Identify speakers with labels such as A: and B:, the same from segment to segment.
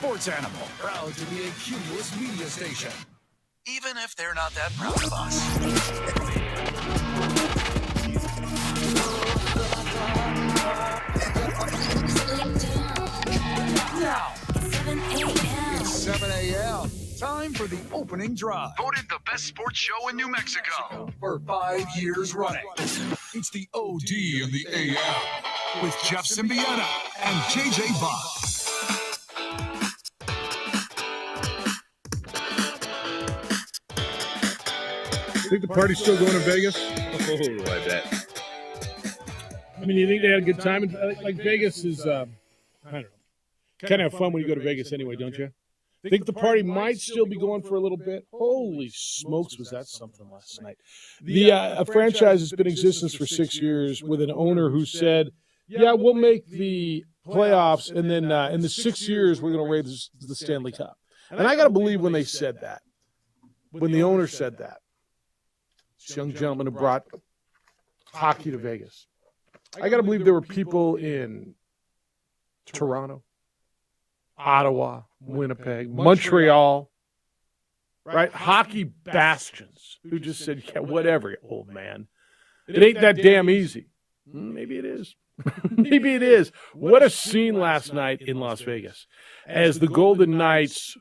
A: Sports Animal, proud to be a Cumulus media station. Even if they're not that proud of us. Now, it's 7 a.m. Time for the opening drive. Voted the best sports show in New Mexico for 5 years running. It's the OD in the AM with Jeff Symbieta and JJ Buck.
B: Think the party's still going in Vegas?
C: Oh, I bet.
B: I mean, you think they had a good time? Like Vegas is, I don't know, kind of have fun when you go to Vegas anyway, don't you? Think the party might still be going for a little bit? Holy smokes, was that something last night. A franchise has been in existence for 6 years with an owner who said, yeah, we'll make the playoffs, and then in the 6 years, we're going to raise the Stanley Cup. And I got to believe when they said that, when the owner said that, this young gentleman who brought hockey to Vegas. I got to believe there were people in Toronto, Ottawa, Winnipeg, Montreal, right? Hockey bastions who just said, yeah, whatever, old man. It ain't that damn easy. Maybe it is. Maybe it is. What a scene last night in Las Vegas as the Golden Knights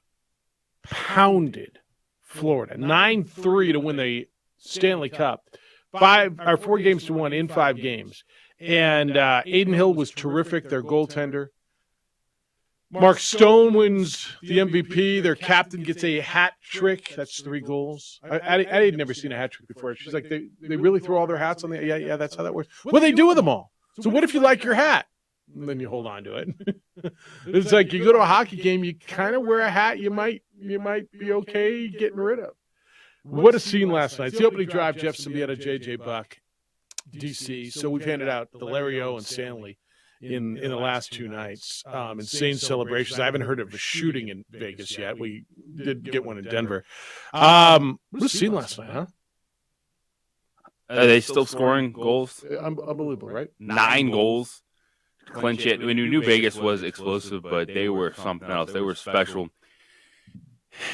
B: pounded Florida 9-3 to win the Stanley Cup. 4 games to 1 in 5 games. And Adin Hill was terrific, their goaltender. Mark Stone wins the MVP. Their captain gets a hat trick. That's 3 goals. I had never seen a hat trick before. She's like, they really throw all their hats on the... Yeah, that's how that works. What do they do with them all? So what if you like your hat? And then you hold on to it. It's like you go to a hockey game, you kind of wear a hat you might be okay getting rid of. What a scene last night. It's the opening drive, Jeff Symbieta, JJ Buck, DC. So we've handed out the Larry O and Stanley in the last 2 nights. Insane celebrations. I haven't heard of a shooting in Vegas yet. We did get one in Denver. What a scene last night, huh?
C: Are they still scoring goals?
B: Unbelievable, right?
C: 9 goals to clinch it. I mean, we knew Vegas was explosive, but they were something else. They were special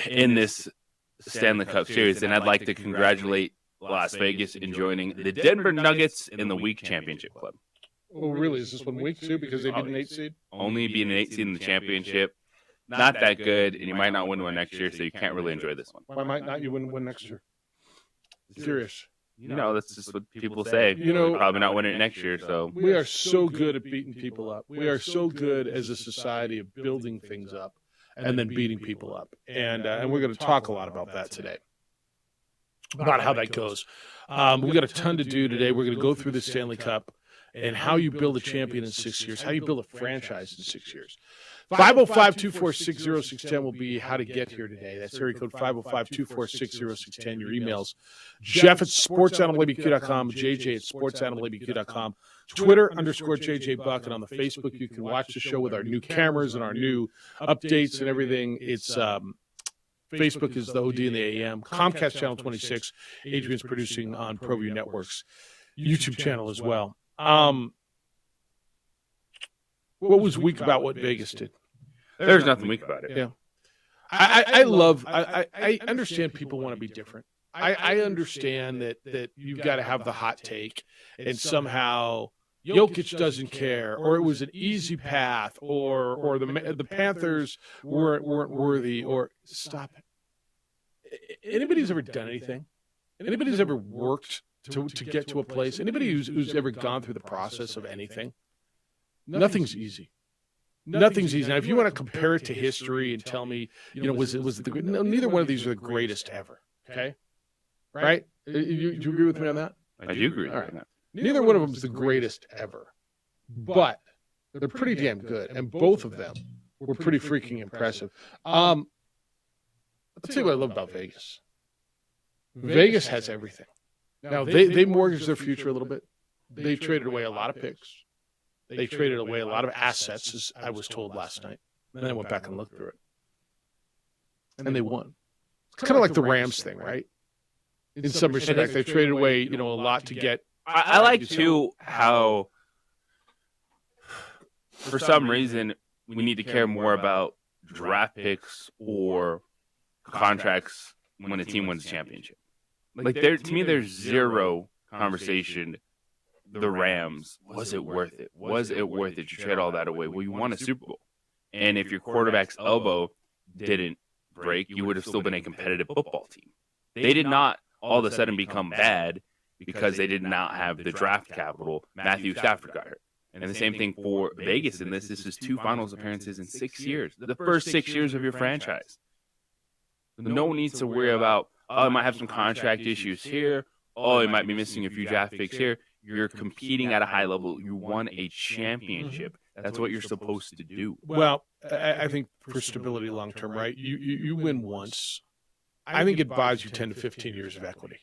C: in this Stanley Cup Series, and I'd like to congratulate Las Vegas in joining the Denver Nuggets in the Week Championship Club.
B: Oh, really? Is this one week, too, because they beat an 8 seed?
C: Only being an 8 seed in the championship. Not that good, and you might not win one next year, so you can't really enjoy this one.
B: Why might not you win one next year? Serious.
C: You know, that's just what people say. You know, probably not winning it next year, so.
B: We are so good at beating people up. We are so good as a society of building things up and then beating people up. And we're going to talk a lot about that today, about how that goes. We've got a ton to do today. We're going to go through the Stanley Cup and how you build a champion in 6 years, how you build a franchise in 6 years. 505-246-0610 will be how to get here today. That's area code 505-246-0610. Your emails, Jeff at sportsanimalabq.com, JJ at sportsanimalabq.com, Twitter _JJ Buck, and on the Facebook you can watch the show with our new cameras and our new updates and everything. It's Facebook is the OD in the AM, Comcast Channel 26. Adrian's producing on ProView Network's YouTube channel as well. What was weak about what Vegas did?
C: There's nothing weak about it.
B: Yeah. I understand people want to be different. I understand that you've got to have the hot take and somehow Jokic doesn't care, or it was an easy path, or the Panthers weren't worthy, or stop it. Anybody who's ever done anything, anybody who's ever worked to get to a place, anybody who's ever gone through the process of anything, nothing's easy. Nothing's easy. Now, if you want to compare it to history and tell me, was it no, neither one of these are the greatest ever. Okay, right? Do you agree with me on that?
C: I do agree.
B: All right. Neither one of them is the greatest ever, but they're pretty damn good, and both of them were pretty freaking impressive. I'll tell you what I love about Vegas. Vegas has everything. Now, they mortgaged their future a little bit. They traded away a lot of picks. They traded away a lot of assets, as I was told last night. And then I went back and looked through it. And they won. It's kind of like the Rams thing, right? In some respect, they traded away, a lot to get.
C: I like, too, how for some reason we need to care more about draft picks or contracts when a team wins a championship. Like to me, there's zero conversation. The Rams, was it worth it? Was it worth it to trade all that away? Well, you won a Super Bowl. And if your quarterback's elbow didn't break, you would have still been a competitive football team. They did not all of a sudden become bad because they did not have the draft capital. Matthew Stafford got hurt. And the same thing for Vegas in this. This is 2 finals appearances in 6 years. The first 6 years of your franchise. No one needs to worry about, oh, I might have some contract issues here. Oh, it might be missing a few draft picks here. You're competing at a high level. You won a championship. That's what you're supposed to do.
B: Well, I think for stability long term, right? You win once. I think it buys you 10 to 15 years of equity.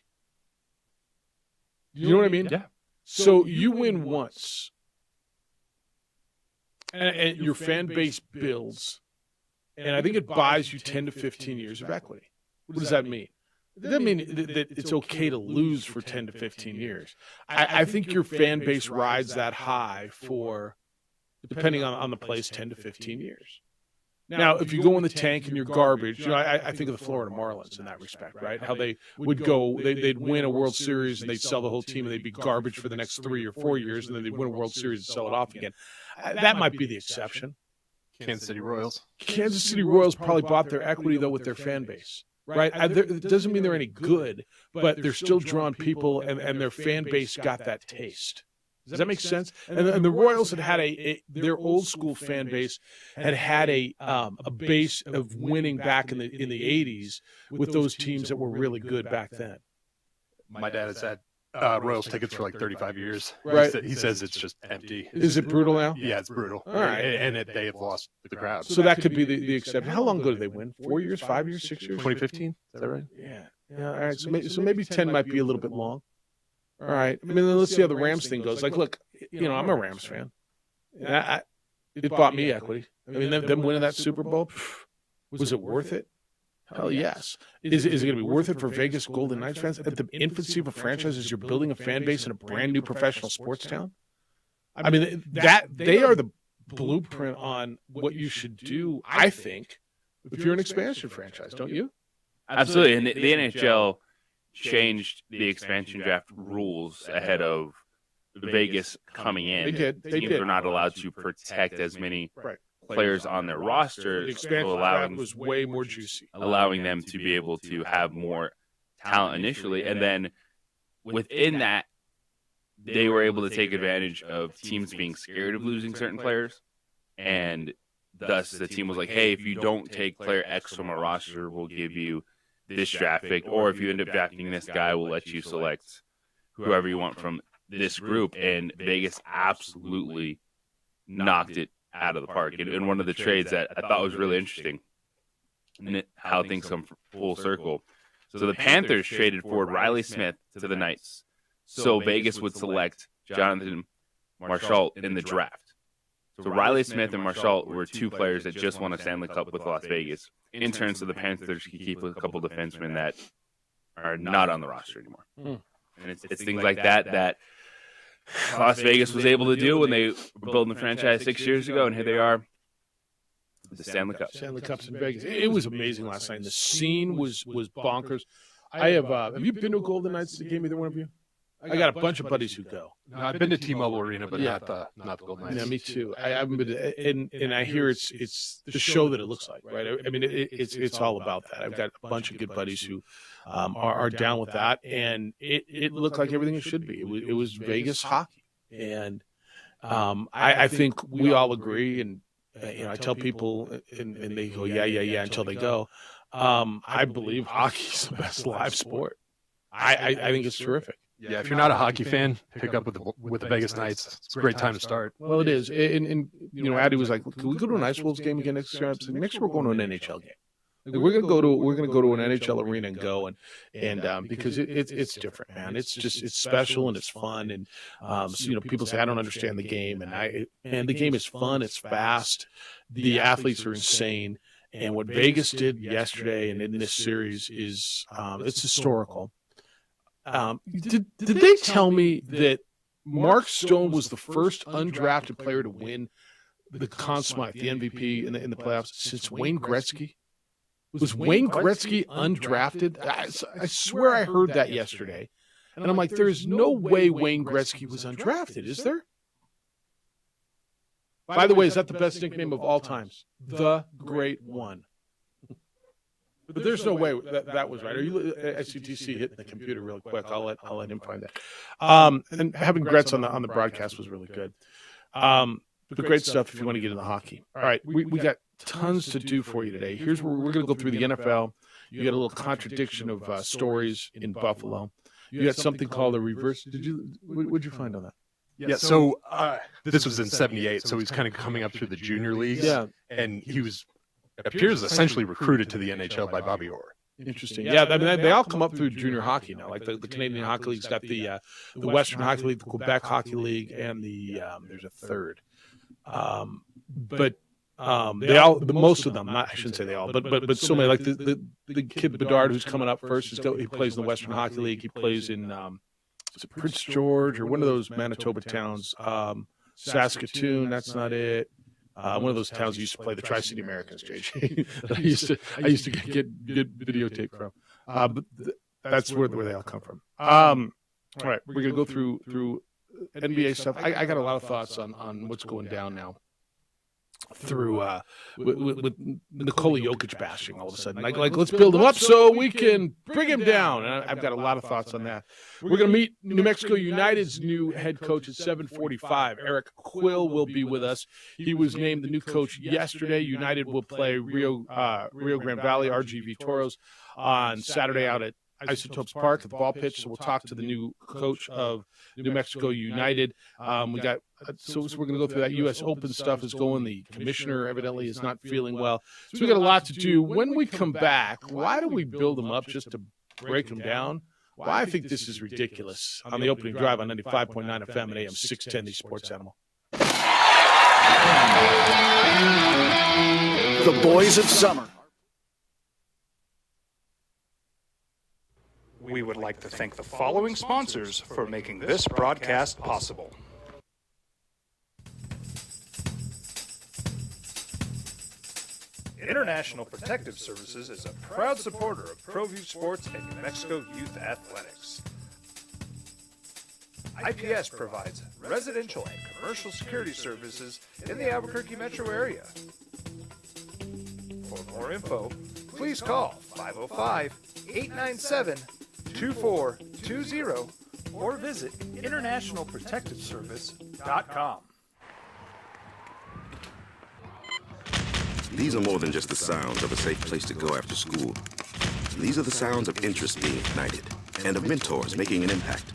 B: You know what I mean?
C: Yeah.
B: So you win once, and your fan base builds, and I think it buys you 10 to 15 years of equity. What does that mean? It doesn't mean that it's okay to lose for 10 to 15 years. I think your fan base rides that high for, depending on the place, 10 to 15 years. Now, if you go in the tank and you're garbage, I think of the Florida Marlins in that respect, right? How they would go, they'd win a World Series and they'd sell the whole team and they'd be garbage for the next 3 or 4 years and then they'd win a World Series and sell it off again. That might be the exception.
D: Kansas City Royals.
B: Kansas City Royals probably bought their equity, though, with their fan base. Right? It doesn't mean they're any good, but they're still drawing people, and their fan base got that taste. Does that make sense? And the Royals had their old school fan base had a base of winning back in the 80s with those teams that were really good back then.
D: My dad has had Royals tickets for like 35 years.
B: Right.
D: He says it's just empty.
B: Is it brutal now?
D: Yeah, it's brutal.
B: All right.
D: And they have lost the crowd.
B: So that could be the exception. How long ago did they win? 4 years, 5 years, 6 years?
D: 2015? Is that right?
B: Yeah. All right. So maybe 10 might be a little bit long. All right. I mean, let's see how the Rams thing goes. Like, look, I'm a Rams fan. It bought me equity. I mean, them winning that Super Bowl, was it worth it? Hell yes. Is it going to be worth it for Vegas Golden Knights fans at the infancy of a franchise as you're building a fan base in a brand new professional sports town? I mean, that they are the blueprint on what you should do, I think, if you're an expansion franchise, don't you?
C: Absolutely. And the NHL changed the expansion draft rules ahead of Vegas coming in.
B: They did.
C: Teams are not allowed to protect as many players on their roster,
B: The expansion draft was way more juicy.
C: allowing them to be able to have more talent initially. And then within that, they were able to take advantage of teams being scared of losing certain players. And thus the team was like, hey, if you don't take player X from a roster, we'll give you this draft pick. Or if you end up drafting this guy, we'll let you select whoever you want from this group. And Vegas absolutely knocked it out of the park. And one of the trades that I thought was really interesting, and how things come full circle. So the Panthers traded forward Riley Smith to the Knights, so Vegas would select Jonathan Marshall in the draft. So Riley Smith and Marshall were two players that just won a Stanley Cup with Las Vegas. In turn, so the Panthers could keep a couple defensemen that are not on the roster anymore. And it's things like that Las Vegas was able to do when they were building the franchise 6 years ago, and here they are, the Stanley Cup.
B: Stanley Cups in Vegas. It was amazing last night. The scene was bonkers. I have you been to a Golden Knights game, either one of you? I got a bunch of buddies who go.
D: No, I've been to T-Mobile Arena, but not the Golden Knights.
B: Yeah, me too. I haven't been to, and I hear it's the show that it looks like, right? I mean, it's all about that. I've got a bunch of good buddies who are down with that, and it looked like everything it should be. It was Vegas hockey, and I think we all agree. And I tell people, and they go, yeah, until they go. I believe hockey's the best live sport. I think it's terrific.
D: Yeah, if you're not a hockey fan, pick up with the Vegas Knights. It's a great time to start.
B: Well, it is. And Addy was like, "Can we go to an Ice Wolves game again next year?" I said, "Next year we're going to an NHL game. Like, we're gonna go to an NHL arena and go and because it's different, man. It's special and it's fun and so people say I don't understand the game and the game is fun. It's fast. The athletes are insane, and what Vegas did yesterday and in this series is it's historical. Did they tell me that Mark Stone was the first undrafted player to win the Conn Smythe, the MVP in the playoffs since Wayne Gretzky? Was Wayne Gretzky undrafted? I swear I heard that yesterday. And I'm like, there's no way Wayne Gretzky was undrafted, is there? By the way, is that the best nickname of all times? The Great One. But there's no way that was right. Are you SCTC hitting the computer real quick? I'll let him find that. And having Gretz on the broadcast was really good. But great stuff if you want to get into hockey. All right, we got tons to do for you today. Here's where we're going to go through the NFL. You got a little contradiction of stories in Buffalo. You got something called a reverse. What'd you find on that?
D: Yeah, so this was in '78, so he's kind of coming up through the junior leagues. Yeah, and he appears essentially recruited to the NHL by Bobby Orr.
B: Interesting. Yeah, I mean, they all come up through junior hockey now. Like the Canadian Hockey League's got the Western Hockey League, the Quebec Hockey League, and there's a third. But they all, most of them, I shouldn't say they all, but so many, like the kid Bedard who's coming up first, he plays in the Western Hockey League. He plays in is it Prince George or one of those Manitoba towns, Saskatoon. That's not it. One of those towns used to play the Tri-City Americans, JJ. I used to get videotape from. But that's where they all come from. All right, we're gonna go through NBA stuff. I got a lot of thoughts on what's going down now. Through with Nikola Jokic bashing all of a sudden, like let's build him up so we can bring him down. And I've got a lot of thoughts on that. We're going to meet New Mexico United's new head coach at 7:45. Eric Quill will be with us. He was named the new coach yesterday. United will play Rio Grande Valley RGV Toros on Saturday out at Isotopes Park at the ball pitch. So we'll talk to the new coach of New Mexico United. We got so we're going to go through that. U.S. Open stuff is going. The commissioner evidently is not feeling well. So we got a lot to do. When we come back, why do we build them up just to break them down? Well, I think this is ridiculous. On the opening drive on 95.9 FM and AM 610, the Sports Animal.
A: The Boys of Summer.
E: We would like to thank the following sponsors for making this broadcast possible. International Protective Services is a proud supporter of ProView Sports and New Mexico Youth Athletics. IPS provides residential and commercial security services in the Albuquerque metro area. For more info, please call 505-897-2420 or visit internationalprotectiveservice.com.
F: These are more than just the sounds of a safe place to go after school. These are the sounds of interest being ignited and of mentors making an impact.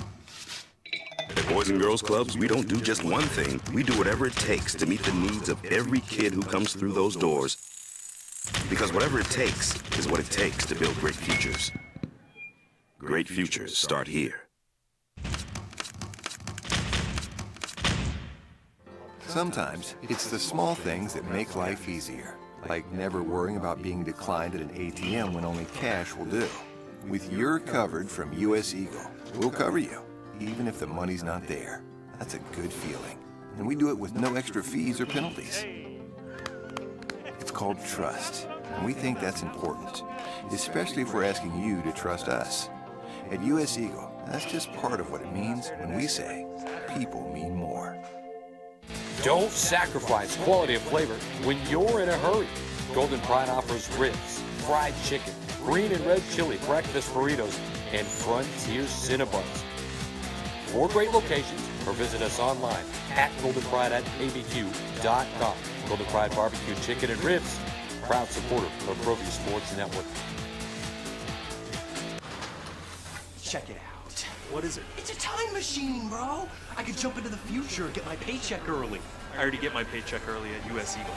F: At Boys and Girls Clubs, we don't do just one thing. We do whatever it takes to meet the needs of every kid who comes through those doors. Because whatever it takes is what it takes to build great futures. Great futures start here.
G: Sometimes it's the small things that make life easier, like never worrying about being declined at an ATM when only cash will do. With your covered from U.S. Eagle, we'll cover you, even if the money's not there. That's a good feeling. And we do it with no extra fees or penalties. It's called trust, and we think that's important, especially if we're asking you to trust us. At U.S. Eagle, that's just part of what it means when we say people mean more.
H: Don't sacrifice quality of flavor when you're in a hurry. Golden Pride offers ribs, fried chicken, green and red chili, breakfast burritos, and Frontier Cinnabons. 4 great locations, or visit us online at goldenpride@abq.com. Golden Pride Barbecue Chicken and Ribs, proud supporter of ProView Sports Network.
I: Check it out. What is it? It's a time machine, bro. I could jump into the future, get my paycheck early.
J: I already get my paycheck early at U.S.
G: Eagle.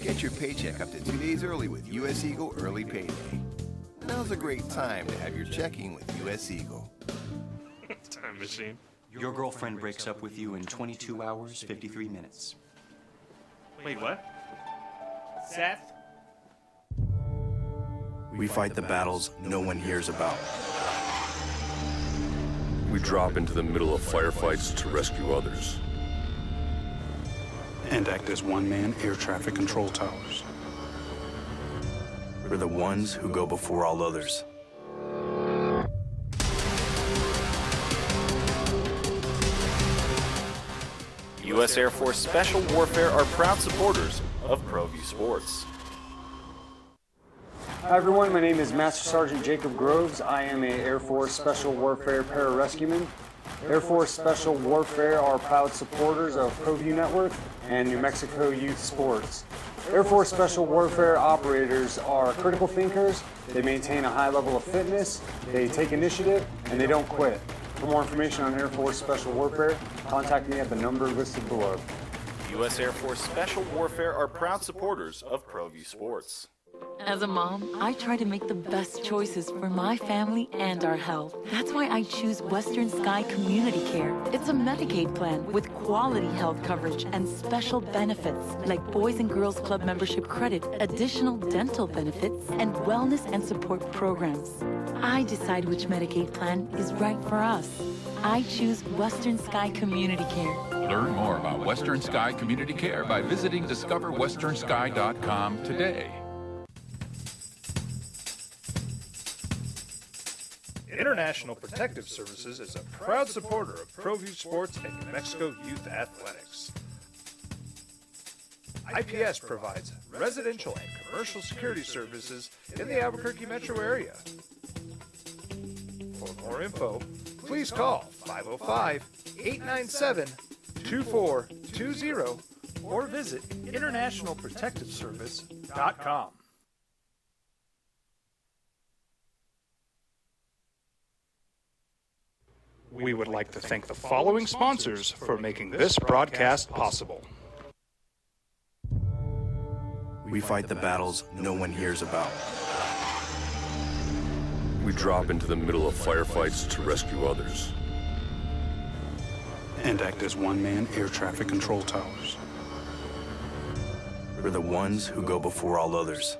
G: Get your paycheck up to 2 days early with U.S. Eagle Early Payday. Now's a great time to have your checking with U.S. Eagle.
J: Time machine.
I: Your girlfriend breaks up with you in 22 hours, 53 minutes.
J: Wait, what? Seth?
K: We fight the battles no one hears about. We drop into the middle of firefights to rescue others.
L: And act as one-man air traffic control towers.
I: We're the ones who go before all others.
M: U.S. Air Force Special Warfare are proud supporters of ProView Sports.
N: Hi everyone, my name is Master Sergeant Jacob Groves. I am a Air Force Special Warfare pararescueman. Air Force Special Warfare are proud supporters of ProView Network and New Mexico Youth Sports. Air Force Special Warfare operators are critical thinkers. They maintain a high level of fitness, they take initiative, and they don't quit. For more information on Air Force Special Warfare, contact me at the number listed below.
M: U.S. Air Force Special Warfare are proud supporters of ProView Sports.
O: As a mom, I try to make the best choices for my family and our health. That's why I choose Western Sky Community Care. It's a Medicaid plan with quality health coverage and special benefits like Boys and Girls Club membership credit, additional dental benefits, and wellness and support programs. I decide which Medicaid plan is right for us. I choose Western Sky Community Care.
P: Learn more about Western Sky Community Care by visiting discoverwesternsky.com today.
E: International Protective Services is a proud supporter of ProView Sports and New Mexico Youth Athletics. IPS provides residential and commercial security services in the Albuquerque metro area. For more info, please call 505-897-2420 or visit internationalprotectiveservice.com. We would like to thank the following sponsors for making this broadcast possible.
I: We fight the battles no one hears about.
K: We drop into the middle of firefights to rescue others.
L: And act as one-man air traffic control towers.
I: We're the ones who go before all others.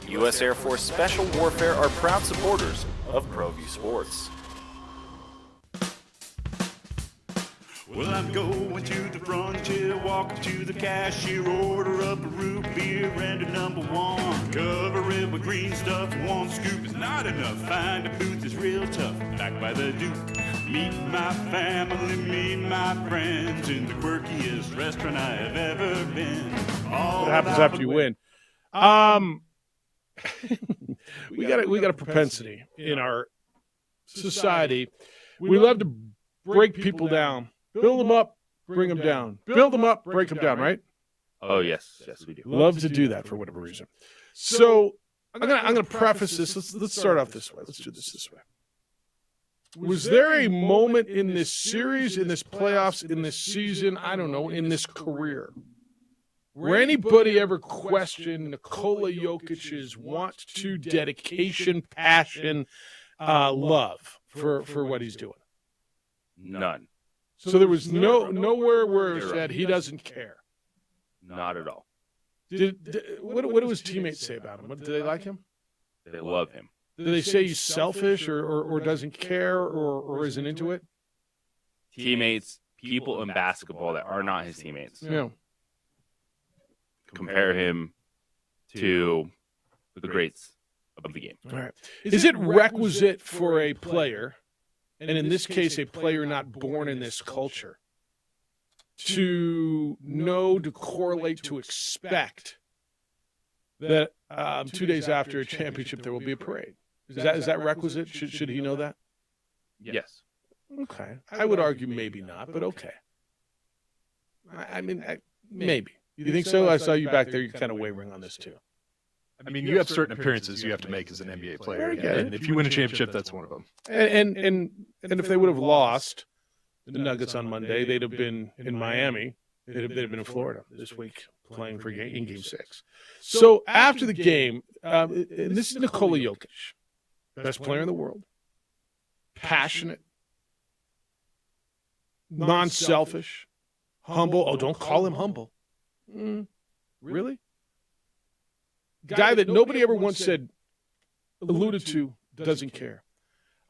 M: U.S. Air Force Special Warfare are proud supporters of ProView Sports.
Q: Well, I'm going to the frontier, walking to the cashier, order up a root beer and a number one. Cover it with green stuff, one scoop is not enough. Find a booth is real tough, back by the Duke. Meet my family, meet my friends in the quirkiest restaurant I have ever been.
B: What happens after you win? we got a propensity in our society. We love to break people down, build them up, bring them down, build them up, break them down, right?
C: Oh yes, we do.
B: Love to do that for whatever reason. So I'm gonna preface this. Let's start off this way. Let's do this way. Was there a moment in this series, in this playoffs, in this season, I don't know, in this career, where anybody ever questioned Nikola Jokic's want to, dedication, passion, love for what he's doing?
C: None.
B: So there was nowhere where it said he doesn't care.
C: Not at all.
B: What do his teammates say about him? Do they like him?
C: They love him.
B: Do they say he's selfish or doesn't care or isn't into it?
C: Teammates, people in basketball that are not his teammates.
B: Yeah.
C: Compare him to the greats of the game.
B: All right. Is it requisite for a player, and in this case a player not born in this culture, to know, to correlate, to expect that 2 days after a championship there will be a parade? Is that requisite? Should he know that?
C: Yes.
B: Okay. I would argue maybe not, but okay. I mean, maybe. You think so? I saw you back there. You're kind of wavering on this too.
D: I mean, you have certain appearances you have to make as an NBA player, and if you win a championship, that's one of them.
B: And if they would have lost the Nuggets on Monday, they'd have been in Miami. They'd have been in Florida this week playing for in Game 6. So after the game, and this is Nikola Jokic, best player in the world, passionate, non-selfish, humble. Oh, don't call him humble. Really? guy that nobody ever once said, alluded to, doesn't care,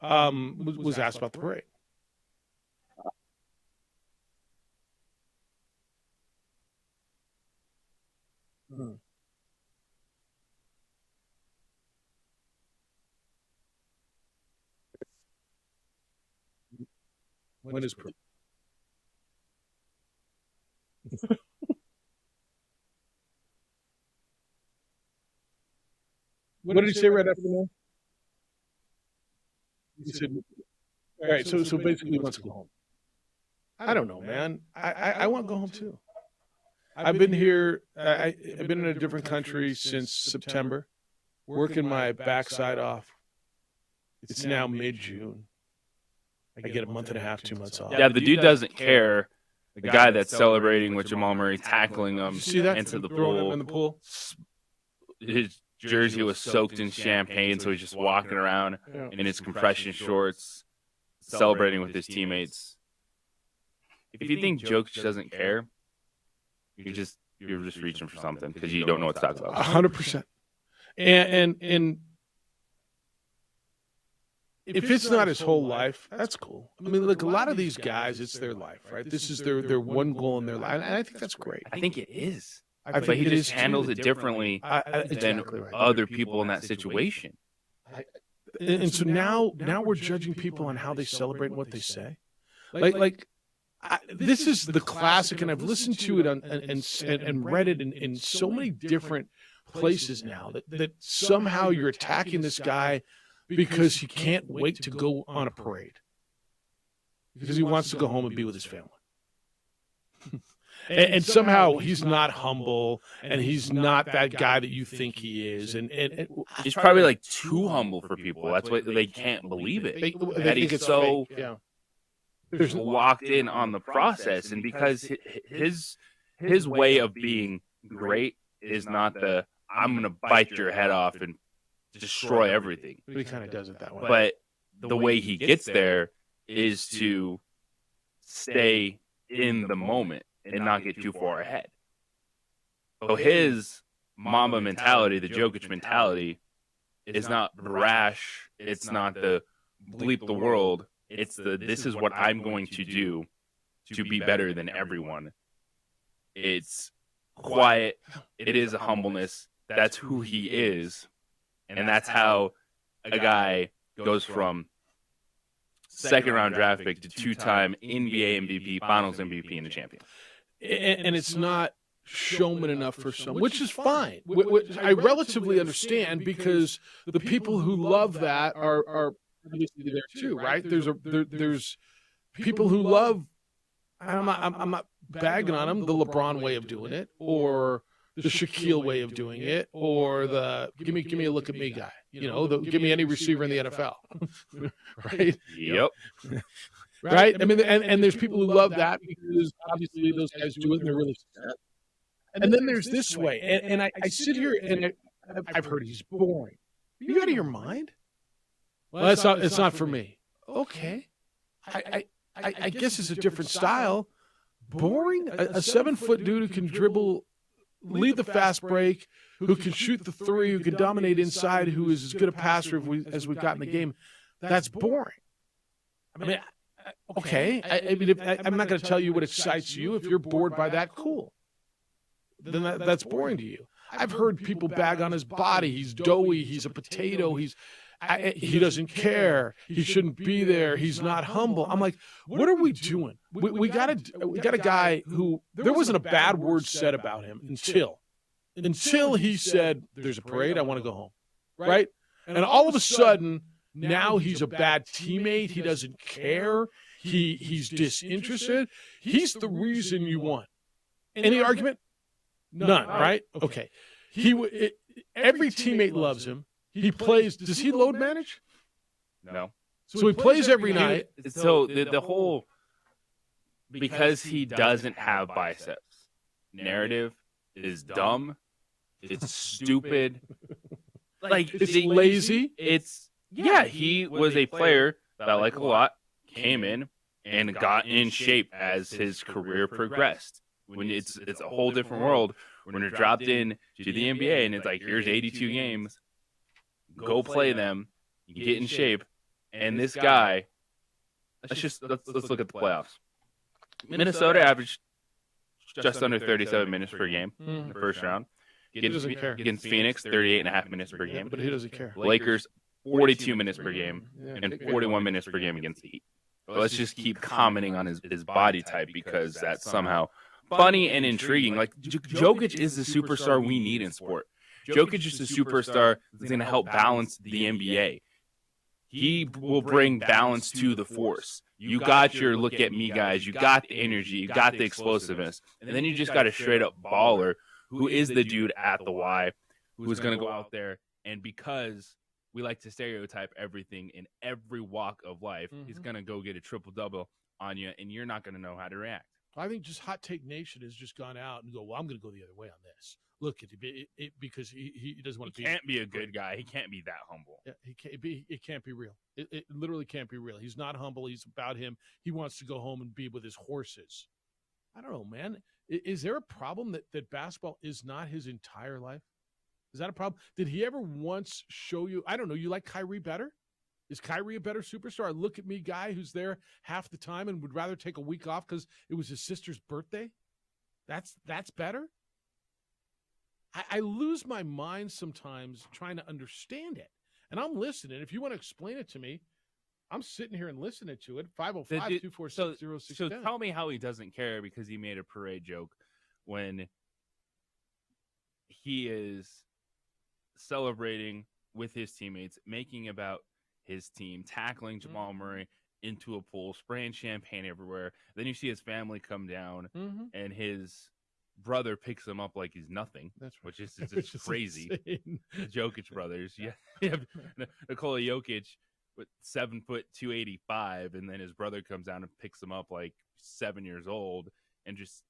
B: was asked about the parade. When is parade? What did he say right after that? He said, all right, so basically he wants to go home. I don't know, man. I want to go home too. I've been here, I've been in a different country since September, working my backside off. It's now mid-June. I get a month and a half, 2 months off.
C: Yeah, the dude doesn't care. The guy that's celebrating with Jamal Murray, tackling him into the pool.
B: In the pool.
C: His jersey was soaked in champagne, so he's just walking around in his compression shorts, celebrating with his teammates. If you think Jokic doesn't care, you're just reaching for something because you don't know what to talk about.
B: 100%. And if it's not his whole life, that's cool. I mean, look, a lot of these guys, it's their life, right? This is their one goal in their life, and I think that's great.
C: I think it is. But he just handles it differently than other people in that situation.
B: And so now we're judging people on how they celebrate and what they say. This is the classic, and I've listened to it and read it in so many different places now that somehow you're attacking this guy because he can't wait to go on a parade. Because he wants to go home and be with his family. and somehow he's not humble, and he's not that guy that you think he is. And
C: he's probably like too humble for people. That's why they can't believe it. That he's so locked in on the process, and because his way of being great is not the I'm going to bite your head off and destroy everything.
B: But he kind of does it that way.
C: But the way he gets there is to stay in the moment and not get too far ahead. So his Mamba mentality, the Jokic mentality, is not brash. It's not the bleep the world. It's this is what I'm going to do to be better than everyone. It's quiet. It is a humbleness. That's who he is. And that's how a guy goes from second-round draft pick to two-time NBA MVP, Finals MVP, and a champion.
B: And it's not showman enough for some, which is fine. Which I relatively understand, because the people who love that are obviously there too, right? There's people who love. I'm not bagging on them, the LeBron way of doing it, or the Shaquille way of doing it, or the give me a look at me guy. Give me any receiver in the NFL, right?
C: Yep.
B: Right. I mean, and there's people who love that because obviously those guys do it and they're really successful. And then there's this way, and I sit here and I've heard he's boring. Are you out of your mind? Well, it's not for me. Okay. I guess it's a different style. Boring? A 7-foot dude who can dribble, lead the fast break, who can shoot the three, who can dominate inside, who is as good a passer as we've got in the game. That's boring. I mean, okay. I'm not going to tell you what excites you. If you're bored by that, cool. Then that's boring to you. I've heard people bag on his body. He's doughy. He's a potato. He doesn't care. He shouldn't be there. He's not humble. I'm like, what are we doing? We got a guy who there wasn't a bad word said about him until he said, "There's a parade. I want to go home." Right? And all of a sudden, now he's a bad teammate. He doesn't care. He's disinterested. He's the reason you won. Any argument? None. Right? Okay. Every teammate loves him. He plays. Does he load manage?
C: No.
B: So he plays every night.
C: So the whole, because he doesn't have biceps, narrative is dumb. It's stupid. Like
B: it's lazy.
C: He was a player that I like a lot, came in and got in shape as his career progressed. When it's a whole different world when you're dropped in to the NBA and it's like, here's 82 games, go play them, you get in shape, and this guy, let's look at the playoffs. Minnesota averaged just under 37 minutes per game in the first round. Against Phoenix, 38.5 minutes per game.
B: But who doesn't care?
C: Lakers, 42 minutes per game and 41 minutes per game against the Heat. So let's just keep commenting on his body type because that's somehow funny and intriguing. Like, Jokic is the superstar we need in sport. Jokic is the superstar that's going to help balance the NBA. He will bring balance to the force. You got your look at me guys. You got the energy. You got the explosiveness. And then you just got a straight up baller who is the dude at the Y who's going to go out there. And because we like to stereotype everything in every walk of life, he's going to go get a triple-double on you, and you're not going to know how to react.
B: I think just Hot Take Nation has just gone out and go, well, I'm going to go the other way on this. Look at it because he doesn't want to be.
C: He can't be a good guy. He can't be that humble.
B: Yeah, he can't be. It can't be real. It literally can't be real. He's not humble. He's about him. He wants to go home and be with his horses. I don't know, man. Is there a problem that basketball is not his entire life? Is that a problem? Did he ever once show you? I don't know. You like Kyrie better? Is Kyrie a better superstar? Look at me guy who's there half the time and would rather take a week off because it was his sister's birthday. That's better. I lose my mind sometimes trying to understand it. And I'm listening. If you want to explain it to me, I'm sitting here and listening to it. 505-246-0610.
C: So tell me how he doesn't care because he made a parade joke when he is celebrating with his teammates, making about his team, tackling Jamal Murray into a pool, spraying champagne everywhere. Then you see his family come down and his brother picks him up like he's nothing, which is just crazy. The Jokic brothers. Yeah. You have Nikola Jokic with 7 foot 285, and then his brother comes down and picks him up like 7 years old, and just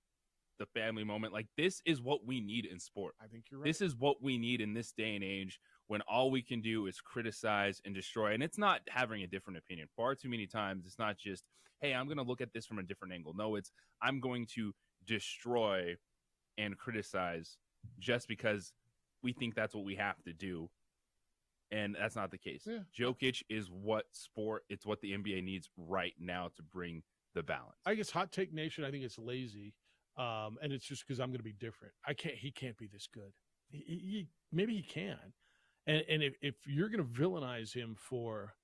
C: the family moment. Like, this is what we need in sport.
B: I think you're right.
C: This is what we need in this day and age when all we can do is criticize and destroy. And it's not having a different opinion. Far too many times, it's not just, hey, I'm going to look at this from a different angle. No, it's I'm going to destroy and criticize just because we think that's what we have to do. And that's not the case.
B: Yeah.
C: Jokic is it's what the NBA needs right now to bring the balance.
B: I guess Hot Take Nation, I think it's lazy. And it's just because I'm going to be different. He can't be this good. Maybe he can. And if you're going to villainize him for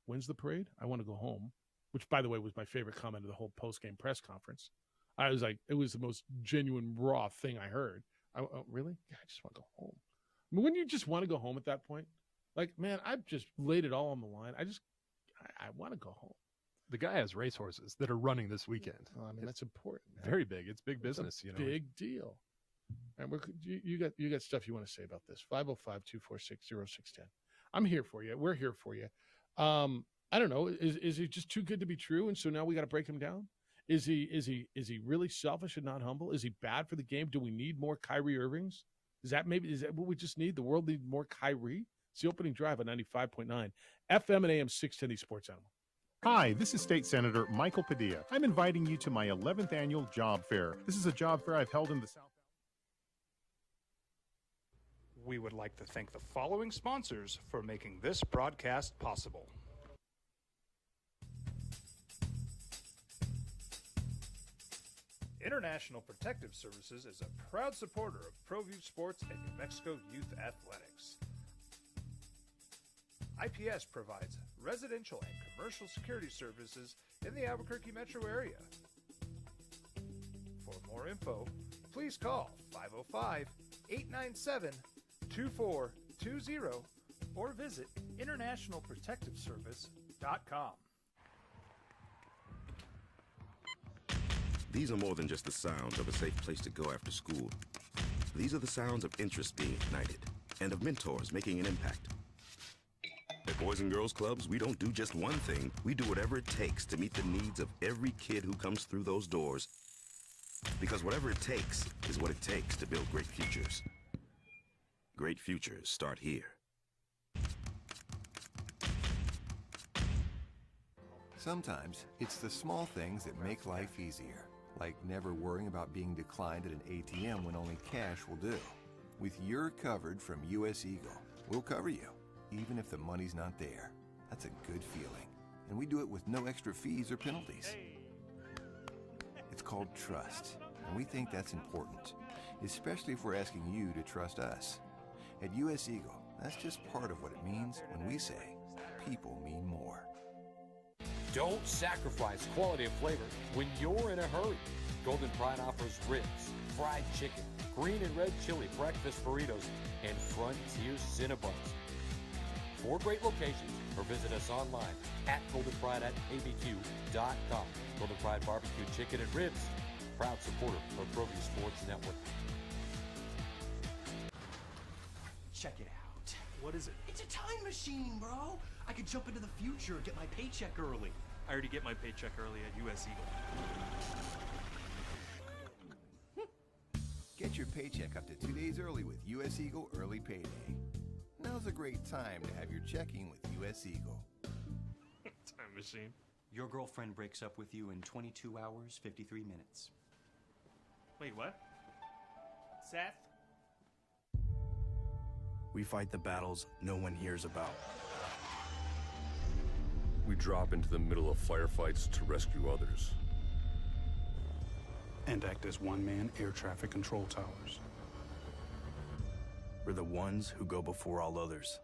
B: when's the parade? I want to go home, which, by the way, was my favorite comment of the whole post-game press conference. I was like, it was the most genuine, raw thing I heard. Really? Yeah, I just want to go home. I mean, wouldn't you just want to go home at that point? Like, man, I've just laid it all on the line. I want to go home.
D: The guy has racehorses that are running this weekend.
B: I mean, that's important. Man.
D: Very big. It's big business,
B: Big deal. And you got stuff you want to say about this? 505-246-0610. I'm here for you. We're here for you. I don't know. Is he just too good to be true? And so now we got to break him down? Is he really selfish and not humble? Is he bad for the game? Do we need more Kyrie Irvings? Is that what we just need? The world needs more Kyrie? It's the opening drive on 95.9 FM and AM 610 Sports Animal.
R: Hi, this is State Senator Michael Padilla. I'm inviting you to my 11th annual job fair. This is a job fair I've held in the South.
L: We would like to thank the following sponsors for making this broadcast possible. International Protective Services is a proud supporter of ProView Sports and New Mexico Youth Athletics. IPS provides residential and commercial security services in the Albuquerque metro area. For more info, please call 505-897-2420 or visit internationalprotectiveservice.com.
F: These are more than just the sounds of a safe place to go after school. These are the sounds of interest being ignited and of mentors making an impact. At Boys and Girls Clubs, we don't do just one thing. We do whatever it takes to meet the needs of every kid who comes through those doors. Because whatever it takes is what it takes to build great futures. Great futures start here.
G: Sometimes it's the small things that make life easier. like never worrying about being declined at an ATM when only cash will do. With you're covered from US Eagle, we'll cover you, even if the money's not there. That's a good feeling. And we do it with no extra fees or penalties. It's called trust, and we think that's important, especially if we're asking you to trust us. At US Eagle, that's just part of what it means when we say people mean more.
H: Don't sacrifice quality of flavor when you're in a hurry. Golden Pride offers ribs, fried chicken, green and red chili breakfast burritos, and Frontier Cinnabons. 4 great locations, or visit us online at goldenpride@abq.com. Golden Pride Barbecue Chicken and Ribs, proud supporter of ProView Sports Network.
I: Check it out.
J: What is it?
I: It's a time machine, bro. I could jump into the future, get my paycheck early.
J: I already get my paycheck early at US Eagle.
G: Get your paycheck up to 2 days early with US Eagle Early Payday. Now's a great time to have your checking with US Eagle.
J: Time machine.
I: Your girlfriend breaks up with you in 22 hours, 53 minutes.
J: Wait, what? Seth?
S: We fight the battles no one hears about.
K: We drop into the middle of firefights to rescue others.
S: And act as one-man air traffic control towers. We're the ones who go before all others.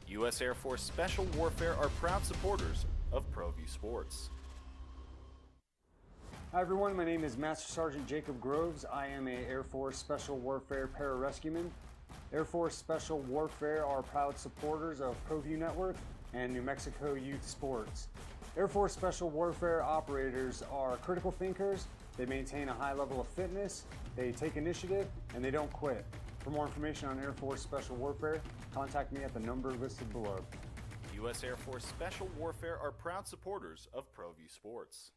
M: U.S. Air Force Special Warfare are proud supporters of ProView Sports.
N: Hi everyone, my name is Master Sergeant Jacob Groves. I am a Air Force Special Warfare pararescueman. Air Force Special Warfare are proud supporters of ProView Network and New Mexico Youth Sports. Air Force Special Warfare operators are critical thinkers. They maintain a high level of fitness, they take initiative, and they don't quit. For more information on Air Force Special Warfare, contact me at the number listed below.
M: U.S. Air Force Special Warfare are proud supporters of ProView Sports.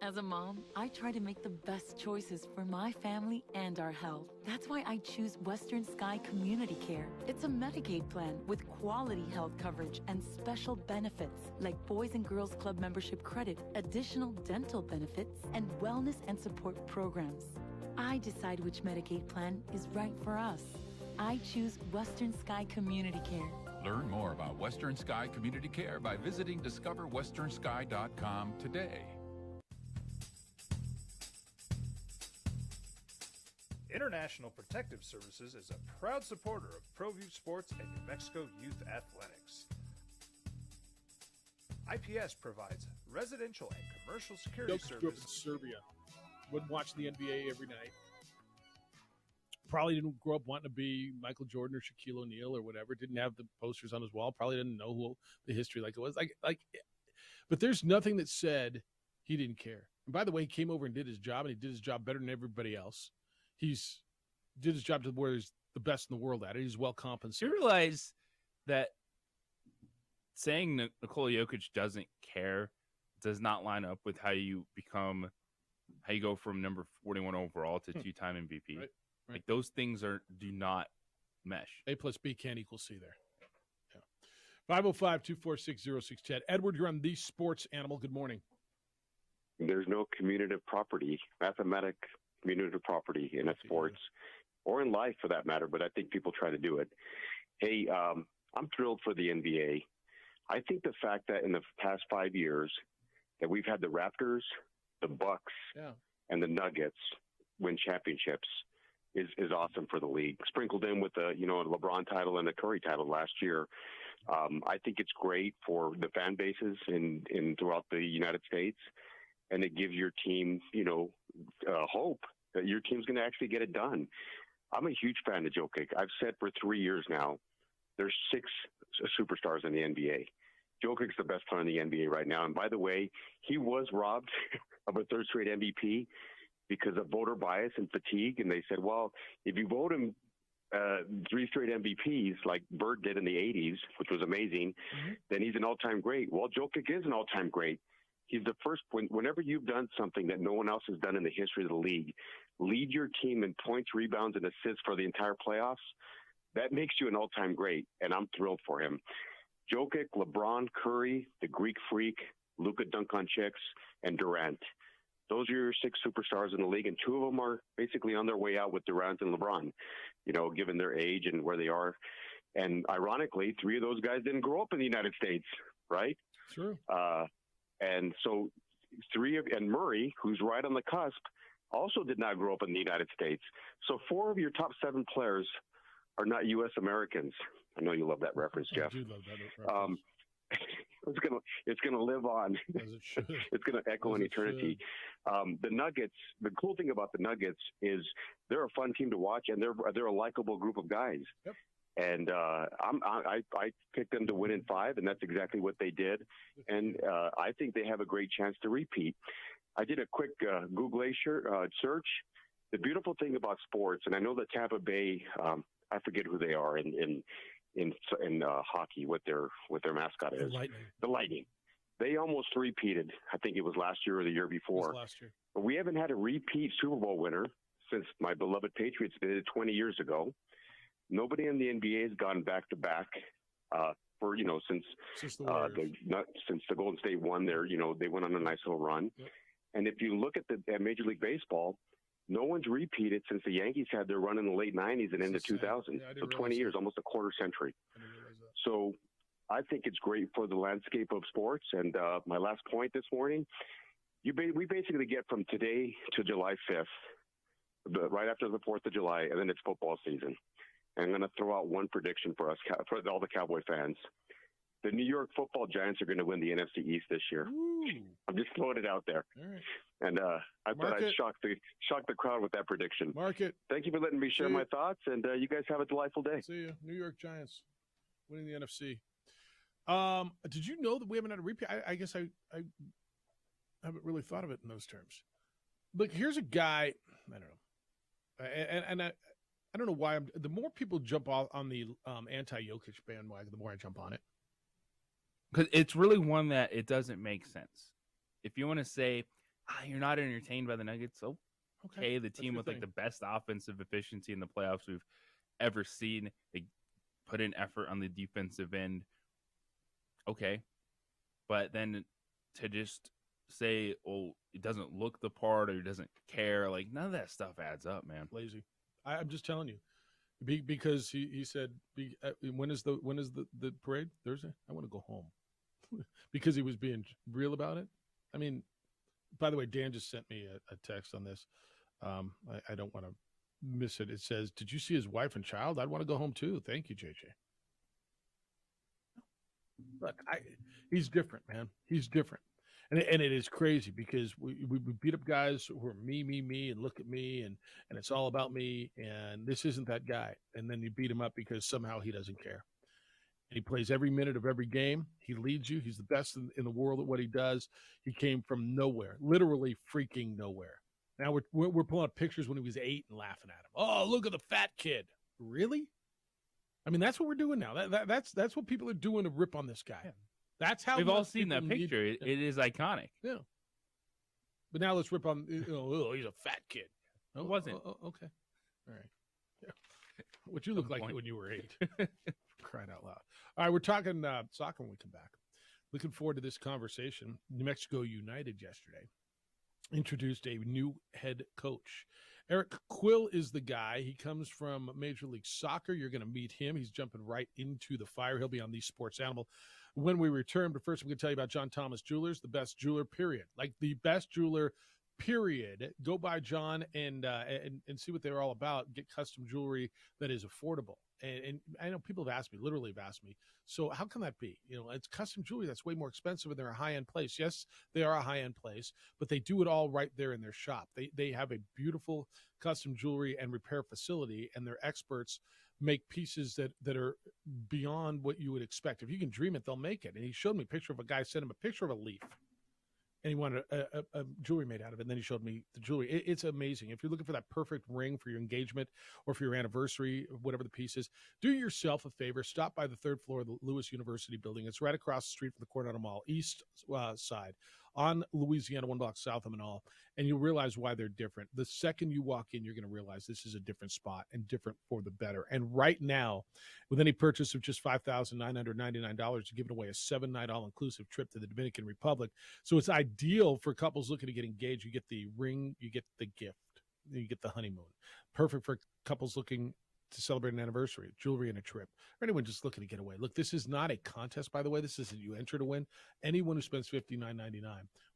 O: As a mom, I try to make the best choices for my family and our health. That's why I choose Western Sky Community Care. It's a Medicaid plan with quality health coverage and special benefits like Boys and Girls Club membership credit, additional dental benefits, and wellness and support programs. I decide which Medicaid plan is right for us. I choose Western Sky Community Care.
P: Learn more about Western Sky Community Care by visiting discoverwesternsky.com today.
E: International Protective Services is a proud supporter of ProView Sports and New Mexico Youth Athletics. IPS provides residential and commercial security
B: Jokic grew up in
E: services.
B: Serbia. Wouldn't watch the NBA every night. Probably didn't grow up wanting to be Michael Jordan or Shaquille O'Neal or whatever. Didn't have the posters on his wall. Probably didn't know who the history like it was. But there's nothing that said he didn't care. And by the way, he came over and did his job, and he did his job better than everybody else. He's did his job to where he's the best in the world at it. He's well compensated.
C: You realize that saying Nikola Jokic doesn't care does not line up with how you go from number 41 overall to 2-time MVP.
B: Right.
C: Like those things do not mesh.
B: A plus B can't equal C there. Yeah. 505-246-0610. Edward, you're on The Sports Animal. Good morning.
T: There's no commutative property, mathematic commutative property in sports or in life for that matter, but I think people try to do it. Hey, I'm thrilled for the NBA. I think the fact that in the past 5 years that we've had the Raptors, the Bucks, and the Nuggets win championships is awesome for the league. Sprinkled in with a LeBron title and a Curry title last year. I think it's great for the fan bases in throughout the United States, and it gives your team, hope that your team's going to actually get it done. I'm a huge fan of Jokic. I've said for 3 years now, there's 6 superstars in the NBA. Jokic's the best player in the NBA right now. And by the way, he was robbed of a third straight MVP because of voter bias and fatigue. And they said, well, if you vote him 3 straight MVPs like Bird did in the 80s, which was amazing, then he's an all-time great. Well, Jokic is an all-time great. He's the first. Whenever you've done something that no one else has done in the history of the league, lead your team in points, rebounds, and assists for the entire playoffs, that makes you an all-time great, and I'm thrilled for him. Jokic, LeBron, Curry, the Greek Freak, Luka Doncic, and Durant. Those are your 6 superstars in the league, and 2 of them are basically on their way out with Durant and LeBron, given their age and where they are. And ironically, 3 of those guys didn't grow up in the United States, right?
B: True.
T: And so and Murray, who's right on the cusp, also did not grow up in the United States. So 4 of your top 7 players are not U.S. Americans. I know you love that reference, Jeff.
B: I do love that reference.
T: It's gonna live on.
B: As it should.
T: It's gonna echo in eternity. The Nuggets. The cool thing about the Nuggets is they're a fun team to watch, and they're a likable group of guys.
B: Yep.
T: And I picked them to win in 5, and that's exactly what they did. And I think they have a great chance to repeat. I did a quick Google search. The beautiful thing about sports, and I know that Tampa Bay, I forget who they are in hockey, what their mascot is. The Lightning. They almost repeated. I think it was last year or the year before.
B: It was last year.
T: But we haven't had a repeat Super Bowl winner since my beloved Patriots did it 20 years ago. Nobody in the NBA has gone back to back since the Golden State won there. They went on a nice little run.
B: Yep.
T: And if you look at Major League Baseball, no one's repeated since the Yankees had their run in the late 90s and into 2000. So 20 years, almost a quarter century. So I think it's great for the landscape of sports. And my last point this morning, we basically get from today to July 5th, right after the 4th of July, and then it's football season. And I'm going to throw out one prediction for us, for all the Cowboy fans. The New York Football Giants are going to win the NFC East this year.
B: Ooh.
T: I'm just throwing it out there.
B: All right.
T: And I thought I'd shock the crowd with that prediction.
B: Mark it.
T: Thank you for letting me share my thoughts, and you guys have a delightful day.
B: See you. New York Giants winning the NFC. Did you know that we haven't had a repeat? I guess I haven't really thought of it in those terms. Look, here's a guy, I don't know. And I don't know why. The more people jump off on the anti-Jokic bandwagon, the more I jump on it.
C: Because it's really one that it doesn't make sense. If you want to say, you're not entertained by the Nuggets, okay. The team with the best offensive efficiency in the playoffs we've ever seen. They put in effort on the defensive end. Okay. But then to just say, it doesn't look the part or it doesn't care, none of that stuff adds up, man.
B: Lazy. I'm just telling you, because he said, when is the parade? Thursday? I want to go home, because he was being real about it. I mean, by the way, Dan just sent me a text on this. I don't want to miss it. It says, "Did you see his wife and child? I'd want to go home too. Thank you, JJ." Look, he's different, man. He's different. And it is crazy because we beat up guys who are me, and look at me, and it's all about me, and this isn't that guy. And then you beat him up because somehow he doesn't care. And he plays every minute of every game. He leads you. He's the best in the world at what he does. He came from nowhere, literally freaking nowhere. Now we're pulling up pictures when he was 8 and laughing at him. Oh, look at the fat kid. Really? I mean, that's what we're doing now. That's what people are doing to rip on this guy. Yeah. That's how
C: we've all seen that picture. It is iconic.
B: Yeah. But now let's rip on. He's a fat kid.
C: It wasn't.
B: Okay. All right. Yeah. What you look like when you were 8. Crying out loud. All right, we're talking soccer when we come back. Looking forward to this conversation. New Mexico United yesterday introduced a new head coach. Eric Quill is the guy. He comes from Major League Soccer. You're going to meet him. He's jumping right into the fire. He'll be on the Sports Animal when we return. But first, I'm going to tell you about John Thomas Jewelers, the best jeweler, period. Like the best jeweler, period. Go by John and see what they're all about. Get custom jewelry that is affordable. And I know people have asked me, literally have asked me, so how can that be? It's custom jewelry that's way more expensive and they're a high-end place. Yes, they are a high-end place, but they do it all right there in their shop. They have a beautiful custom jewelry and repair facility, and their experts make pieces that are beyond what you would expect. If you can dream it, they'll make it. And he showed me a picture of a guy, sent him a picture of a leaf, and he wanted a jewelry made out of it. And then he showed me the jewelry. It's amazing. If you're looking for that perfect ring for your engagement or for your anniversary, whatever the piece is, do yourself a favor. Stop by the 3rd floor of the Lewis University building. It's right across the street from the Coronado Mall, east side. on Louisiana, 1 block south of Manal, and you'll realize why they're different. The second you walk in, you're going to realize this is a different spot and different for the better. And right now, with any purchase of just $5,999, you're giving away a 7-night all-inclusive trip to the Dominican Republic. So it's ideal for couples looking to get engaged. You get the ring, you get the gift, you get the honeymoon. Perfect for couples looking to celebrate an anniversary, jewelry, and a trip, or anyone just looking to get away. Look, this is not a contest, by the way. This isn't you enter to win. Anyone who spends $59.99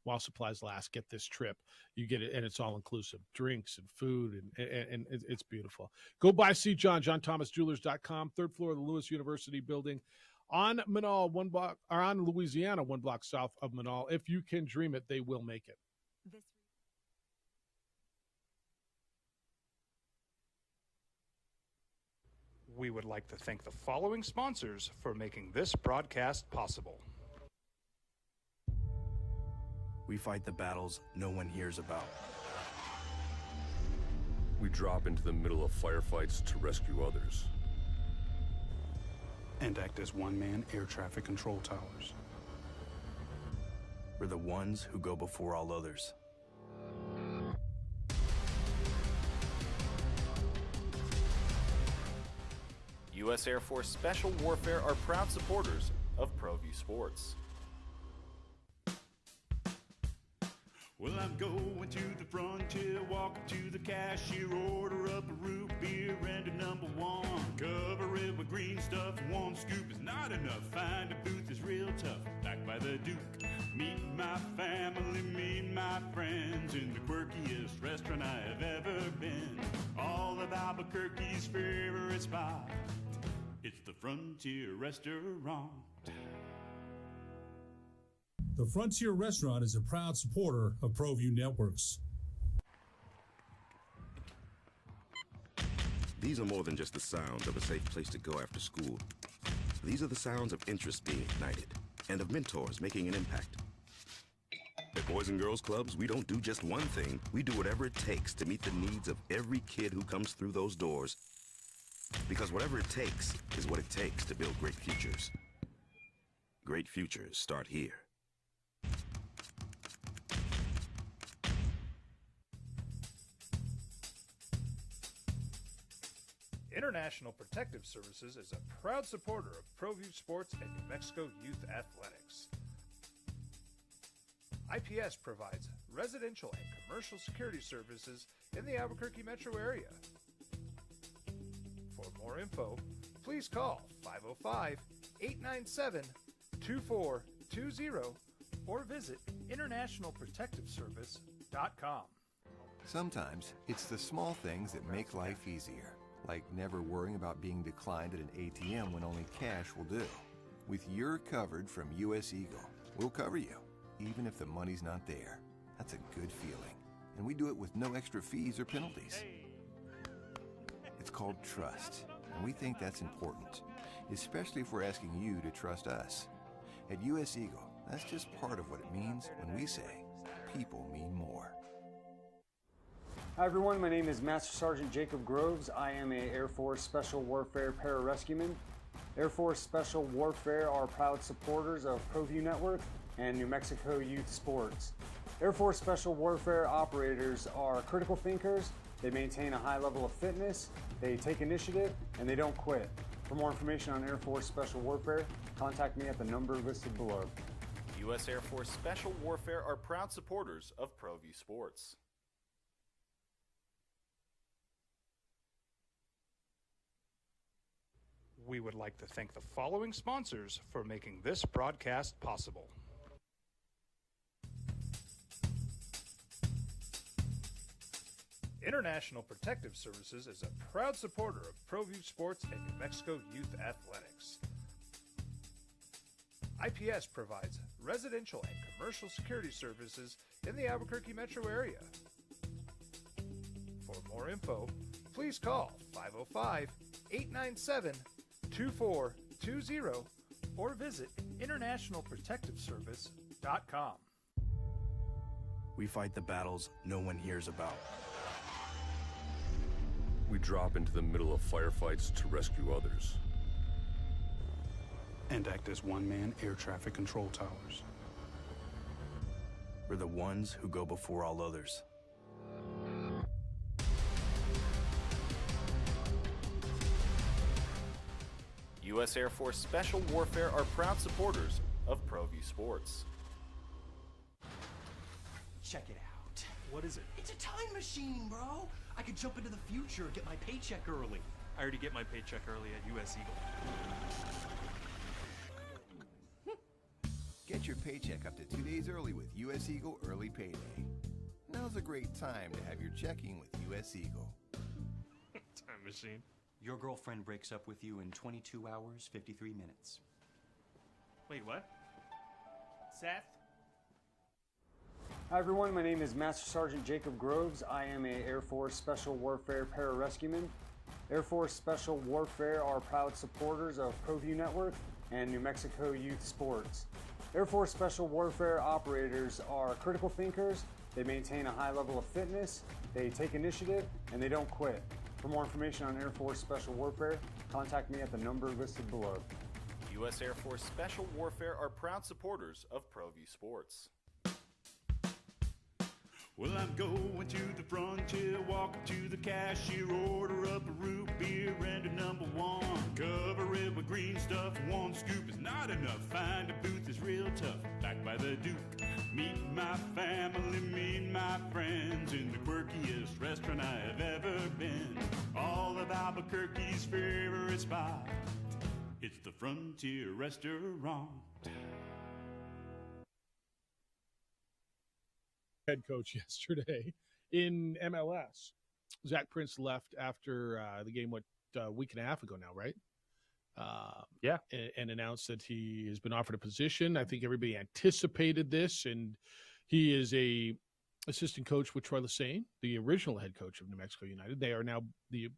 B: while supplies last, get this trip. You get it, and it's all inclusive, drinks and food, and it's beautiful. Go by, see John, JohnThomasJewelers.com, 3rd floor of the Lewis University building on Manal, 1 block, or on Louisiana, 1 block south of Manal. If you can dream it, they will make it.
E: We would like to thank the following sponsors for making this broadcast possible.
S: We fight the battles no one hears about.
K: We drop into the middle of firefights to rescue others.
S: And act as one-man air traffic control towers. We're the ones who go before all others.
M: U.S. Air Force Special Warfare are proud supporters of ProView Sports.
Q: Well, I'm going to the frontier, walking to the cashier, order up a root beer and a number 1. Cover it with green stuff, 1 scoop is not enough. Find a booth is real tough, back by the Duke. Meet my family, meet my friends in the quirkiest restaurant I have ever been. All of Albuquerque's favorite spot. It's the Frontier Restaurant.
U: The Frontier Restaurant is a proud supporter of ProView Networks.
F: These are more than just the sounds of a safe place to go after school. These are the sounds of interest being ignited and of mentors making an impact. At Boys and Girls Clubs, we don't do just one thing. We do whatever it takes to meet the needs of every kid who comes through those doors. Because whatever it takes is what it takes to build great futures. Great futures start here.
E: International Protective Services is a proud supporter of ProView Sports and New Mexico Youth Athletics. IPS provides residential and commercial security services in the Albuquerque metro area. For more info, please call 505-897-2420 or visit internationalprotectiveservice.com.
G: Sometimes it's the small things that make life easier, like never worrying about being declined at an ATM when only cash will do. With your covered from US Eagle, we'll cover you, even if the money's not there. That's a good feeling. And we do it with no extra fees or penalties. It's called trust, and we think that's important, especially if we're asking you to trust us. At US Eagle, that's just part of what it means when we say, people mean more.
N: Hi everyone, my name is Master Sergeant Jacob Groves. I am a Air Force Special Warfare Pararescueman. Air Force Special Warfare are proud supporters of ProView Network and New Mexico Youth Sports. Air Force Special Warfare operators are critical thinkers. They maintain a high level of fitness, they take initiative, and they don't quit. For more information on Air Force Special Warfare, contact me at the number listed below.
M: U.S. Air Force Special Warfare are proud supporters of ProView Sports.
E: We would like to thank the following sponsors for making this broadcast possible. International Protective Services is a proud supporter of ProView Sports and New Mexico Youth Athletics. IPS provides residential and commercial security services in the Albuquerque metro area. For more info, please call 505-897-2420 or visit internationalprotectiveservice.com.
S: We fight the battles no one hears about.
K: We drop into the middle of firefights to rescue others.
S: And act as one-man air traffic control towers. or the ones who go before all others?
M: U.S. Air Force Special Warfare are proud supporters of ProView Sports.
I: Check it out.
J: What is it?
I: It's a time machine, bro. I could jump into the future, get my paycheck early.
J: I already get my paycheck early at U.S. Eagle.
G: Get your paycheck up to 2 days early with U.S. Eagle Early Payday. Now's a great time to have your checking with U.S. Eagle.
J: Time machine.
I: Your girlfriend breaks up with you in 22 hours, 53 minutes.
J: Wait, what? Seth?
N: Hi everyone, my name is Master Sergeant Jacob Groves. I am a Air Force Special Warfare Pararescueman. Air Force Special Warfare are proud supporters of ProView Network and New Mexico Youth Sports. Air Force Special Warfare operators are critical thinkers. They maintain a high level of fitness, they take initiative, and they don't quit. For more information on Air Force Special Warfare, contact me at the number listed below.
M: U.S. Air Force Special Warfare are proud supporters of ProView Sports.
Q: Well, I'm going to the frontier, walking to the cashier, order up a root beer and a number one. Cover it with green stuff, one scoop is not enough. Find a booth is real tough, back by the Duke. Meet my family, meet my friends in the quirkiest restaurant I have ever been. All of Albuquerque's favorite spot, it's the Frontier Restaurant.
B: Head coach yesterday in MLS. Zach Prince left after the game, a week and a half ago now, right?
C: Yeah.
B: And announced that he has been offered a position. I think everybody anticipated this, and he is a assistant coach with Troy Lesesne, the original head coach of New Mexico United. They are now the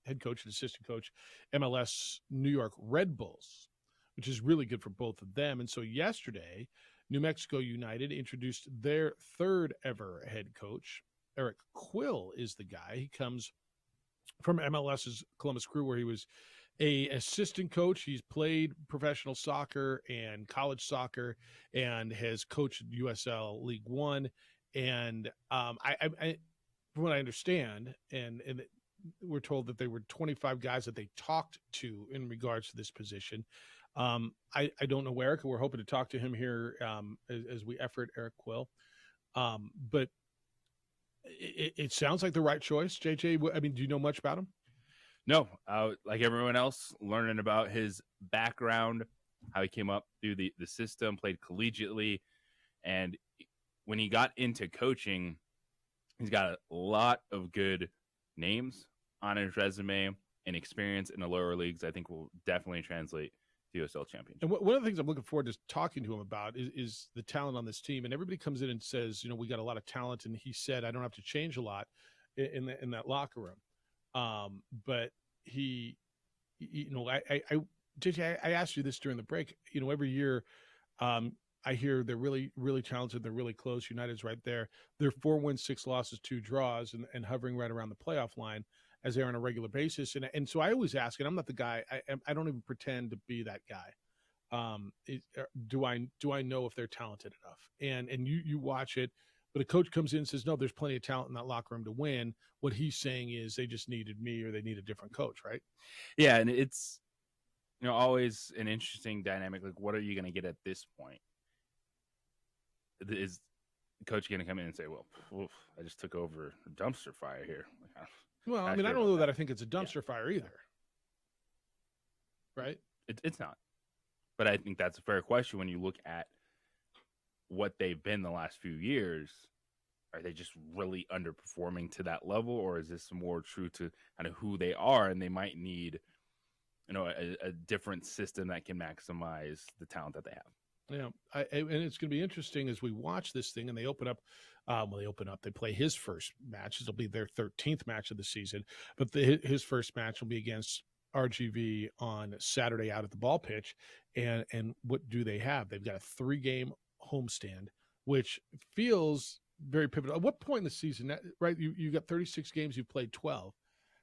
B: head coach and assistant coach, MLS New York Red Bulls, which is really good for both of them. And so yesterday, New Mexico United introduced their third ever head coach. Eric Quill is the guy. He comes from MLS's Columbus Crew, where he was a assistant coach. He's played professional soccer and college soccer and has coached USL League One. And I from what I understand, and we're told that there were 25 guys that they talked to in regards to this position. I don't know Eric. We're hoping to talk to him here as we effort Eric Quill. But it sounds like the right choice. JJ, I mean, do you know much about him?
C: No, like everyone else, learning about his background, how he came up through the system, played collegiately. And when he got into coaching, he's got a lot of good names on his resume and experience in the lower leagues. I think will definitely translate to USL Championship.
B: And one of the things I'm looking forward to talking to him about is the talent on this team. And everybody comes in and says, you know, we got a lot of talent. And he said, I don't have to change a lot in that locker room. But he, you know, JJ, I asked you this during the break. You know, every year I hear they're really, really talented. They're really close. United's right there. They're 4 wins, 6 losses, 2 draws, and hovering right around the playoff line as they are on a regular basis. And so I always ask, and I'm not the guy. I don't even pretend to be that guy. Do I know if they're talented enough? And you watch it, but a coach comes in and says, no, there's plenty of talent in that locker room to win. What he's saying is they just needed me, or they need a different coach, right?
C: Yeah, and it's, you know, always an interesting dynamic. Like, what are you going to get at this point? Is the coach going to come in and say, well, oof, I just took over a dumpster fire here?
B: Well, I mean, I don't know that I think it's a dumpster fire either. Right?
C: It's not. But I think that's a fair question when you look at what they've been the last few years. Are they just really underperforming to that level, or is this more true to kind of who they are, and they might need, you know, a different system that can maximize the talent that they have?
B: Yeah, and it's going to be interesting as we watch this thing, and they open up. They play his first match. It'll be their 13th match of the season, but his first match will be against RGV on Saturday out at the ball pitch. And what do they have? They've got a 3-game homestand, which feels very pivotal. At what point in the season, right? You got 36 games. You've played 12.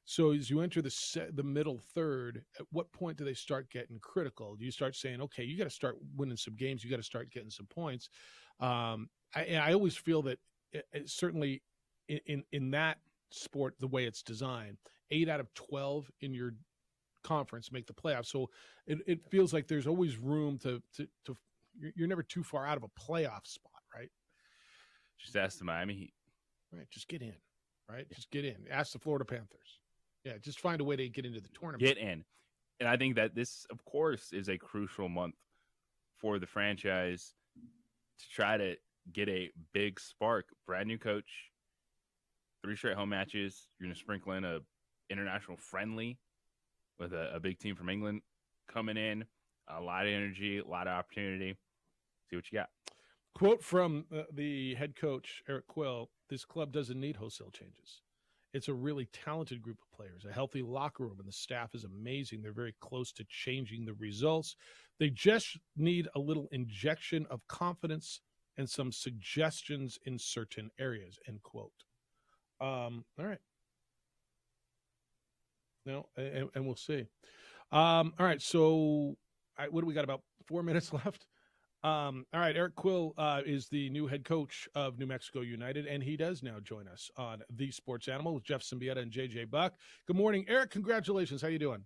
B: So as you enter the middle third, at what point do they start getting critical? Do you start saying, okay, you got to start winning some games. You got to start getting some points. I always feel that certainly in that sport, the way it's designed, 8 out of 12 in your conference make the playoffs. So it feels like there's always room to you're never too far out of a playoff spot, right?
C: Just ask the Miami Heat.
B: Right, just get in, right? Just get in. Ask the Florida Panthers. Yeah, just find a way to get into the tournament.
C: Get in. And I think that this, of course, is a crucial month for the franchise to try to get a big spark. Brand new coach, 3 straight home matches. You're going to sprinkle in a international friendly with a big team from England coming in. A lot of energy, a lot of opportunity. See what you got.
B: Quote from the head coach, Eric Quill, this club doesn't need wholesale changes. It's a really talented group of players, a healthy locker room, and the staff is amazing. They're very close to changing the results. They just need a little injection of confidence and some suggestions in certain areas, end quote. All right. No, and we'll see. All right, so what do we got, about 4 minutes left? All right, Eric Quill is the new head coach of New Mexico United, and he does now join us on The Sports Animal with Jeff Symbieta and J.J. Buck. Good morning, Eric. Congratulations. How you doing?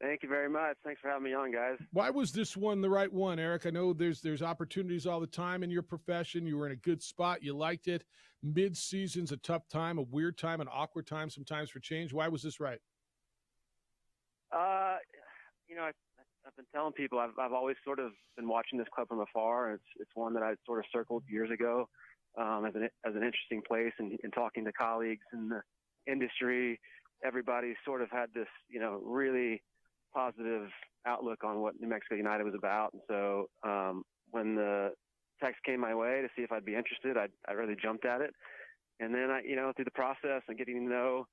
A: Thank you very much. Thanks for having me on, guys.
B: Why was this one the right one, Eric? I know there's opportunities all the time in your profession. You were in a good spot. You liked it. Mid-season's a tough time, a weird time, an awkward time sometimes for change. Why was this right?
A: I've been telling people I've always sort of been watching this club from afar. It's one that I sort of circled years ago as an interesting place, and talking to colleagues in the industry, everybody sort of had this really positive outlook on what New Mexico United was about. And so when the text came my way to see if I'd be interested, I really jumped at it. And then through the process and getting to know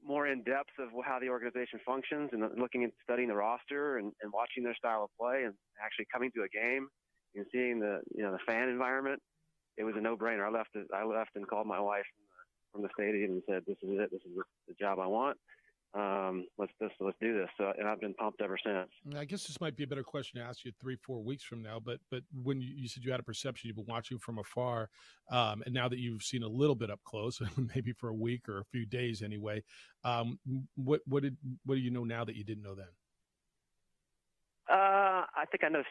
A: more in depth of how the organization functions, and looking and studying the roster and watching their style of play, and actually coming to a game and seeing the fan environment, it was a no-brainer. I left and called my wife from the stadium and said, "This is it. This is the job I want. Let's do this." So, and I've been pumped ever since.
B: I guess this might be a better question to ask you 3-4 weeks from now, but when you said you had a perception, you've been watching from afar, and now that you've seen a little bit up close, maybe for a week or a few days anyway, what do you know now that you didn't know then?
A: I think I know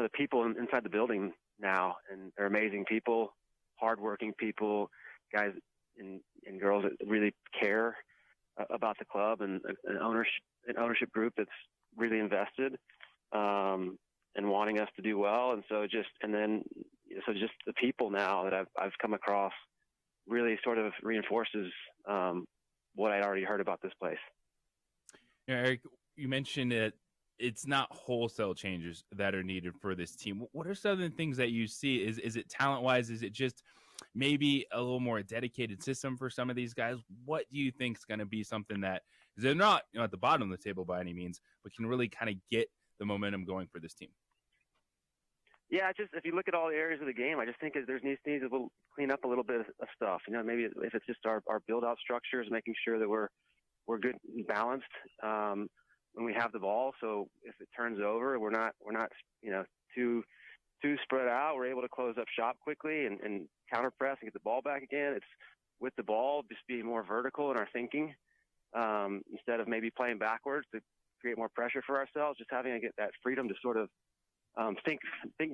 A: the people inside the building now, and they're amazing people, hardworking people, guys and girls that really care about the club, and an ownership group that's really invested and wanting us to do well. And so just the people now that I've come across really sort of reinforces what I'd already heard about this place.
C: Eric, you mentioned that it's not wholesale changes that are needed for this team. What are some of the things that you see? Is it talent-wise? Is it just maybe a little more dedicated system for some of these guys? What do you think is going to be something that, because they're not at the bottom of the table by any means, but can really kind of get the momentum going for this team?
A: Yeah, if you look at all the areas of the game, I just think there needs to clean up a little bit of stuff. Maybe if it's just our build-out structures, making sure that we're good and balanced when we have the ball. So if it turns over, we're not too spread out. We're able to close up shop quickly and counter press and get the ball back again. It's with the ball, just being more vertical in our thinking instead of maybe playing backwards to create more pressure for ourselves. Just having to get that freedom to sort of think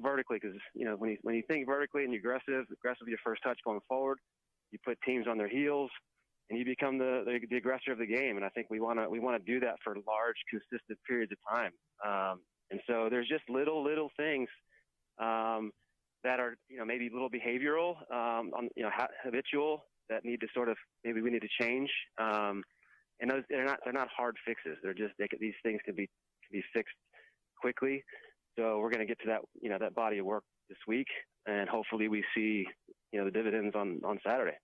A: vertically, because when you think vertically and you're aggressive with your first touch going forward, you put teams on their heels and you become the aggressor of the game. And I think we want to do that for large, consistent periods of time. And so there's just little things that are maybe a little behavioral, habitual, that need to sort of, maybe we need to change. And those they're not hard fixes. These things can be fixed quickly. So we're going to get to that body of work this week, and hopefully we see the dividends on Saturday.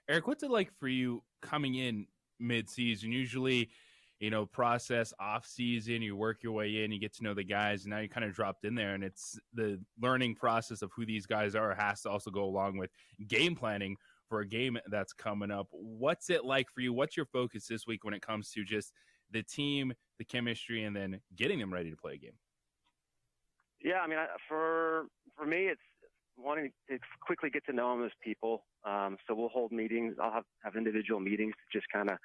C: Eric, what's it like for you coming in mid-season? Usually, process off-season, you work your way in, you get to know the guys, and now you kind of dropped in there, and it's the learning process of who these guys are has to also go along with game planning for a game that's coming up. What's it like for you? What's your focus this week when it comes to just the team, the chemistry, and then getting them ready to play a game?
A: Yeah, I mean, for me, it's wanting to quickly get to know them as people. So we'll hold meetings. I'll have individual meetings to just kind of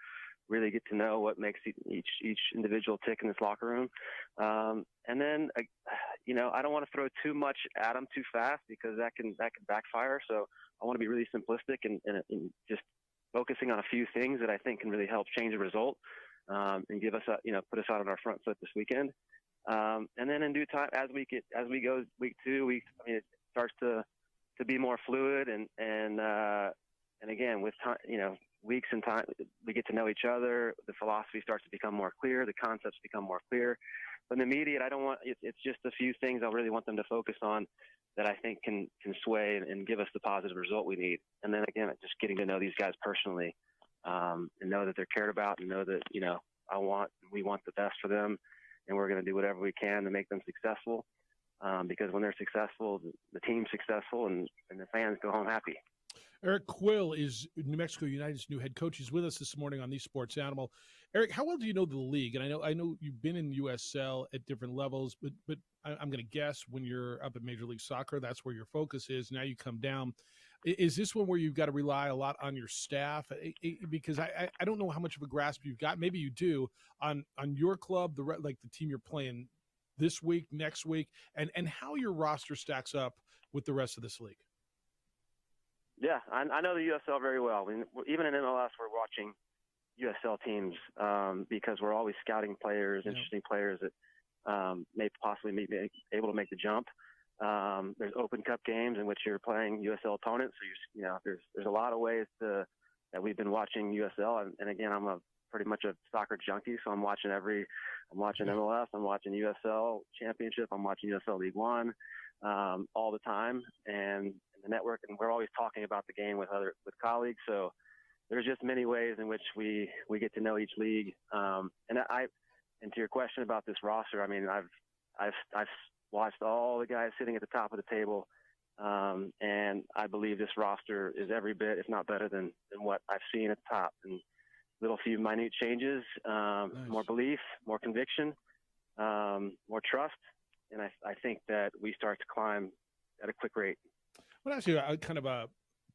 A: really get to know what makes each individual tick in this locker room. And then, I don't want to throw too much at them too fast because that can backfire. So I want to be really simplistic and just focusing on a few things that I think can really help change the result and give us put us out on our front foot this weekend. And then in due time, as we go week 2, it starts to be more fluid and again with time, weeks and time, we get to know each other. The philosophy starts to become more clear. The concepts become more clear. But in the immediate, I don't want it's just a few things I really want them to focus on that I think can sway and give us the positive result we need. And then again, just getting to know these guys personally and know that they're cared about and know that we want the best for them, and we're going to do whatever we can to make them successful. Because when they're successful, the team's successful, and the fans go home happy.
B: Eric Quill is New Mexico United's new head coach. He's with us this morning on The Sports Animal. Eric, how well do you know the league? And I know you've been in USL at different levels, but I'm going to guess when you're up at Major League Soccer, that's where your focus is. Now you come down. Is this one where you've got to rely a lot on your staff? Because I don't know how much of a grasp you've got. Maybe you do on your club, the team you're playing this week, next week, and how your roster stacks up with the rest of this league.
A: Yeah, I know the USL very well. I mean, even in MLS, we're watching USL teams because we're always scouting players, interesting players that may possibly be able to make the jump. There's Open Cup games in which you're playing USL opponents. So there's a lot of ways that we've been watching USL. And again, I'm pretty much a soccer junkie, so I'm watching MLS, I'm watching USL Championship, I'm watching USL League One all the time, and the network, and we're always talking about the game with colleagues. So there's just many ways in which we get to know each league. And to your question about this roster, I mean, I've watched all the guys sitting at the top of the table, and I believe this roster is every bit, if not better than what I've seen at the top. And little few minute changes, nice. More belief, more conviction, more trust, and I think that we start to climb at a quick rate.
B: I want to ask you kind of a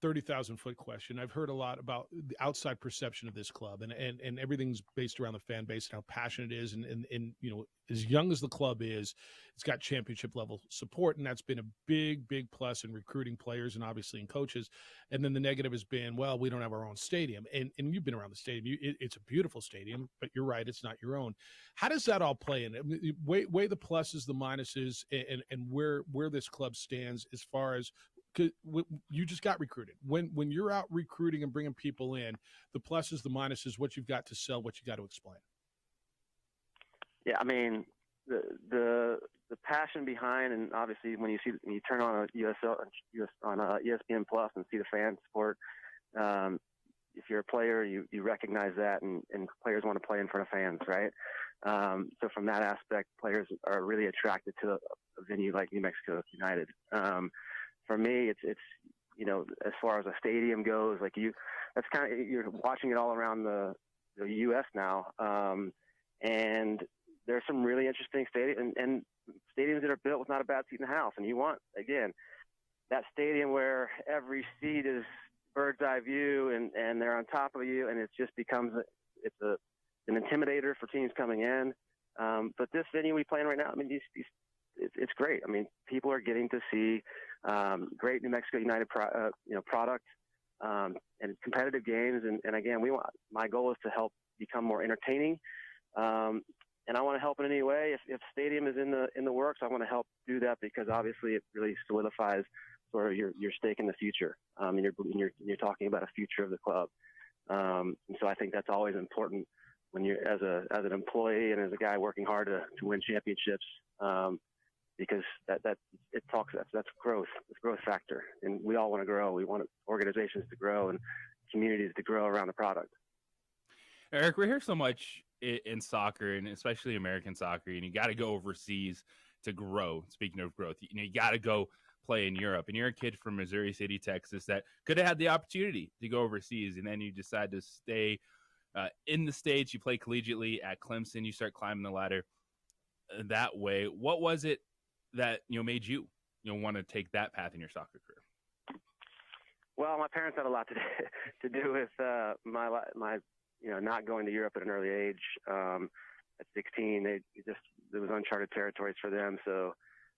B: 30,000-foot question. I've heard a lot about the outside perception of this club, and everything's based around the fan base and how passionate it is. And as young as the club is, it's got championship level support, and that's been a big, big plus in recruiting players and obviously in coaches. And then the negative has been, well, we don't have our own stadium. And you've been around the stadium. It's a beautiful stadium, but you're right, it's not your own. How does that all play in? I mean, weigh the pluses, the minuses, and where this club stands as far as – because you just got recruited. When you're out recruiting and bringing people in, the pluses, the minuses, what you've got to sell, what you got to explain.
A: Yeah, I mean the passion behind, and obviously when you turn on ESPN Plus and see the fan support, if you're a player, you recognize that, and players want to play in front of fans, right? So from that aspect, players are really attracted to a venue like New Mexico United. For me, it's as far as a stadium goes, you're watching it all around the U.S. now, and there's some really interesting stadiums and stadiums that are built with not a bad seat in the house. And you want, again, that stadium where every seat is bird's eye view and they're on top of you, and it just becomes an intimidator for teams coming in. But this venue we play in right now, I mean, it's great. I mean, people are getting to see great New Mexico United product and competitive games. And again, my goal is to help become more entertaining. And I want to help in any way. If stadium is in the works, I want to help do that because obviously it really solidifies sort of your stake in the future. And you're talking about a future of the club. And so I think that's always important when you're as an employee and as a guy working hard to win championships. Because that's growth. It's growth factor, and we all want to grow. We want organizations to grow and communities to grow around the product.
C: Eric, we hear so much in soccer, and especially American soccer, and you got to go overseas to grow. Speaking of growth, you got to go play in Europe, and you're a kid from Missouri City, Texas, that could have had the opportunity to go overseas, and then you decide to stay in the States. You play collegiately at Clemson. You start climbing the ladder that way. What was it that made you want to take that path in your soccer career?
A: Well, my parents had a lot to do with my not going to Europe at an early age. At 16, it was uncharted territories for them, so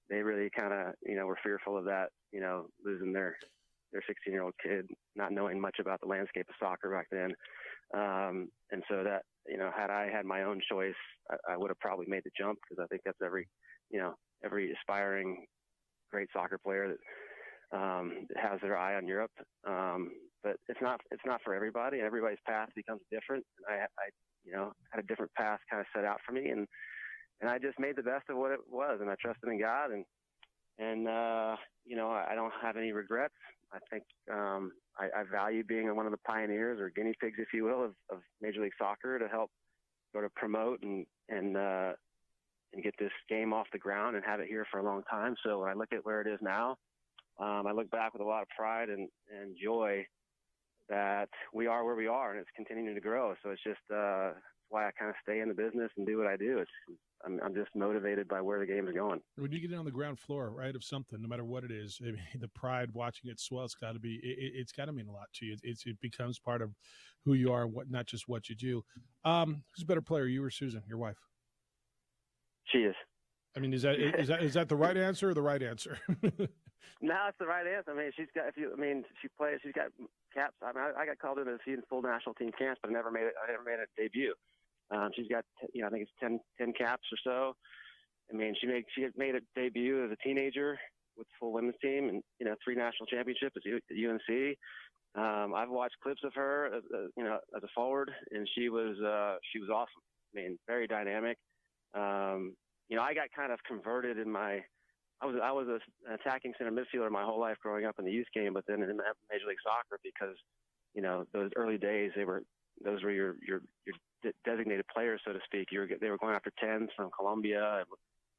A: they really kind of were fearful of that, losing their 16-year-old kid, not knowing much about the landscape of soccer back then. And so that, had I had my own choice, I would have probably made the jump, because I think that's every aspiring great soccer player that has their eye on Europe. But it's not for everybody, and everybody's path becomes different. I had a different path kind of set out for me, and I just made the best of what it was, and I trusted in God, and I don't have any regrets. I think I value being one of the pioneers, or guinea pigs, if you will, of Major League Soccer, to help sort of promote and get this game off the ground and have it here for a long time. So when I look at where it is now, I look back with a lot of pride and joy that we are where we are, and it's continuing to grow. So it's just why I kind of stay in the business and do what I do. I'm just motivated by where the game is going.
B: When you get on the ground floor, right, of something, no matter what it is, I mean, the pride watching it swell, it's got to mean a lot to you. It becomes part of who you are, not just what you do. Who's a better player, you or Susan, your wife?
A: She is.
B: I mean, is that the right answer or the right answer?
A: No, it's the right answer. I mean, she plays. She's got caps. I mean, I got called into a few full national team camps, but I never made a debut. She's got, I think it's 10 caps or so. I mean, she had made a debut as a teenager with the full women's team, and 3 national championships at UNC. I've watched clips of her, as a forward, and she was awesome. I mean, very dynamic. I got kind of converted in I was an attacking center midfielder my whole life growing up in the youth game, but then in Major League Soccer, because those early days those were your designated players, so to speak. They were going after 10s from Colombia,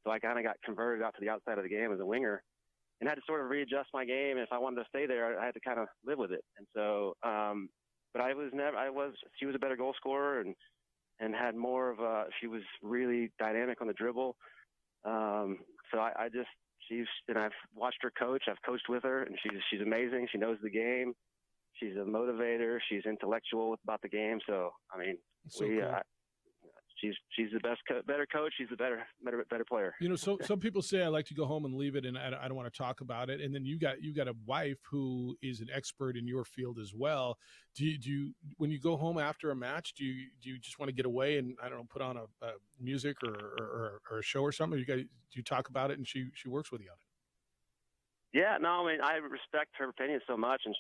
A: so I kind of got converted out to the outside of the game as a winger, and had to sort of readjust my game. And if I wanted to stay there, I had to kind of live with it. And so, but she was a better goal scorer and had more of she was really dynamic on the dribble. So I've watched her coach. I've coached with her, and she's amazing. She knows the game. She's a motivator. She's intellectual about the game. So, I mean, she's the better coach. She's the better player.
B: So some people say I like to go home and leave it, and I don't want to talk about it. And then you got a wife who is an expert in your field as well. Do you when you go home after a match, do you just want to get away and, I don't know, put on a music or a show or something? Do you talk about it and she works with you on it?
A: Yeah, no, I mean, I respect her opinion so much, and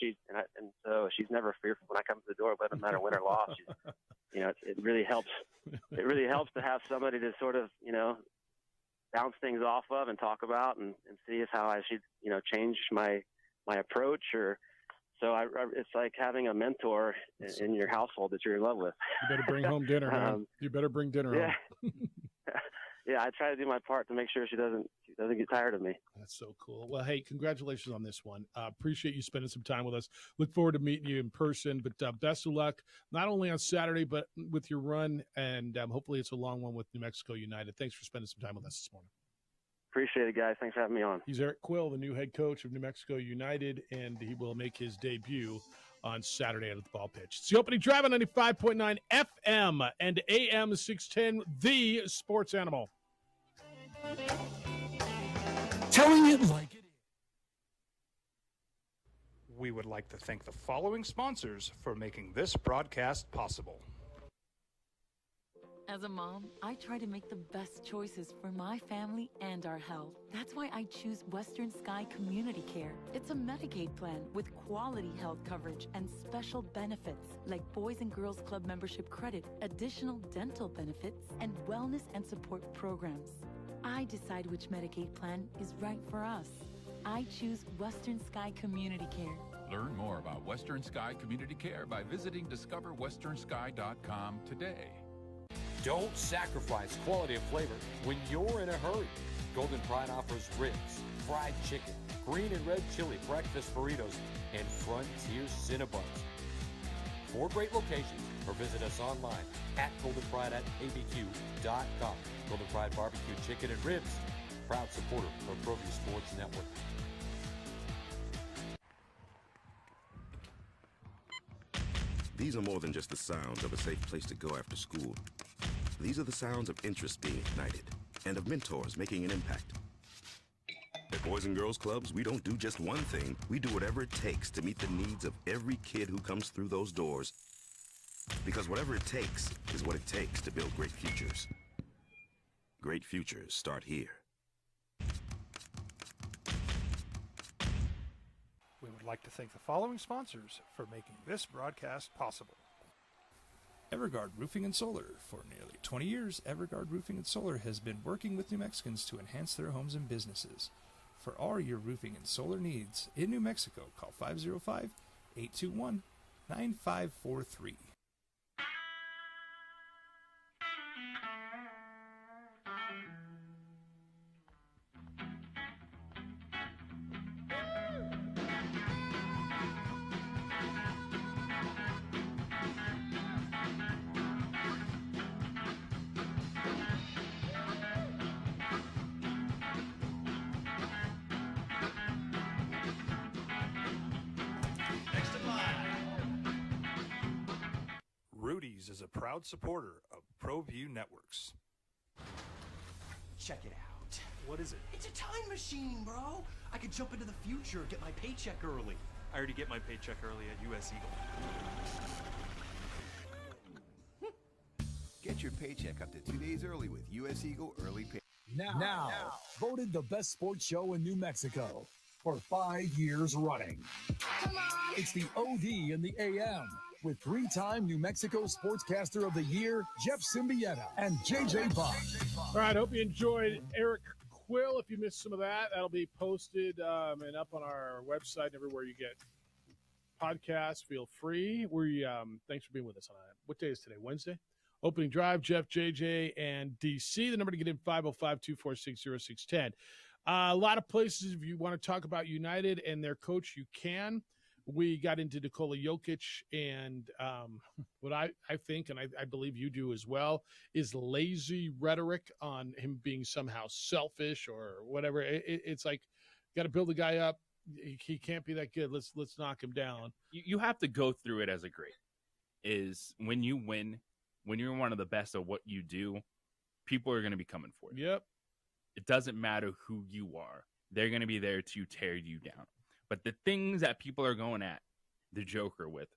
A: so she's never fearful when I come to the door, but it doesn't matter win or loss. It really helps. It really helps to have somebody to sort of, bounce things off of and talk about and see if how I should, change my approach. Or so it's like having a mentor in your household that you're in love with.
B: You better bring home dinner, man. You better bring dinner home.
A: Yeah, I try to do my part to make sure she doesn't get tired of me.
B: That's so cool. Well, hey, congratulations on this one. Appreciate you spending some time with us. Look forward to meeting you in person. But best of luck, not only on Saturday, but with your run. And hopefully it's a long one with New Mexico United. Thanks for spending some time with us this morning.
A: Appreciate it, guys. Thanks for having me on.
B: He's Eric Quill, the new head coach of New Mexico United, and he will make his debut on Saturday at the ball pitch. It's the opening drive on 95.9 FM and AM 610, the sports animal.
U: Telling it like it is.
E: We would like to thank the following sponsors for making this broadcast possible.
O: As a mom, I try to make the best choices for my family and our health. That's why I choose Western Sky Community Care. It's a Medicaid plan with quality health coverage and special benefits like Boys and Girls Club membership credit, additional dental benefits, and wellness and support programs. I decide which Medicaid plan is right for us. I choose Western Sky Community Care.
P: Learn more about Western Sky Community Care by visiting discoverwesternsky.com today.
H: Don't sacrifice quality of flavor when you're in a hurry. Golden Pride offers ribs, fried chicken, green and red chili breakfast burritos, and Frontier Cinnabons. 4 great locations, or visit us online at goldenpride@abq.com. Golden Pride Barbecue Chicken and Ribs, proud supporter of ProView Sports Network.
F: These are more than just the sounds of a safe place to go after school. These are the sounds of interest being ignited and of mentors making an impact. At Boys and Girls Clubs, we don't do just one thing. We do whatever it takes to meet the needs of every kid who comes through those doors. Because whatever it takes is what it takes to build great futures. Great futures start here.
E: We would like to thank the following sponsors for making this broadcast possible.
D: Everguard Roofing and Solar. For nearly 20 years, Everguard Roofing and Solar has been working with New Mexicans to enhance their homes and businesses. For all your roofing and solar needs in New Mexico, call 505-821-9543.
E: Rudy's is a proud supporter of ProView Networks.
I: Check it out.
J: What is it?
I: It's a time machine, bro. I could jump into the future, get my paycheck early.
J: I already get my paycheck early at US Eagle.
G: Get your paycheck up to 2 days early with US Eagle Early Pay.
V: Now, voted the best sports show in New Mexico for 5 years running. Come on. It's the OD in the AM with 3-time New Mexico Sportscaster of the Year, Jeff Symbieta and JJ Buck.
B: All right, hope you enjoyed Eric Quill. If you missed some of that, that'll be posted and up on our website and everywhere you get podcasts. Feel free. Thanks for being with us on what day is today? Wednesday? Opening drive, Jeff, JJ, and DC. The number to get in, 505-246-0610. A lot of places, if you want to talk about United and their coach, you can. We got into Nikola Jokic, and what I think, and I believe you do as well, is lazy rhetoric on him being somehow selfish or whatever. It's like, got to build the guy up. He can't be that good. Let's knock him down.
C: You have to go through it as a great. Is when you win, when you're one of the best at what you do, people are going to be coming for you.
B: Yep.
C: It doesn't matter who you are. They're going to be there to tear you down. But the things that people are going at the Joker with,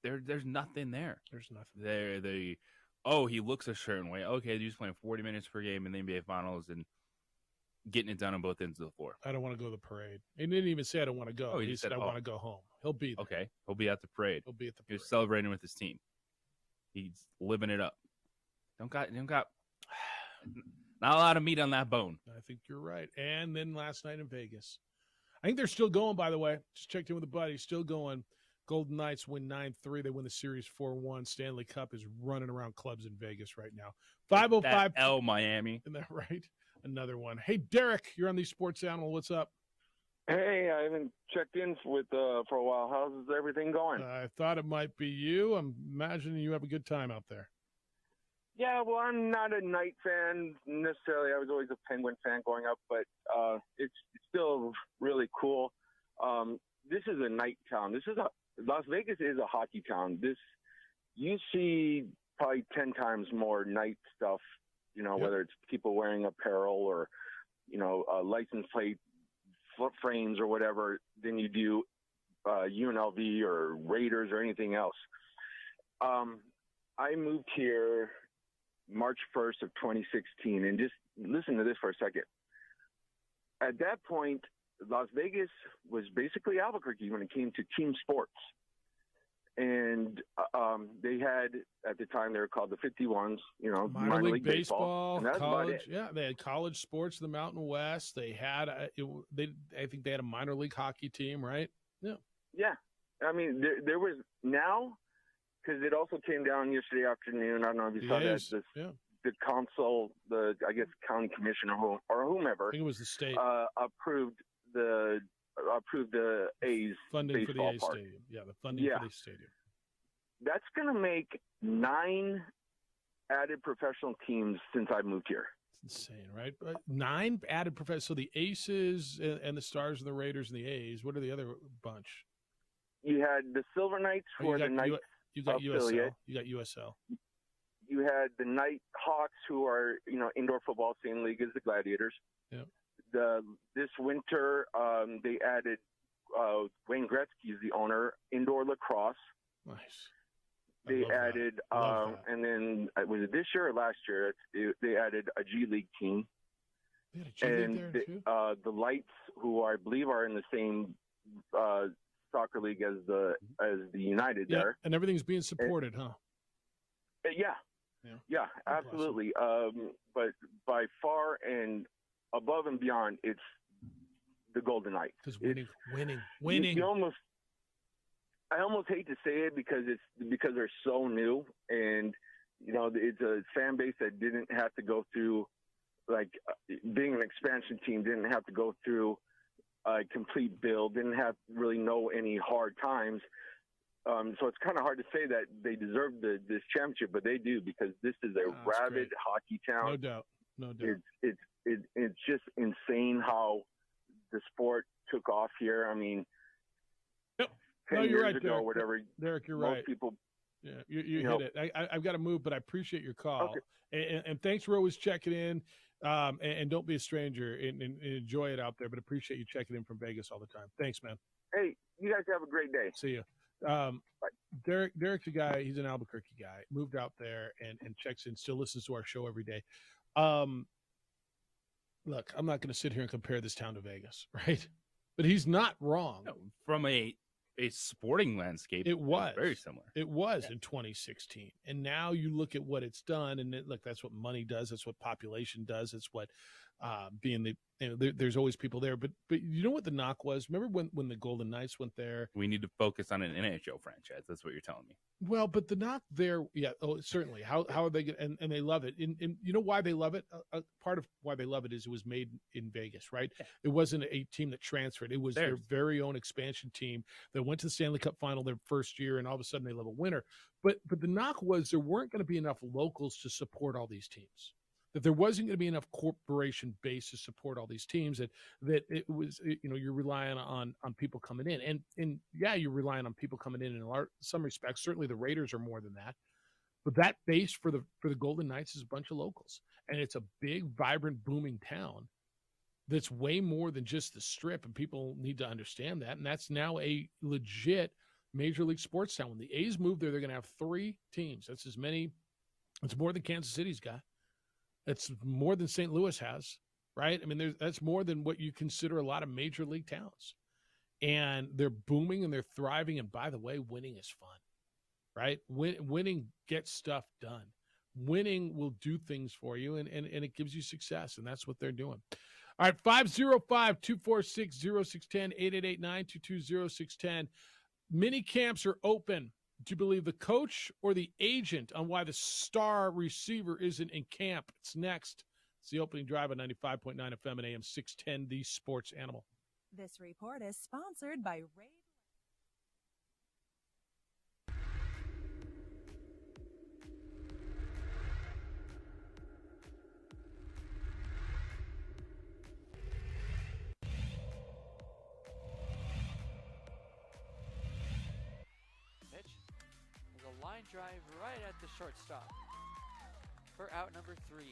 C: there's nothing there.
B: There's nothing.
C: He looks a certain way. Okay, he's playing 40 minutes per game in the NBA Finals and getting it done on both ends of the floor.
B: I don't want to go to the parade. He didn't even say I don't want to go. He said I want to go home. He'll be there.
C: Okay, he'll be at the parade.
B: He'll be at the parade.
C: He's celebrating with his team. He's living it up. Don't got not a lot of meat on that bone.
B: I think you're right. And then last night in Vegas, I think they're still going, by the way. Just checked in with a buddy. Still going. Golden Knights win 9-3. They win the series 4-1. Stanley Cup is running around clubs in Vegas right now. 505.
C: L Miami.
B: Isn't that right? Another one. Hey, Derek, you're on the Sports Animal. What's up?
W: Hey, I haven't checked in for a while. How's everything going?
B: I thought it might be you. I'm imagining you have a good time out there.
W: Yeah, well, I'm not a Knight fan necessarily. I was always a Penguin fan growing up, but it's still really cool. This is a night town. Las Vegas is a hockey town. You see probably 10 times more night stuff, whether it's people wearing apparel or, license plate frames or whatever, than you do UNLV or Raiders or anything else. I moved here March 1st of 2016, and just listen to this for a second. At that point, Las Vegas was basically Albuquerque when it came to team sports. And they had, at the time, they were called the 51s,
B: minor league baseball,
W: and that's
B: college.
W: about it.
B: Yeah, they had college sports in the Mountain West. They had, I think they had a minor league hockey team, right? Yeah.
W: Yeah. I mean, there was now, because it also came down yesterday afternoon. I don't know if you saw that. The council, I guess county commissioner or whomever,
B: I think it was the state,
W: approved the A's
B: funding for the A's
W: park.
B: stadium. Yeah, the funding for the stadium.
W: That's going to make 9 added professional teams since I moved here.
B: insane, right? 9 added professionals. So the Aces and the Stars and the Raiders and the A's. What are the other bunch?
W: You had the Silver Knights, who are the Knights
B: You got
W: affiliate.
B: USL. You got USL.
W: You had the Night Hawks, who are indoor football, same league as the Gladiators.
B: Yeah.
W: This winter, they added Wayne Gretzky is the owner, indoor lacrosse.
B: Nice.
W: They added, and then was it this year or last year? They added a G League team.
B: They had a G League there too?
W: The Lights, who I believe are in the same soccer league as the United there,
B: and everything's being supported, huh?
W: Yeah, absolutely. But by far and above and beyond, it's the Golden Knights.
B: Because winning.
W: I almost hate to say it because they're so new, and it's a fan base that didn't have to go through, like, being an expansion team didn't have to go through a complete build, didn't have really know any hard times. So it's kind of hard to say that they deserve this championship, but they do, because this is a rabid hockey town.
B: No doubt.
W: It's just insane how the sport took off here. I mean, 10 years ago,
B: Derek.
W: whatever.
B: Derek, you're
W: most
B: right.
W: People,
B: you hit it. I've got to move, but I appreciate your call. Okay. And thanks for always checking in. And don't be a stranger and enjoy it out there, but appreciate you checking in from Vegas all the time. Thanks, man.
W: Hey, you guys have a great day.
B: See you. Derek's a guy, he's an Albuquerque guy, moved out there and checks in, still listens to our show every day. Look, I'm not going to sit here and compare this town to Vegas, right? But he's not wrong.
C: No, from a sporting landscape,
B: it was
C: very similar.
B: It was in 2016. And now you look at what it's done, and look, that's what money does. That's what population does. It's what there's always people there. But you know what the knock was? Remember when the Golden Knights went there?
C: We need to focus on an NHL franchise. That's what you're telling me.
B: Well, but the knock there, certainly. How are they going? And they love it. And you know why they love it? Part of why they love it is it was made in Vegas, right? Yeah. It wasn't a team that transferred. It was their very own expansion team that went to the Stanley Cup final their first year, and all of a sudden they love a winner. But the knock was there weren't going to be enough locals to support all these teams. That there wasn't going to be enough corporation base to support all these teams, that it was, you're relying on people coming in, and you're relying on people coming in some respects. Certainly the Raiders are more than that, but that base for the Golden Knights is a bunch of locals, and it's a big, vibrant, booming town that's way more than just the Strip, and people need to understand that. And that's now a legit major league sports town. When the A's move there, they're going to have 3 teams. That's as many. It's more than Kansas City's got. It's more than St. Louis has, right? I mean, that's more than what you consider a lot of major league towns. And they're booming and they're thriving. And by the way, winning is fun, right? Winning gets stuff done. Winning will do things for you, and it gives you success, and that's what they're doing. All right, 505-246-0610, 888-922-0610. Mini camps are open. Do you believe the coach or the agent on why the star receiver isn't in camp? It's next. It's the opening drive on 95.9 FM and AM 610, the Sports Animal.
L: This report is sponsored by Ray.
R: Line drive right at the shortstop for out number 3.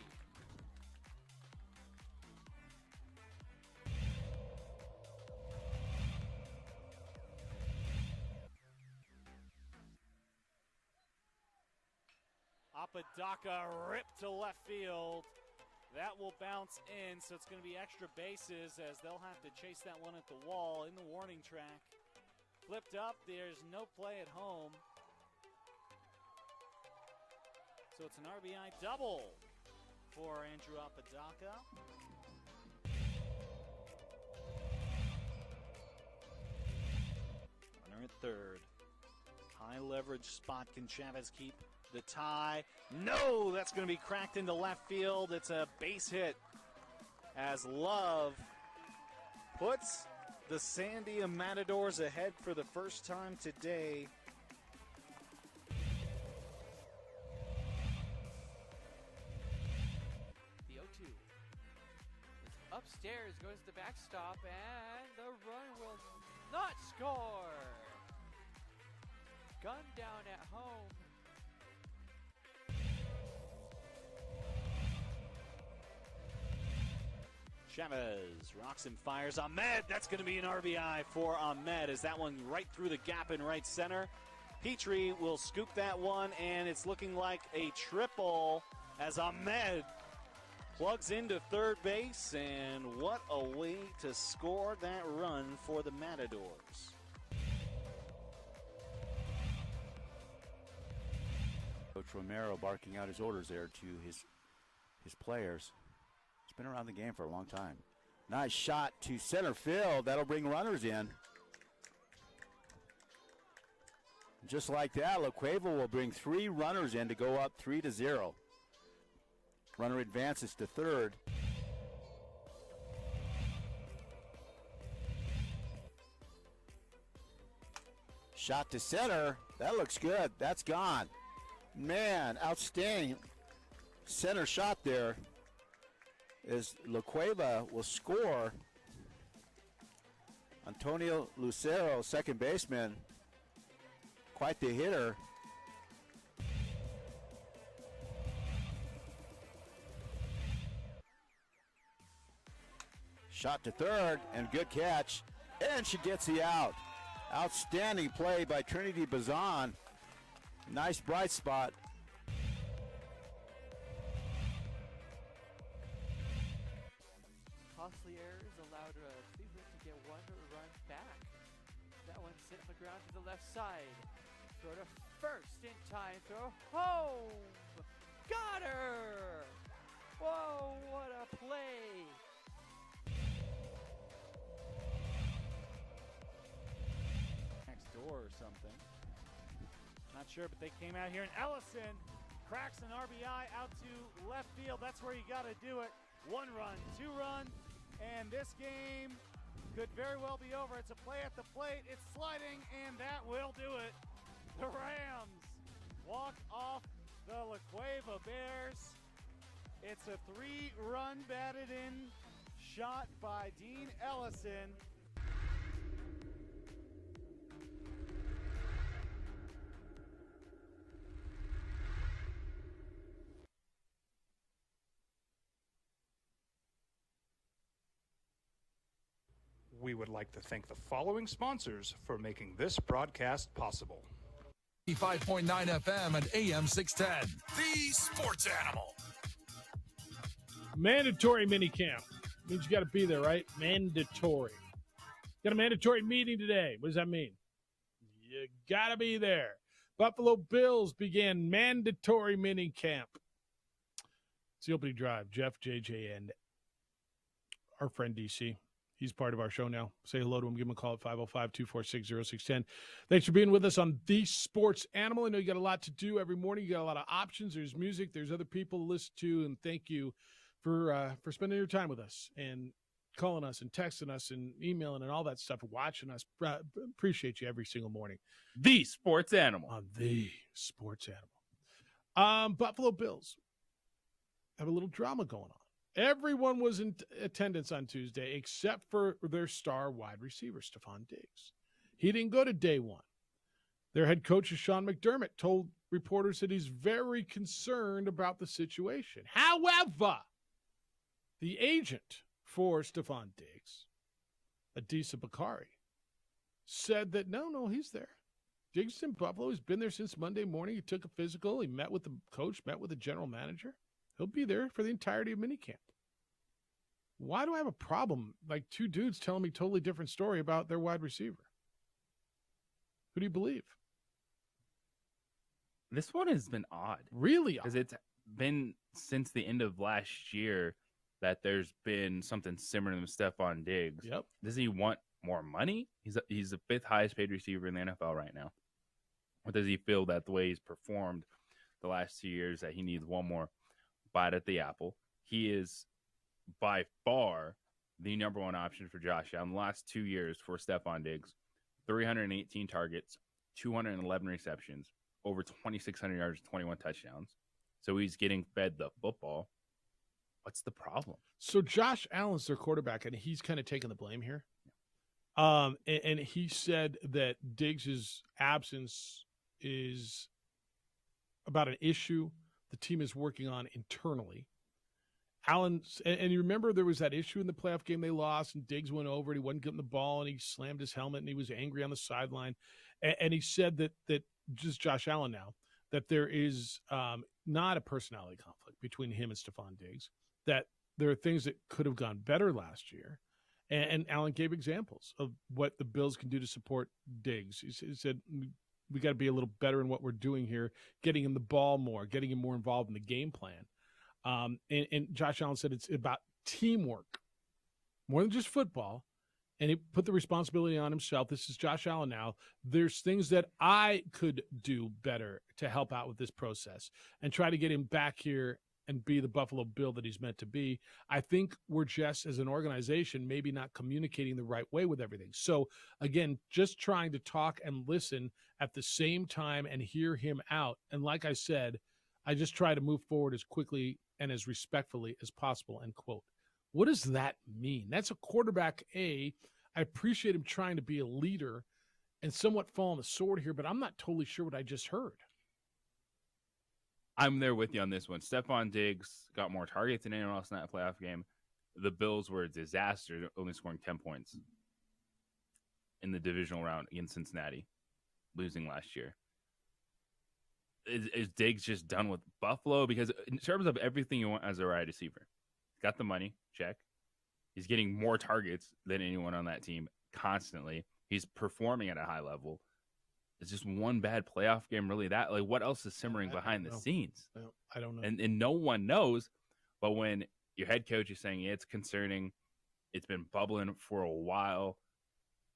J: Apodaca ripped to left field. That will bounce in, so it's going to be extra bases as they'll have to chase that one at the wall in the warning track. Flipped up, there's no play at home. So it's an RBI double for Andrew Apodaca.
T: Runner at third. High leverage spot. Can Chavez keep the tie? No, that's going to be cracked into left field. It's a base hit as Love puts the Sandia Matadors ahead for the first time today.
R: upstairs goes the backstop, and the run will not score. Gun down at home.
T: Chavez rocks and fires. Ahmed, that's going to be an RBI for Ahmed. Is that one right through the gap in right center? Petrie will scoop that one, and it's looking like a triple as Ahmed plugs into third base, and what a way to score that run for the Matadors.
K: Coach Romero barking out his orders there to his players. He's been around the game for a long time. Nice shot to center field. That'll bring runners in. Just like that, La Cueva will bring 3 runners in to go up 3-0. Runner advances to third. Shot to center. That looks good. That's gone. Man, outstanding center shot there. As La Cueva will score. Antonio Lucero, second baseman, quite the hitter. Shot to third, and good catch, and she gets the out. Outstanding play by Trinity Bazan. Nice bright spot.
R: Costly errors allowed Cleveland to get one run back. That one sent on the ground to the left side. Throw to first in time. Throw home. Got her. Whoa, what a play.
T: Next door or something. Not sure, but they came out here, and Ellison cracks an RBI out to left field. That's where you got to do it. 1 run, 2 run, and this game could very well be over. It's a play at the plate. It's sliding, and that will do it. The Rams walk off the La Cueva Bears. It's a 3-run batted in shot by Dean Ellison.
E: We would like to thank the following sponsors for making this broadcast possible.
V: 5.9 FM and AM 610. The Sports Animal.
B: Mandatory minicamp. Means you got to be there, right? Mandatory. Got a mandatory meeting today. What does that mean? You got to be there. Buffalo Bills began mandatory minicamp. It's the opening drive. Jeff, JJ, and our friend DC. He's part of our show now. Say hello to him. Give him a call at 505-246-0610. Thanks for being with us on The Sports Animal. I know you got a lot to do every morning. You got a lot of options. There's music. There's other people to listen to. And thank you for spending your time with us and calling us and texting us and emailing and all that stuff, watching us. Appreciate you every single morning.
C: The Sports Animal.
B: On The Sports Animal. Buffalo Bills have a little drama going on. Everyone was in attendance on Tuesday except for their star wide receiver, Stephon Diggs. He didn't go to day one. Their head coach, Sean McDermott, told reporters that he's very concerned about the situation. However, the agent for Stephon Diggs, Adisa Bakari, said that no, he's there. Diggs is in Buffalo. He's been there since Monday morning. He took a physical. He met with the coach, met with the general manager. He'll be there for the entirety of minicamp. Why do I have a problem? Like 2 dudes telling me totally different story about their wide receiver. Who do you believe?
C: This one has been odd.
B: Really odd.
C: Because it's been since the end of last year that there's been something similar to Stephon Diggs.
B: Yep.
C: Does he want more money? He's the 5th highest paid receiver in the NFL right now. Or does he feel that the way he's performed the last 2 years that he needs one more bite at the apple? He is by far the number 1 option for Josh Allen the last 2 years for Stephon Diggs. 318 targets, 211 receptions, over 2,600 yards, 21 touchdowns. So he's getting fed the football. what's the problem?
B: So Josh Allen's their quarterback, and he's kind of taking the blame here. And he said that Diggs' absence is about an issue the team is working on internally. Allen, and you remember there was that issue in the playoff game they lost, and Diggs went over, and he wasn't getting the ball, and he slammed his helmet, and he was angry on the sideline. And he said that just Josh Allen now, that there is not a personality conflict between him and Stephon Diggs, that there are things that could have gone better last year. And Allen gave examples of what the Bills can do to support Diggs. He said, we got to be a little better in what we're doing here, getting him the ball more, getting him more involved in the game plan. And Josh Allen said it's about teamwork, more than just football. And he put the responsibility on himself. This is Josh Allen now. There's things that I could do better to help out with this process and try to get him back here and be the Buffalo Bill that he's meant to be. I think we're just, as an organization, maybe not communicating the right way with everything. So, again, just trying to talk and listen at the same time and hear him out. And like I said, I just try to move forward as quickly and as respectfully as possible, end quote. What does that mean? That's a quarterback, I appreciate him trying to be a leader and somewhat fall on the sword here, but I'm not totally sure what I just heard.
C: I'm there with you on this one. Stephon Diggs got more targets than anyone else in that playoff game. The Bills were a disaster, only scoring 10 points in the divisional round against Cincinnati, losing last year. Is Diggs just done with Buffalo? Because in terms of everything you want as a wide receiver, he's got the money, check. He's getting more targets than anyone on that team constantly. He's performing at a high level. It's just one bad playoff game, really. That, like, what else is simmering behind the scenes?
B: I don't know.
C: And no one knows. But when your head coach is saying it's concerning, it's been bubbling for a while,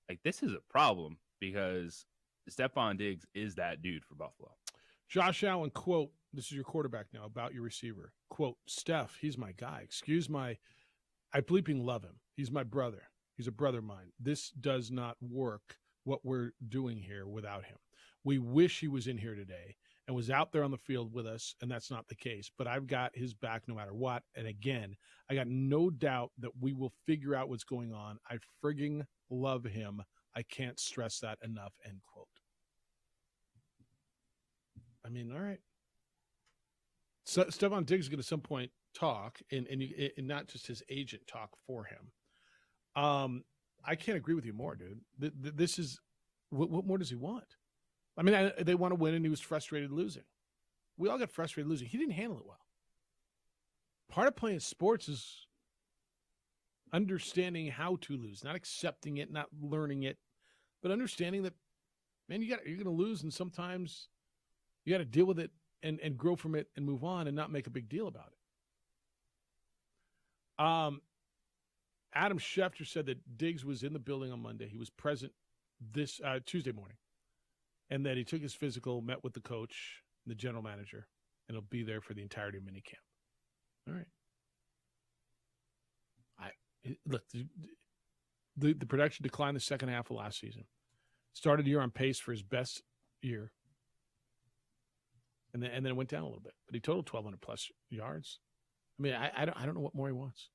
C: like, this is a problem because Stephon Diggs is that dude for Buffalo.
B: Josh Allen, quote, this is your quarterback now, about your receiver. Quote, Steph, he's my guy. I bleeping love him. He's my brother. He's a brother of mine. This does not work, what we're doing here, without him. We wish he was in here today and was out there on the field with us, and that's not the case. But I've got his back no matter what. And again, I got no doubt that we will figure out what's going on. I frigging love him. I can't stress that enough, end quote. I mean, all right. So Stephon Diggs is going to at some point talk, and not just his agent talk for him. I can't agree with you more, dude. This is what more does he want? I mean, they want to win, and he was frustrated losing. We all got frustrated losing. He didn't handle it well. Part of playing sports is understanding how to lose, not accepting it, not learning it, but understanding that, man, you're going to lose, and sometimes you got to deal with it and grow from it and move on and not make a big deal about it. Adam Schefter said that Diggs was in the building on Monday. He was present this Tuesday morning, and that he took his physical, met with the coach, the general manager, and he'll be there for the entirety of minicamp. All right. Look, the production declined the second half of last season. Started the year on pace for his best year, and then it went down a little bit. But he totaled 1,200 plus yards. I mean, I don't know what more he wants.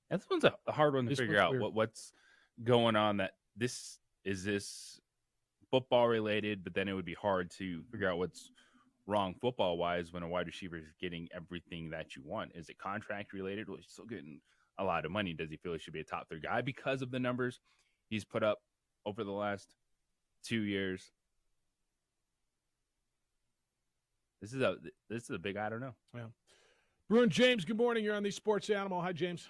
C: This one's a hard one to figure out. What's going on? That this football related, but then it would be hard to figure out what's wrong football wise when a wide receiver is getting everything that you want. Is it contract related? Well, he's still getting a lot of money. Does he feel he should be a top 3 guy because of the numbers he's put up over the last 2 years? This is a big I don't know.
B: Yeah. Bruin James, good morning. You're on the Sports Animal. Hi, James.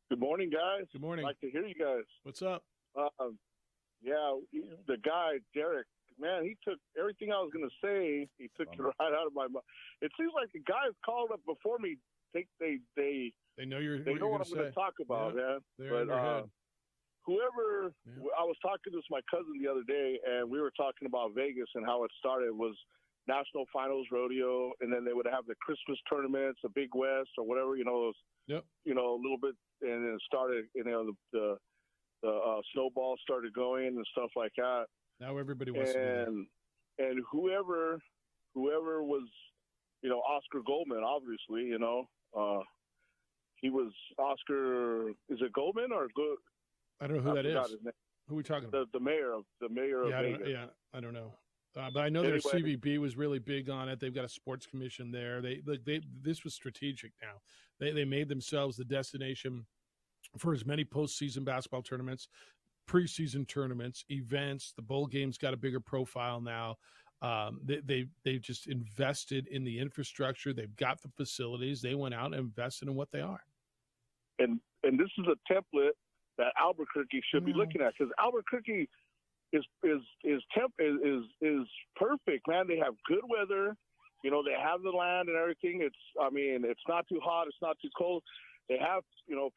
M: Good morning, guys.
B: Good morning.
M: I'd like to hear you guys.
B: What's up?
M: Yeah, the guy, Derek, man, he took everything I was going to say. He took it right out of my mouth. It seems like the guys called up before me. They
B: know
M: they know what I'm going to talk about, man.
B: They're in your head.
M: Whoever, I was talking to my cousin the other day, and we were talking about Vegas and how it started was National Finals Rodeo, and then they would have the Christmas tournaments, the Big West, or whatever, you know, those, you know, a little bit, and then it started, you know, the snowball started going and stuff like that.
B: Now everybody wants to do that.
M: And whoever was, you know, Oscar Goldman, obviously, you know, He was Oscar. Is it Goldman or Good?
B: I don't know who that
M: forgot
B: is.
M: his name.
B: Who are we talking about?
M: The mayor of Vegas.
B: I don't know. But I know
M: Anyway.
B: their CVB was really big on it. They've got a sports commission there. This was strategic. Now they made themselves the destination for as many postseason basketball tournaments, preseason tournaments, events. The bowl game's got a bigger profile now. They've just invested in the infrastructure. They've got the facilities. They went out and invested in what they are.
M: And this is a template that Albuquerque should be looking at, because Albuquerque is perfect, man. They have good weather. You know, they have the land and everything. It's not too hot. It's not too cold. They have,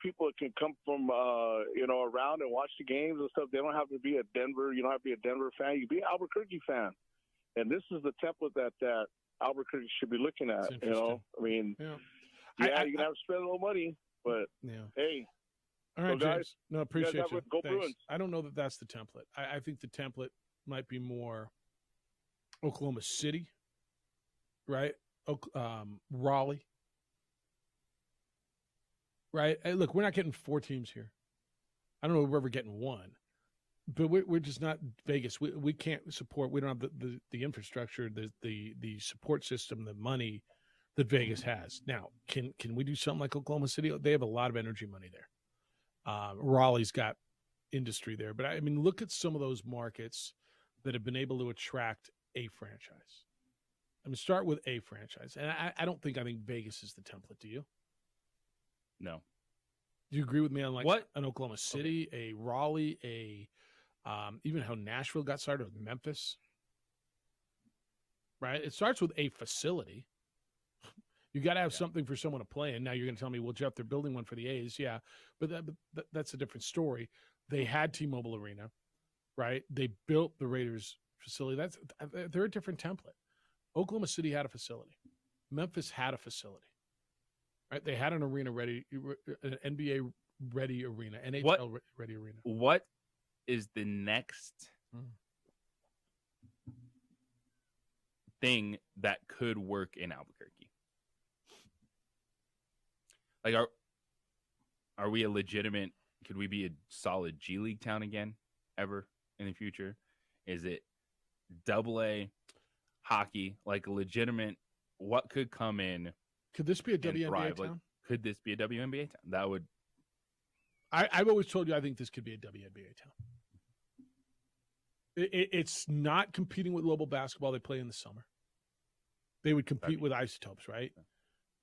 M: people that can come from, around and watch the games and stuff. They don't have to be a Denver. You don't have to be a Denver fan. You can be an Albuquerque fan. And this is the template that Albuquerque should be looking at. You can have to spend a little money, but hey.
B: All right,
M: so guys,
B: James. No, appreciate you.
M: Go
B: Thanks.
M: Bruins.
B: I don't know that that's the template. I think the template might be more Oklahoma City, right? Raleigh, right? Hey, look, we're not getting 4 teams here. I don't know if we're ever getting 1, but we're just not Vegas. We can't support. We don't have the infrastructure, the support system, the money that Vegas has. Now, can we do something like Oklahoma City? They have a lot of energy money there. Raleigh's got industry there, but look at some of those markets that have been able to attract a franchise. Start with a franchise, and I think Vegas is the template. Do you?
C: No.
B: Do you agree with me on
C: what?
B: An Oklahoma City, a Raleigh, even how Nashville got started with Memphis? Right, it starts with a facility. You got to have something for someone to play in. Now you're going to tell me, well, Jeff, they're building one for the A's. Yeah, but that's a different story. They had T-Mobile Arena, right? They built the Raiders facility. They're a different template. Oklahoma City had a facility. Memphis had a facility, right? They had an arena ready, an NBA ready arena, NHL ready arena.
C: What is the next thing that could work in Albuquerque? Like, are we a legitimate? Could we be a solid G League town again, ever in the future? Is it AA hockey, like a legitimate? What could come in?
B: Could this be a WNBA town?
C: Could this be a WNBA town? That would.
B: I've always told you I think this could be a WNBA town. It's not competing with Global Basketball. They play in the summer. They would compete with Isotopes, right?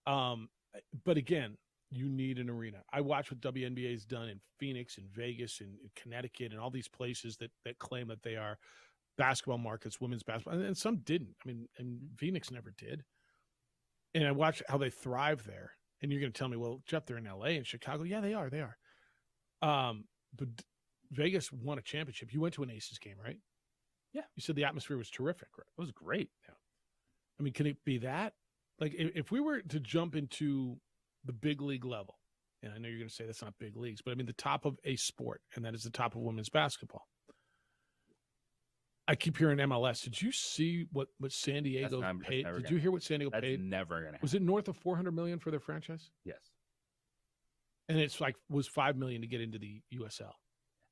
B: But again, you need an arena. I watch what WNBA's done in Phoenix and Vegas and Connecticut and all these places that claim that they are basketball markets, women's basketball, and some didn't. And Phoenix never did. And I watch how they thrive there. And you're going to tell me, well, Jeff, they're in LA and Chicago. Yeah, they are. They are. But Vegas won a championship. You went to an Aces game, right?
C: Yeah.
B: You said the atmosphere was terrific, right?
C: It was great.
B: Yeah. Can it be that? Like, if we were to jump into the big league level, and I know you're going to say that's not big leagues, but the top of a sport, and that is the top of women's basketball. I keep hearing MLS. Did you see what San Diego paid? Did you hear what San Diego paid?
C: That's never going to happen.
B: Was it north of $400 million for their franchise?
C: Yes.
B: And it's was $5 million to get into the USL.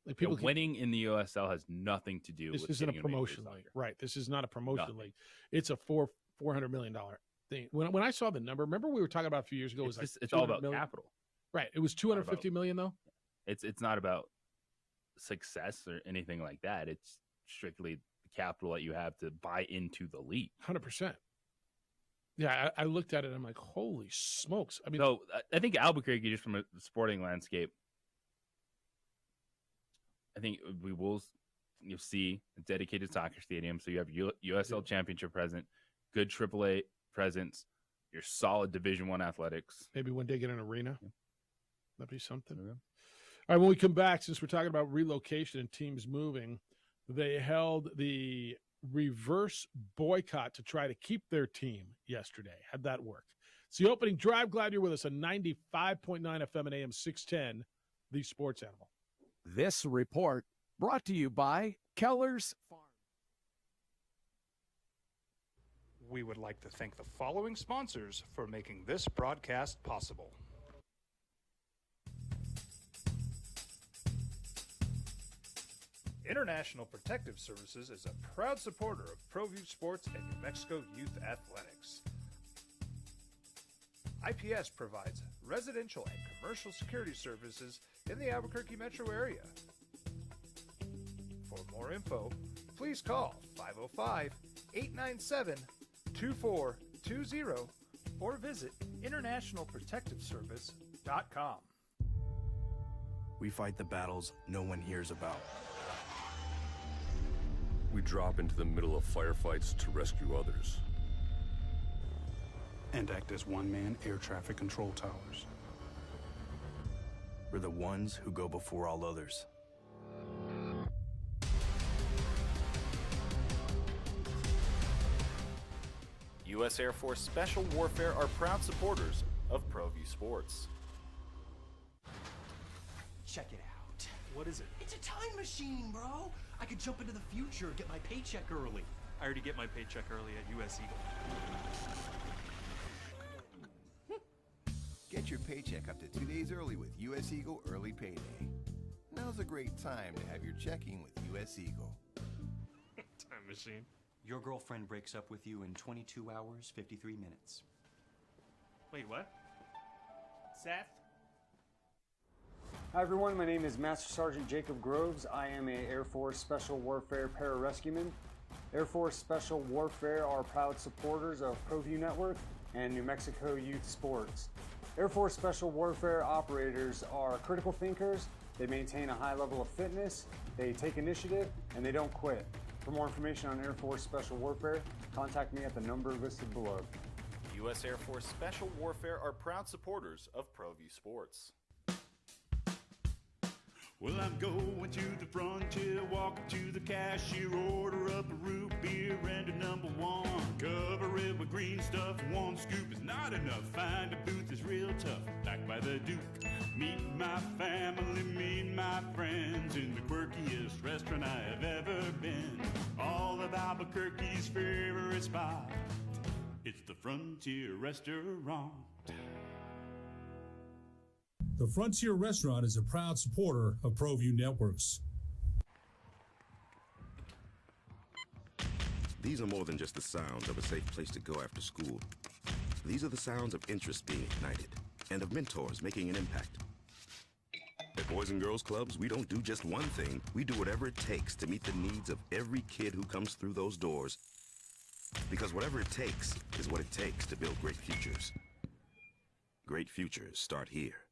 B: Like
C: winning in the USL has nothing to do with
B: this isn't a promotion league, right? This is not a promotion league. It's a $400 million thing. When I saw the number, remember we were talking about a few years ago,
C: it's all about capital,
B: right? It was $250 million though.
C: It's not about success or anything like that. It's strictly the capital that you have to buy into the league.
B: 100%. Yeah, I looked at it. I'm like, holy smokes!
C: So I think Albuquerque, just from a sporting landscape, I think we will see a dedicated soccer stadium. So you have USL Championship present, good AAA presence, your solid Division I athletics.
B: Maybe one day get an arena. That'd be something. All right, when we come back, since we're talking about relocation and teams moving, they held the reverse boycott to try to keep their team yesterday. How'd that work? It's the opening drive. Glad you're with us on 95.9 FM and AM 610, the Sports Animal.
N: This report brought to you by Keller's Farm.
E: We would like to thank the following sponsors for making this broadcast possible. International Protective Services is a proud supporter of ProView Sports and New Mexico Youth Athletics. IPS provides residential and commercial security services in the Albuquerque metro area. For more info, please call 505-897-2420 or visit internationalprotectiveservice.com.
A: We fight the battles no one hears about.
Q: We drop into the middle of firefights to rescue others.
A: And act as one-man air traffic control towers. We're the ones who go before all others.
S: U.S. Air Force Special Warfare are proud supporters of ProView Sports.
I: Check it out.
T: What is it?
I: It's a time machine, bro. I could jump into the future, get my paycheck early.
X: I already get my paycheck early at U.S. Eagle.
G: Get your paycheck up to 2 days early with U.S. Eagle Early Payday. Now's a great time to have your checking with U.S. Eagle.
X: Time machine.
I: Your girlfriend breaks up with you in 22 hours, 53 minutes.
X: Wait, what? Seth?
Y: Hi everyone, my name is Master Sergeant Jacob Groves. I am a Air Force Special Warfare Pararescueman. Air Force Special Warfare are proud supporters of ProView Network and New Mexico Youth Sports. Air Force Special Warfare operators are critical thinkers. They maintain a high level of fitness, they take initiative, and they don't quit. For more information on Air Force Special Warfare, contact me at the number listed below.
S: U.S. Air Force Special Warfare are proud supporters of ProView Sports.
Z: Well, I'm going to the frontier, walk up to the cashier, order up a root beer and a number one. Cover it with green stuff, one scoop is not enough. Find a booth is real tough, back by the Duke. Meet my family, meet my friends in the quirkiest restaurant I have ever been. All of Albuquerque's favorite spot, it's the Frontier Restaurant.
U: The Frontier Restaurant is a proud supporter of ProView Networks.
F: These are more than just the sounds of a safe place to go after school. These are the sounds of interest being ignited and of mentors making an impact. At Boys and Girls Clubs, we don't do just one thing. We do whatever it takes to meet the needs of every kid who comes through those doors. Because whatever it takes is what it takes to build great futures. Great futures start here.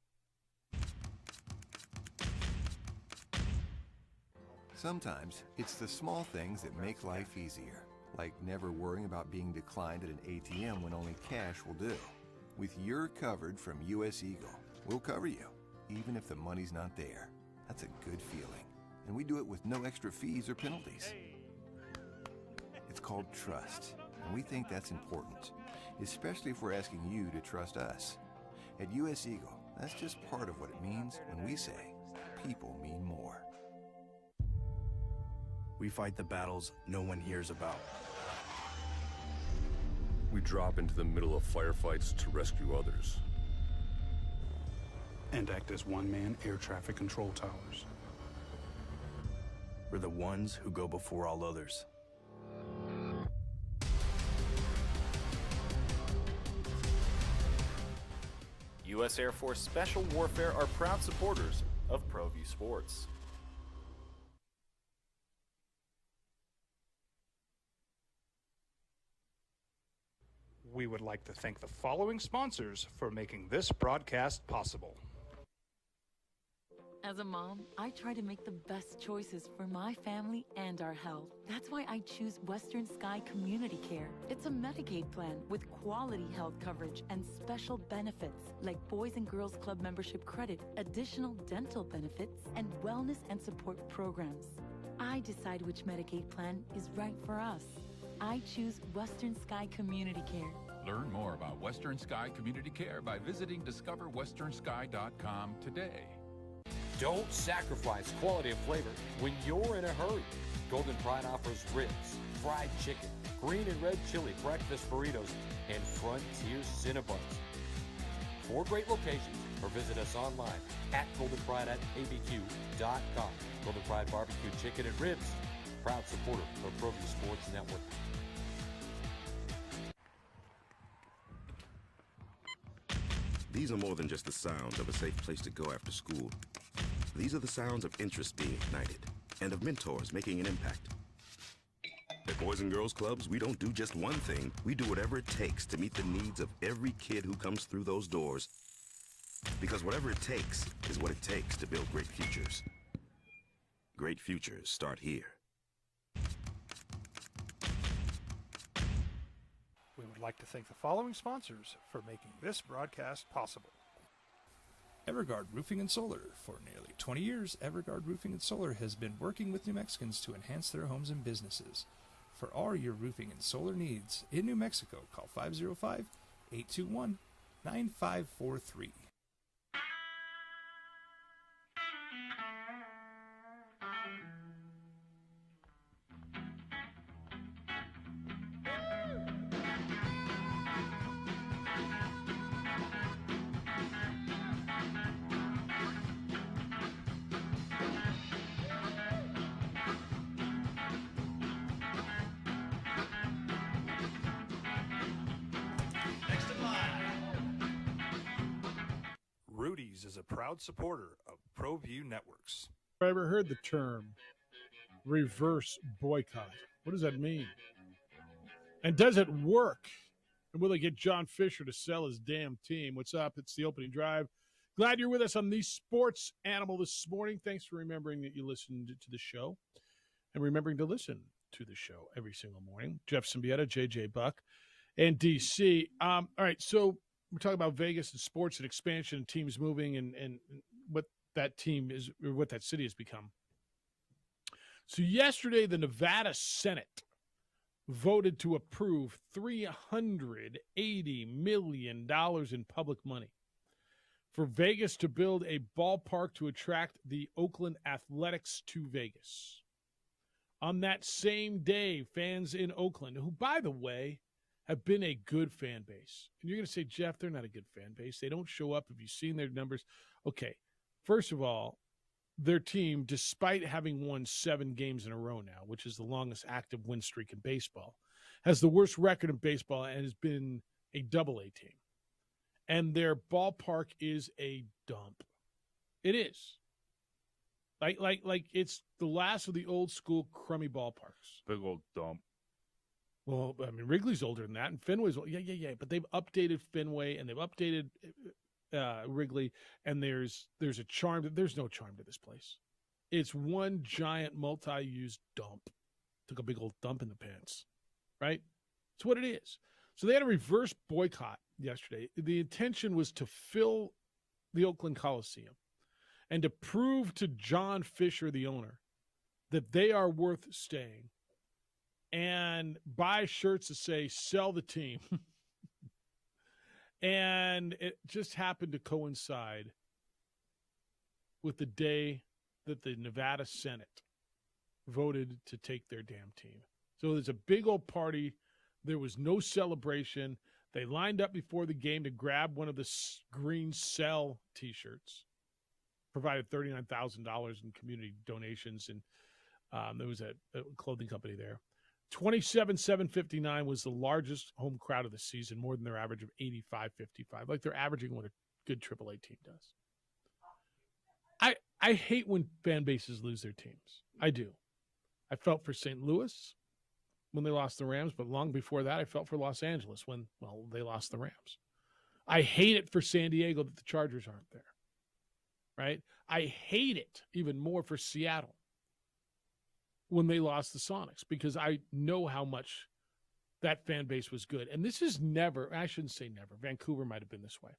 G: Sometimes it's the small things that make life easier, like never worrying about being declined at an ATM when only cash will do. With You're Covered from U.S. Eagle, we'll cover you, even if the money's not there. That's a good feeling. And we do it with no extra fees or penalties. It's called trust, and we think that's important, especially if we're asking you to trust us. At U.S. Eagle, that's just part of what it means when we say, people mean more.
A: We fight the battles no one hears about.
Q: We drop into the middle of firefights to rescue others.
A: And act as one-man air traffic control towers. We're the ones who go before all others.
S: U.S. Air Force Special Warfare are proud supporters of ProView Sports.
E: We would like to thank the following sponsors for making this broadcast possible.
O: As a mom, I try to make the best choices for my family and our health. That's why I choose Western Sky Community Care. It's a Medicaid plan with quality health coverage and special benefits like Boys and Girls Club membership credit, additional dental benefits, and wellness and support programs. I decide which Medicaid plan is right for us. I choose Western Sky Community Care.
P: Learn more about Western Sky Community Care by visiting discoverwesternsky.com today.
H: Don't sacrifice quality and flavor when you're in a hurry. Golden Pride offers ribs, fried chicken, green and red chili breakfast burritos, and Frontier Cinnabons. 4 great locations or visit us online at goldenpride@abq.com. Golden Pride Barbecue Chicken and Ribs, proud supporter of ProView Sports Network.
F: These are more than just the sounds of a safe place to go after school. These are the sounds of interest being ignited and of mentors making an impact. At Boys and Girls Clubs, we don't do just one thing. We do whatever it takes to meet the needs of every kid who comes through those doors. Because whatever it takes is what it takes to build great futures. Great futures start here.
E: We would like to thank the following sponsors for making this broadcast possible.
D: Everguard Roofing and Solar. For nearly 20 years, Everguard Roofing and Solar has been working with New Mexicans to enhance their homes and businesses. For all your roofing and solar needs in New Mexico, call 505-821-9543.
E: Rudy's is a proud supporter of ProView Networks.
B: Have you ever heard the term reverse boycott? What does that mean? And does it work? And will they get John Fisher to sell his damn team? What's up? It's the opening drive. Glad you're with us on the Sports Animal this morning. Thanks for remembering that you listened to the show and remembering to listen to the show every single morning. Jeff Symbieta, JJ Buck, and DC. All right, so we're talking about Vegas and sports and expansion and teams moving and what that team is, or what that city has become. So yesterday, the Nevada Senate voted to approve $380 million in public money for Vegas to build a ballpark to attract the Oakland Athletics to Vegas. On that same day, fans in Oakland, who, by the way, have been a good fan base. And you're going to say, Jeff, they're not a good fan base. They don't show up. Have you seen their numbers? Okay, first of all, their team, despite having won 7 games in a row now, which is the longest active win streak in baseball, has the worst record in baseball and has been a double-A team. And their ballpark is a dump. It is. Like it's the last of the old school crummy ballparks.
C: Big old dump.
B: Well, I mean, Wrigley's older than that, and Fenway's older. Yeah. But they've updated Fenway, and they've updated Wrigley, and there's a charm. There's no charm to this place. It's one giant multi-use dump. Took a big old dump in the pants, right? It's what it is. So they had a reverse boycott yesterday. The intention was to fill the Oakland Coliseum and to prove to John Fisher, the owner, that they are worth staying, and buy shirts that say, sell the team. And it just happened to coincide with the day that the Nevada Senate voted to take their damn team. So there's a big old party. There was no celebration. They lined up before the game to grab one of the green Sell T-shirts, provided $39,000 in community donations, and there was a clothing company there. 27,759 was the largest home crowd of the season, more than their average of 85,55. Like they're averaging what a good AAA team does. I hate when fan bases lose their teams. I do. I felt for St. Louis when they lost the Rams, but long before that, I felt for Los Angeles when, well, they lost the Rams. I hate it for San Diego that the Chargers aren't there, right? I hate it even more for Seattle when they lost the Sonics, because I know how much that fan base was good. And this is never, I shouldn't say never, Vancouver might have been this way.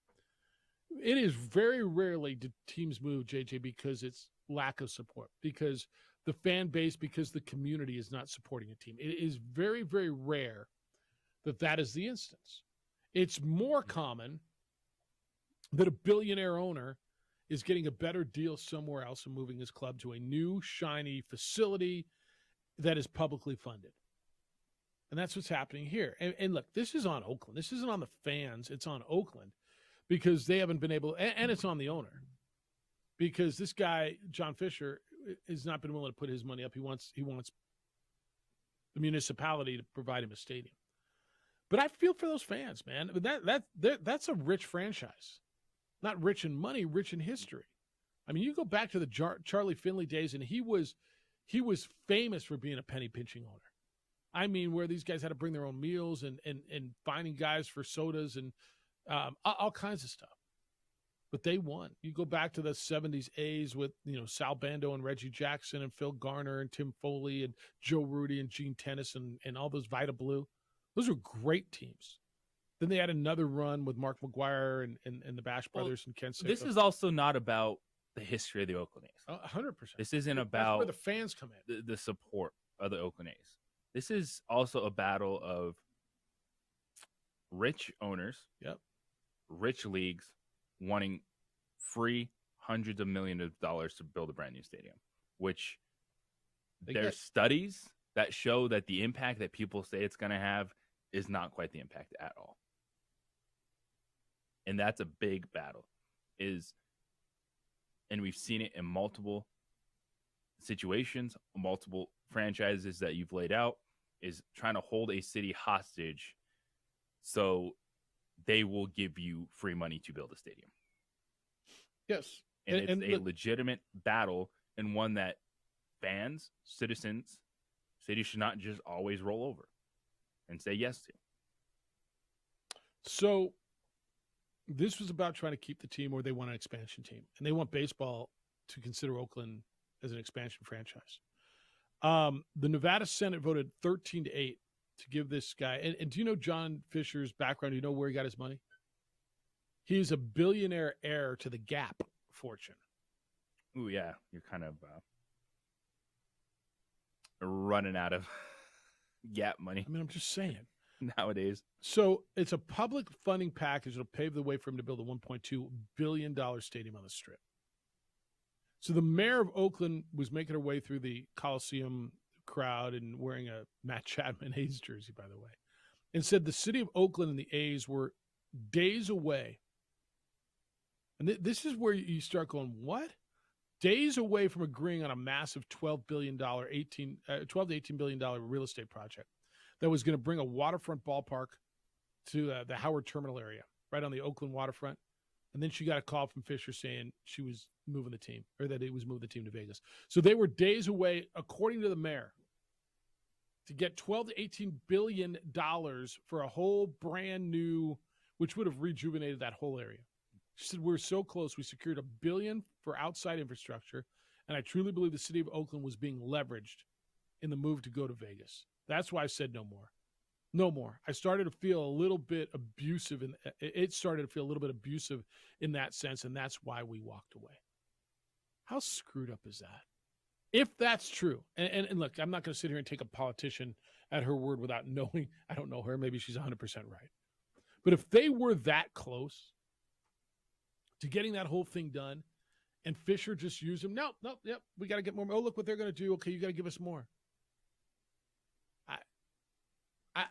B: It is very rarely do teams move, JJ, because it's lack of support, because the fan base, because the community is not supporting a team. It is very, very rare that that is the instance. It's more common that a billionaire owner is getting a better deal somewhere else and moving his club to a new, shiny facility that is publicly funded. And that's what's happening here. And look, this is on Oakland. This isn't on the fans. It's on Oakland. because they haven't been able, and it's on the owner, because this guy John Fisher has not been willing to put his money up. He wants the municipality to provide him a stadium. But I feel for those fans, man. That's a rich franchise, not rich in money, rich in history. I mean, you go back to the Charlie Finley days, and he was famous for being a penny pinching owner. I mean, where these guys had to bring their own meals and finding guys for sodas and all kinds of stuff. But they won. You go back to the 70s A's with, Sal Bando and Reggie Jackson and Phil Garner and Tim Foley and Joe Rudy and Gene Tennis and all those Vita Blue. Those were great teams. Then they had another run with Mark McGuire and the Bash Brothers and Ken Sicko.
C: This is also not about the history of the Oakland A's.
B: 100%.
C: This isn't
B: That's
C: about
B: where the fans come in.
C: The support of the Oakland A's. This is also a battle of rich owners, rich leagues wanting free hundreds of millions of dollars to build a brand new stadium, which there's studies that show that the impact that people say it's going to have is not quite the impact at all. And that's a big battle. And we've seen it in multiple situations, multiple franchises that you've laid out, is trying to hold a city hostage so they will give you free money to build a stadium.
B: Yes.
C: And it's a legitimate battle, and one that fans, citizens, cities should not just always roll over and say yes to.
B: So this was about trying to keep the team, or they want an expansion team, and they want baseball to consider Oakland as an expansion franchise. The Nevada Senate voted 13-8 to give this guy. And do you know John Fisher's background? Do you know where he got his money? He's a billionaire heir to the Gap fortune.
C: Ooh, yeah. You're kind of running out of Gap money.
B: I mean, I'm just saying.
C: Nowadays.
B: So it's a public funding package that'll pave the way for him to build a $1.2 billion stadium on the Strip. So the mayor of Oakland was making her way through the Coliseum crowd and wearing a Matt Chapman A's jersey, by the way, and said the city of Oakland and the A's were days away. And this is where you start going, what? Days away from agreeing on a massive $12 to $18 billion real estate project that was going to bring a waterfront ballpark to the Howard Terminal area, right on the Oakland waterfront. And then she got a call from Fisher saying she was moving the team, or that he was moving the team to Vegas. So they were days away, according to the mayor, to get $12 to $18 billion for a whole brand new, which would have rejuvenated that whole area. She said, we're so close. We secured $1 billion for outside infrastructure, and I truly believe the city of Oakland was being leveraged in the move to go to Vegas. That's why I said no more. No more. I started to feel a little bit abusive, and it started to feel a little bit abusive in that sense, and that's why we walked away. How screwed up is that? If that's true, and look, I'm not going to sit here and take a politician at her word without knowing. I don't know her. Maybe she's 100% right. But if they were that close to getting that whole thing done, and Fisher just used them, we got to get more. Oh, look what they're going to do. Okay, you got to give us more.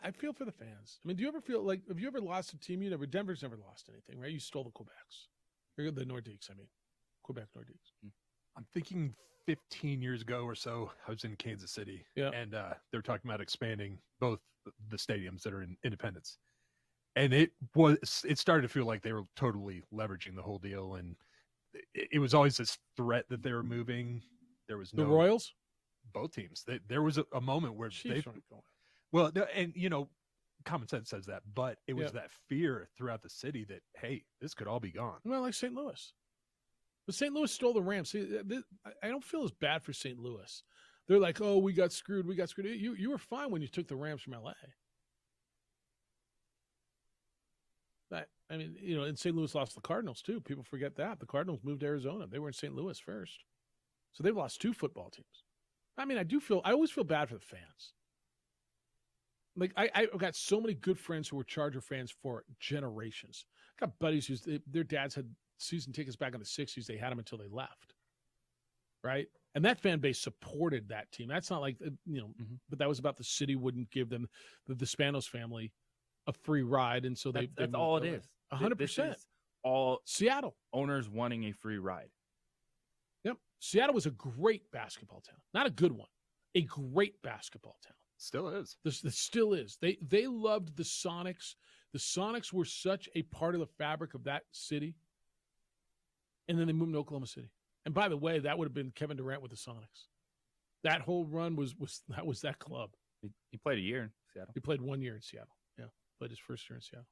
B: I feel for the fans. I mean, do you ever feel like, have you ever lost a team? Denver's never lost anything, right? You stole the Quebecs. Or the Nordiques, Quebec Nordiques.
J: I'm thinking 15 years ago or so, I was in Kansas City, and they're talking about expanding both the stadiums that are in Independence. And it started to feel like they were totally leveraging the whole deal. And it was always this threat that they were moving. There was no...
B: The Royals?
J: Both teams. There was a moment where
B: they...
J: Well, and, common sense says that, but it was that fear throughout the city that, hey, this could all be gone.
B: Well, like St. Louis. But St. Louis stole the Rams. See, I don't feel as bad for St. Louis. They're like, oh, we got screwed. You were fine when you took the Rams from L.A. And St. Louis lost the Cardinals, too. People forget that. The Cardinals moved to Arizona. They were in St. Louis first. So they've lost 2 football teams. I always feel bad for the fans. Like, I've got so many good friends who were Charger fans for generations. I got buddies whose their dads had season tickets back in the 60s. They had them until they left, right? And that fan base supported that team. That's not like, but that was about the city wouldn't give them, the Spanos family, a free ride. And so that's
C: all it is.
B: 100%.
C: all
B: Seattle
C: owners wanting a free ride.
B: Yep. Seattle was a great basketball town. Not a good one. A great basketball town.
J: Still is.
B: This still is. They loved the Sonics. The Sonics were such a part of the fabric of that city. And then they moved to Oklahoma City. And by the way, that would have been Kevin Durant with the Sonics. That whole run was that club.
C: He played a year in Seattle.
B: He played 1 year in Seattle. Yeah, played his first year in Seattle.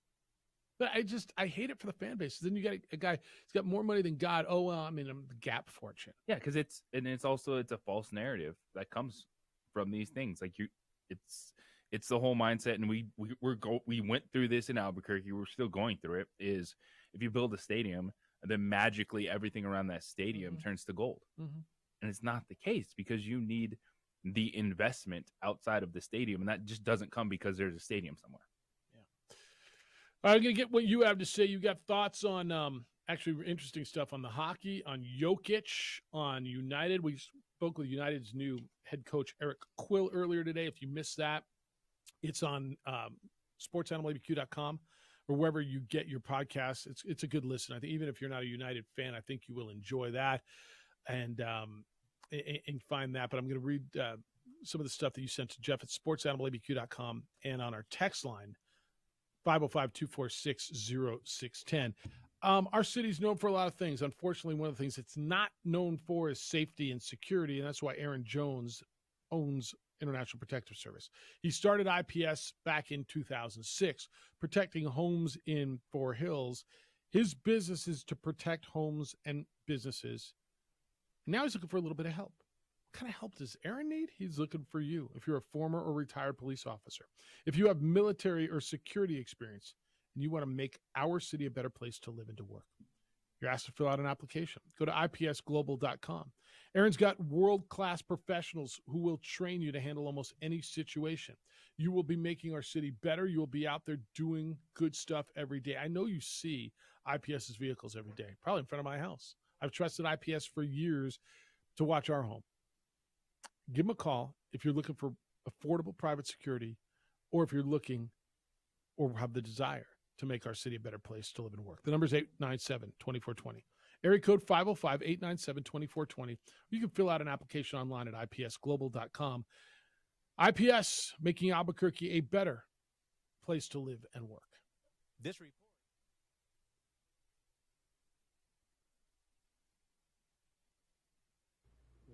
B: But I hate it for the fan base. Then you got a guy who's got more money than God. Oh, well, I'm the Gap fortune.
C: Yeah, because it's a false narrative that comes from these things. Like it's the whole mindset, and we went through this in Albuquerque. We're still going through it. Is if you build a stadium, then magically everything around that stadium turns to gold.
B: Mm-hmm.
C: And it's not the case, because you need the investment outside of the stadium, and that just doesn't come because there's a stadium somewhere.
B: I'm going to get what you have to say. You got thoughts on actually interesting stuff on the hockey, on Jokic, on United. We spoke with United's new head coach, Eric Quill, earlier today. If you missed that, it's on sportsanimalabq.com or wherever you get your podcasts. It's a good listen. I think even if you're not a United fan, I think you will enjoy that and find that. But I'm going to read some of the stuff that you sent to Jeff at sportsanimalabq.com and on our text line, 505-246-0610. Our city's known for a lot of things. Unfortunately, one of the things it's not known for is safety and security, and that's why Aaron Jones owns International Protective Service. He started IPS back in 2006, protecting homes in Fort Hills. His business is to protect homes and businesses. Now he's looking for a little bit of help. What kind of help does Aaron need? He's looking for you. If you're a former or retired police officer, if you have military or security experience, and you want to make our city a better place to live and to work, you're asked to fill out an application. Go to ipsglobal.com. Aaron's got world-class professionals who will train you to handle almost any situation. You will be making our city better. You will be out there doing good stuff every day. I know you see IPS's vehicles every day, probably in front of my house. I've trusted IPS for years to watch our home. Give them a call if you're looking for affordable private security, or if you're looking or have the desire to make our city a better place to live and work. The number is 897-2420. Area code 505-897-2420. You can fill out an application online at ipsglobal.com. IPS, making Albuquerque a better place to live and work.
T: This report.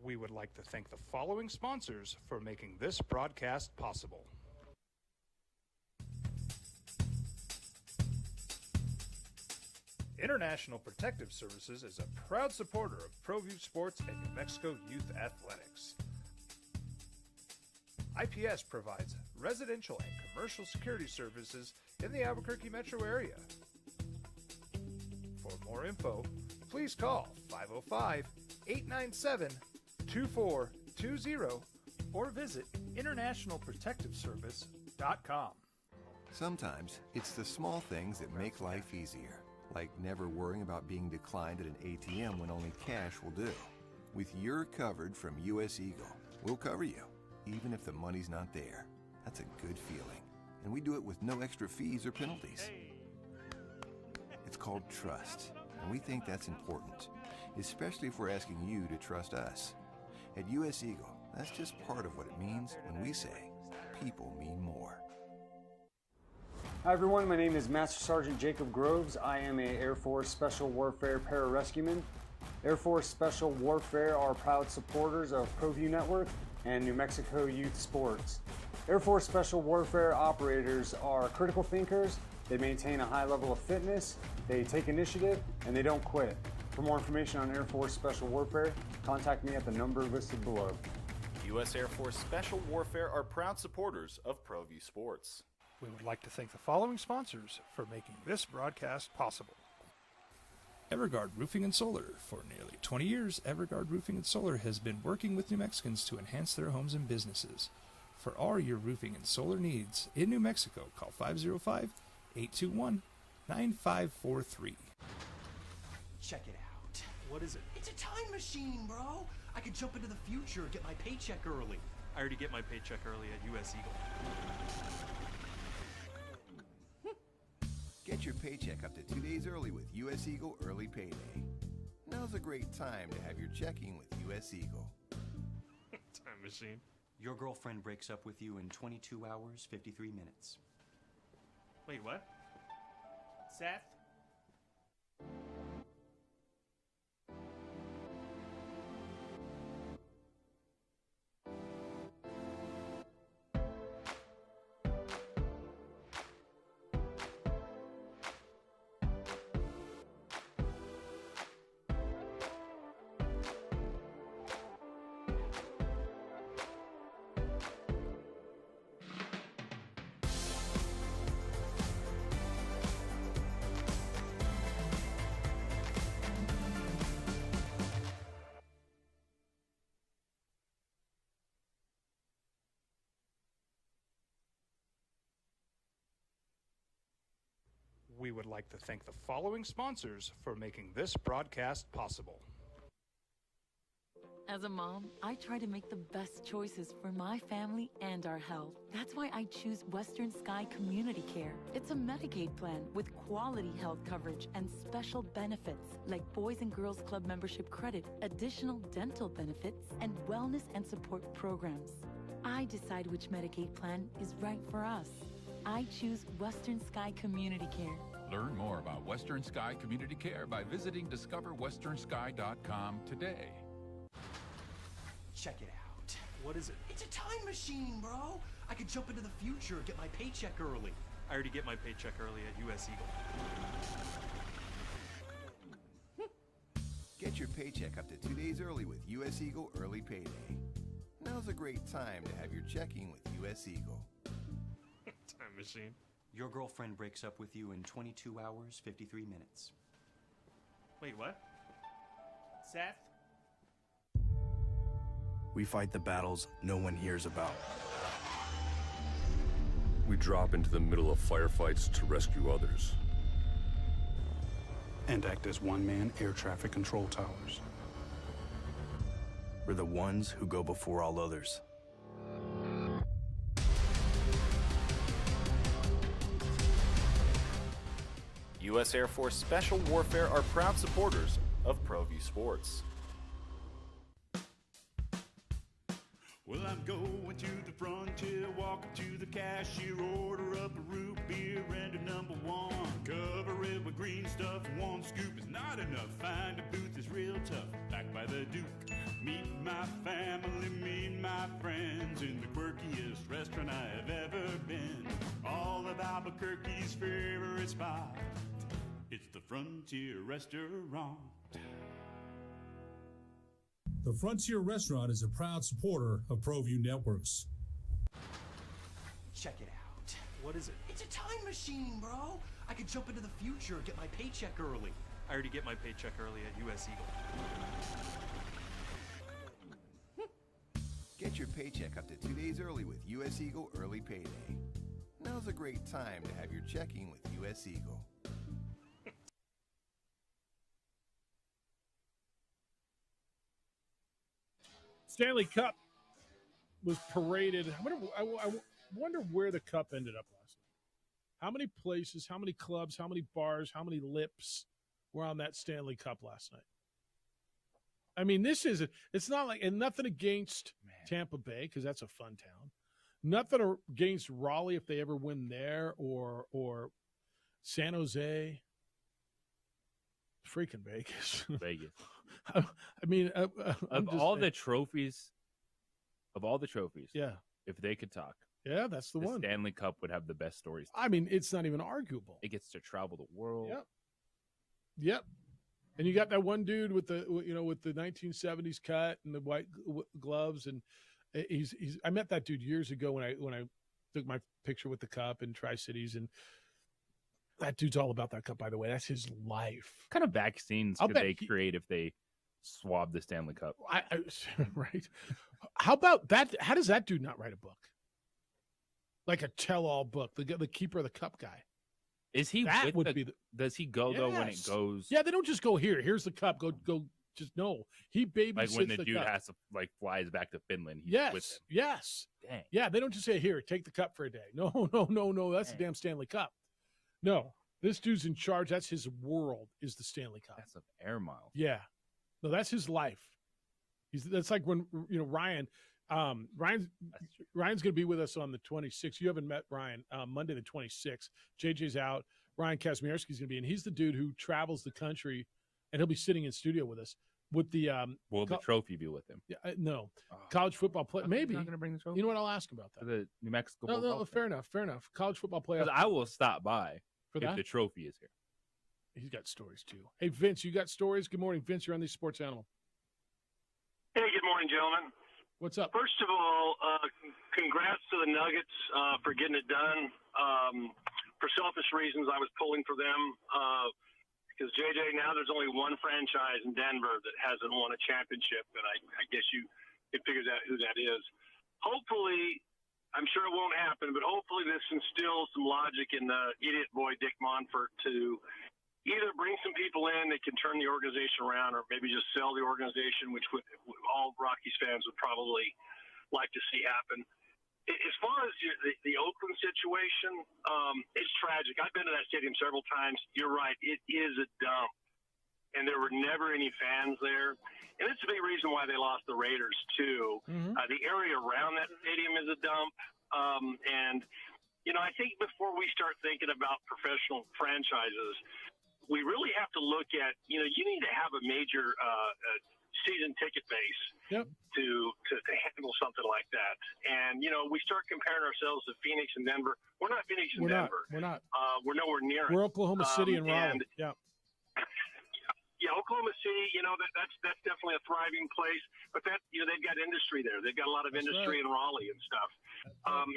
E: We would like to thank the following sponsors for making this broadcast possible. International Protective Services is a proud supporter of ProView Sports and New Mexico Youth Athletics. IPS provides residential and commercial security services in the Albuquerque metro area. For more info, please call 505-897-2420 or visit internationalprotectiveservice.com.
G: Sometimes it's the small things that make life easier, like never worrying about being declined at an ATM when only cash will do. With your covered from US Eagle, we'll cover you, even if the money's not there. That's a good feeling. And we do it with no extra fees or penalties. It's called trust, and we think that's important, especially if we're asking you to trust us. At US Eagle, that's just part of what it means when we say people mean more.
Y: Hi everyone, my name is Master Sergeant Jacob Groves. I am a Air Force Special Warfare Pararescueman. Air Force Special Warfare are proud supporters of ProView Network and New Mexico Youth Sports. Air Force Special Warfare operators are critical thinkers. They maintain a high level of fitness, they take initiative, and they don't quit. For more information on Air Force Special Warfare, contact me at the number listed below.
S: U.S. Air Force Special Warfare are proud supporters of ProView Sports.
E: We would like to thank the following sponsors for making this broadcast possible. Everguard Roofing and Solar. For nearly 20 years, Everguard Roofing and Solar has been working with New Mexicans to enhance their homes and businesses. For all your roofing and solar needs in New Mexico, call 505-821-9543.
I: Check it out.
X: What is it?
I: It's a time machine, bro. I could jump into the future, get my paycheck early.
X: I already get my paycheck early at US Eagle.
G: Get Get your paycheck up to 2 days early with U.S. Eagle Early Payday. Now's a great time to have your checking with U.S. Eagle.
X: Time machine.
I: Your girlfriend breaks up with you in 22 hours, 53 minutes.
X: Wait, what? Seth?
E: We would like to thank the following sponsors for making this broadcast possible.
O: As a mom, I try to make the best choices for my family and our health. That's why I choose Western Sky Community Care. It's a Medicaid plan with quality health coverage and special benefits like Boys and Girls Club membership credit, additional dental benefits, and wellness and support programs. I decide which Medicaid plan is right for us. I choose Western Sky Community Care.
P: Learn more about Western Sky Community Care by visiting discoverwesternsky.com today.
I: Check it out.
X: What is it?
I: It's a time machine, bro. I could jump into the future, get my paycheck early.
X: I already get my paycheck early at U.S. Eagle.
G: Get your paycheck up to 2 days early with U.S. Eagle Early Payday. Now's a great time to have your checking with U.S. Eagle.
X: Time machine.
I: Your girlfriend breaks up with you in 22 hours, 53 minutes.
X: Wait, what? Seth?
A: We fight the battles no one hears about.
Q: We drop into the middle of firefights to rescue others.
K: And act as one-man air traffic control towers.
A: We're the ones who go before all others.
S: U.S. Air Force Special Warfare are proud supporters of ProView Sports.
Z: Well, I'm going to the frontier, walking to the cashier, order up a root beer and a #1. Cover it with green stuff, one scoop is not enough. Find a booth is real tough, backed by the Duke. Meet my family, meet my friends in the quirkiest restaurant I have ever been. All of Albuquerque's favorite spot, it's the Frontier Restaurant.
U: The Frontier Restaurant is a proud supporter of ProView Networks.
I: Check it out.
X: What is it?
I: It's a time machine, bro. I could jump into the future, get my paycheck early.
X: I already get my paycheck early at U.S. Eagle.
G: Get your paycheck up to 2 days early with U.S. Eagle Early Payday. Now's a great time to have your checking with U.S. Eagle.
B: Stanley Cup was paraded. I wonder where the cup ended up last night. How many places, how many clubs, how many bars, how many lips were on that Stanley Cup last night? I mean, it's not like, and nothing against Tampa Bay, because that's a fun town. Nothing against Raleigh if they ever win there, or San Jose. Freaking Vegas.
C: Vegas.
B: I mean,
C: of all the trophies,
B: yeah,
C: if they could talk,
B: yeah, that's the one.
C: Stanley Cup would have the best stories.
B: I mean, it's not even arguable.
C: It gets to travel the world.
B: Yep. And you got that one dude with the 1970s cut and the white gloves, and he's. I met that dude years ago when I took my picture with the cup in Tri-Cities, and that dude's all about that cup. By the way, that's his life.
C: What kind of vaccines could they create if they swab the Stanley Cup?
B: Right. How about that? How does that dude not write a book? Like a tell-all book, the keeper of the cup guy.
C: Is he?
B: That would be.
C: Does he go though when it goes?
B: Yeah, they don't just go here. Here's the cup. Go. Just no. He babysits
C: like when the dude
B: cup.
C: has to flies back to Finland. He's
B: Yes.
C: with him.
B: Yes.
C: Dang.
B: Yeah, they don't just say here, take the cup for a day. No. That's the damn Stanley Cup. No, This dude's in charge. That's his world, is the Stanley Cup.
C: That's of air miles.
B: Yeah. No, that's his life. That's like when, Ryan's going to be with us on the 26th. You haven't met Ryan. Monday the 26th. JJ's out. Ryan Kazmierski's going to be, and he's the dude who travels the country, and he'll be sitting in studio with us. With the
C: will the trophy be with him?
B: Yeah, no. College football play. Maybe.
C: Not going to bring the trophy.
B: You know what? I'll ask him about that.
C: The New Mexico.
B: No, fair enough. College football playoff.
C: Because I will stop by
B: for
C: if the trophy is here.
B: He's got stories too. Hey, Vince, you got stories? Good morning, Vince. You're on the Sports Animal.
L: Hey, good morning, gentlemen.
B: What's up?
L: First of all, congrats to the Nuggets for getting it done. For selfish reasons, I was pulling for them because, JJ, now there's only one franchise in Denver that hasn't won a championship, and I guess you can figure out who that is. Hopefully, I'm sure it won't happen, but hopefully this instills some logic in the idiot boy Dick Monfort to either bring some people in that can turn the organization around, or maybe just sell the organization, which all Rockies fans would probably like to see happen. As far as the Oakland situation, it's tragic. I've been to that stadium several times. You're right. It is a dump. And there were never any fans there. And it's a big reason why they lost the Raiders, too.
B: Mm-hmm.
L: The area around that stadium is a dump. And, I think before we start thinking about professional franchises, we really have to look at, you need to have a major season ticket base to handle something like that. And, we start comparing ourselves to Phoenix and Denver. We're not Phoenix and Denver.
B: We're not.
L: We're nowhere near it.
B: We're Oklahoma City and Raleigh. Yeah.
L: Yeah, Oklahoma City, that's definitely a thriving place. But they've got industry there. They've got a lot of industry in Raleigh and stuff.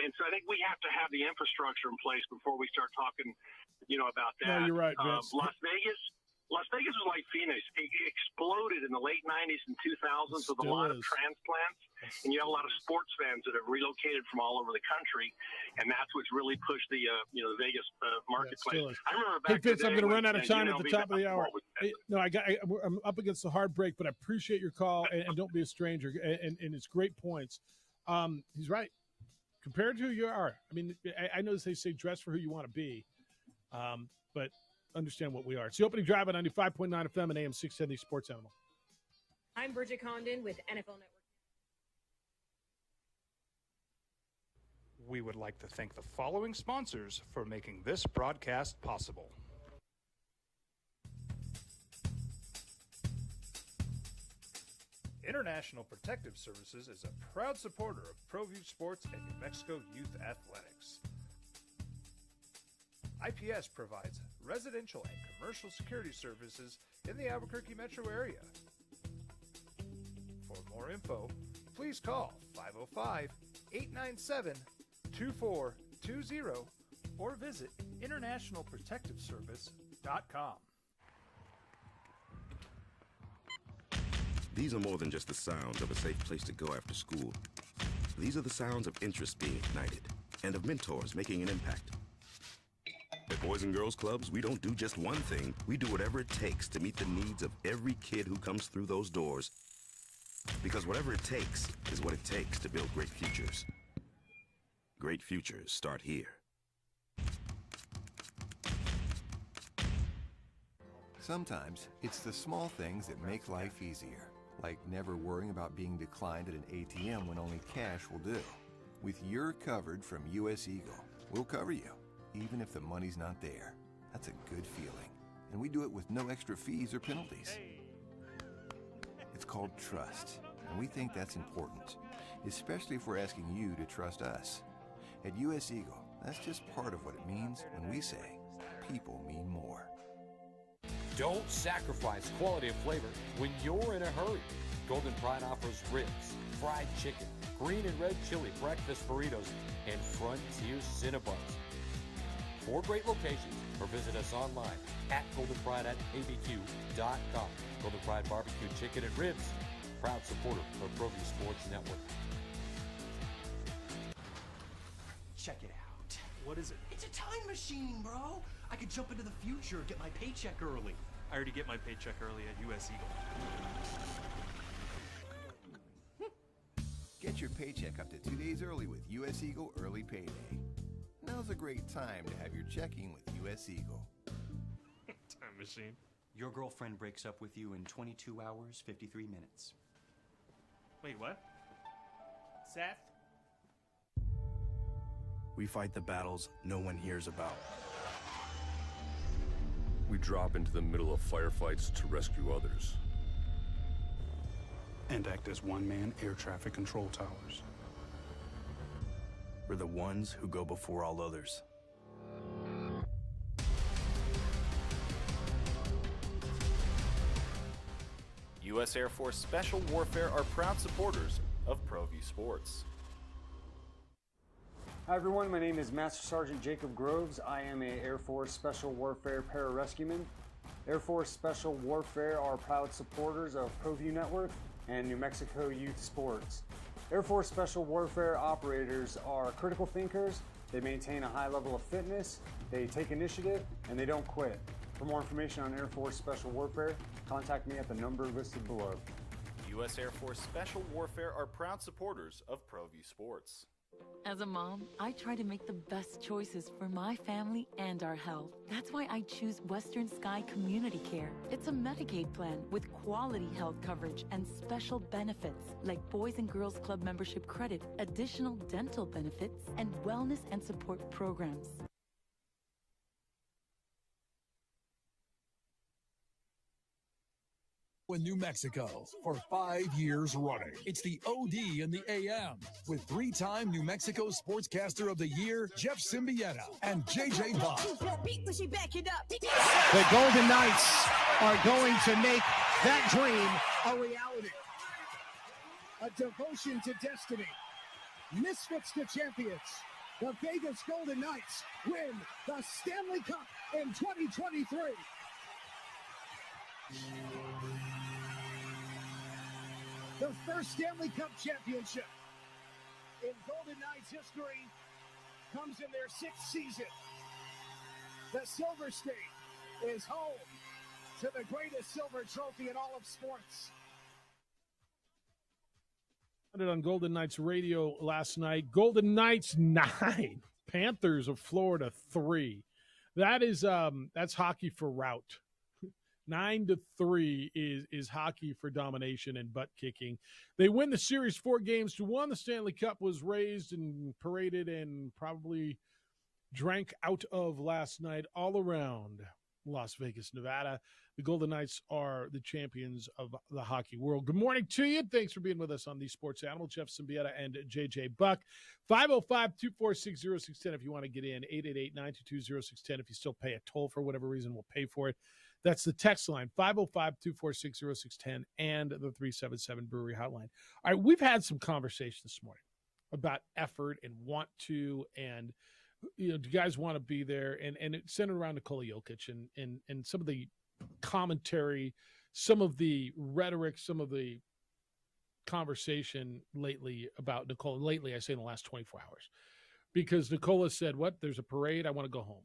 L: And so I think we have to have the infrastructure in place before we start talking, about that.
B: No, you're right, Vince.
L: Las Vegas was like Phoenix. It exploded in the late 90s and 2000s with a lot of transplants. And you have a lot of sports fans that have relocated from all over the country. And that's what's really pushed the Vegas marketplace. I remember back
B: Vince, I'm going to run out of time at
L: UNLV
B: the top of the hour. I'm up against the hard break, but I appreciate your call, and don't be a stranger. And it's great points. He's right. Compared to who you are, I mean, I know they say dress for who you want to be, but understand what we are. It's the opening drive on 95.9 FM and AM 670 Sports Animal.
M: I'm Bridget Condon with NFL Network.
E: We would like to thank the following sponsors for making this broadcast possible. International Protective Services is a proud supporter of ProView Sports and New Mexico Youth Athletics. IPS provides residential and commercial security services in the Albuquerque metro area. For more info, please call 505-897-2420 or visit internationalprotectiveservice.com.
F: These are more than just the sounds of a safe place to go after school. These are the sounds of interest being ignited and of mentors making an impact. At Boys and Girls Clubs, we don't do just one thing. We do whatever it takes to meet the needs of every kid who comes through those doors. Because whatever it takes is what it takes to build great futures. Great futures start here.
G: Sometimes it's the small things that make life easier, like never worrying about being declined at an ATM when only cash will do. With your covered from US Eagle, we'll cover you, even if the money's not there. That's a good feeling. And we do it with no extra fees or penalties. It's called trust, and we think that's important, especially if we're asking you to trust us. At US Eagle, that's just part of what it means when we say people mean more.
H: Don't sacrifice quality of flavor when you're in a hurry. Golden Pride offers ribs, fried chicken, green and red chili breakfast burritos, and Frontier Cinnabons. 4 great locations, or visit us online at goldenpride@abq.com. Golden Pride Barbecue Chicken and Ribs, proud supporter of ProView Sports Network.
I: Check it out.
X: What is it?
I: It's a time machine, bro. I could jump into the future, get my paycheck early.
X: I already get my paycheck early at US Eagle.
G: Get your paycheck up to 2 days early with US Eagle Early Payday. Now's a great time to have your checking with US Eagle.
X: machine.
I: Your girlfriend breaks up with you in 22 hours, 53 minutes.
X: Wait, what? Seth?
A: We fight the battles no one hears about.
Q: We drop into the middle of firefights to rescue others.
K: And act as one-man air traffic control towers.
A: We're the ones who go before all others.
S: U.S. Air Force Special Warfare are proud supporters of ProView Sports.
Y: Hi everyone, my name is Master Sergeant Jacob Groves. I am a Air Force Special Warfare pararescueman. Air Force Special Warfare are proud supporters of ProView Network and New Mexico Youth Sports. Air Force Special Warfare operators are critical thinkers. They maintain a high level of fitness, they take initiative, and they don't quit. For more information on Air Force Special Warfare, contact me at the number listed below.
S: U.S. Air Force Special Warfare are proud supporters of ProView Sports.
O: As a mom, I try to make the best choices for my family and our health. That's why I choose Western Sky Community Care. It's a Medicaid plan with quality health coverage and special benefits like Boys and Girls Club membership credit, additional dental benefits, and wellness and support programs.
U: In New Mexico for 5 years running. It's the OD in the AM with three-time New Mexico Sportscaster of the Year, Jeff Symbieta, and JJ Buck.
D: The Golden Knights are going to make that dream a reality. A devotion to destiny. Misfits to champions. The Vegas Golden Knights win the Stanley Cup in 2023. The first Stanley Cup championship in Golden Knights history comes in their 6th season. The Silver State is home to the greatest silver trophy in all of sports.
B: On Golden Knights radio last night. Golden Knights 9, Panthers of Florida 3. That is that's hockey for rout. 9-3 is hockey for domination and butt kicking. They win the series 4-1. The Stanley Cup was raised and paraded and probably drank out of last night all around Las Vegas, Nevada. The Golden Knights are the champions of the hockey world. Good morning to you. Thanks for being with us on the Sports Animal. Jeff Symbieta and JJ Buck. 505-246-0610 if you want to get in. 888-922-0610 if you still pay a toll for whatever reason. We'll pay for it. That's the text line, 505-246-0610 and the 377 Brewery hotline. All right, we've had some conversation this morning about effort and want to, and do you guys want to be there? And it's centered around Nikola Jokic and some of the commentary, some of the rhetoric, some of the conversation lately about Nikola. Lately, I say in the last 24 hours. Because Nikola said, what? There's a parade. I want to go home.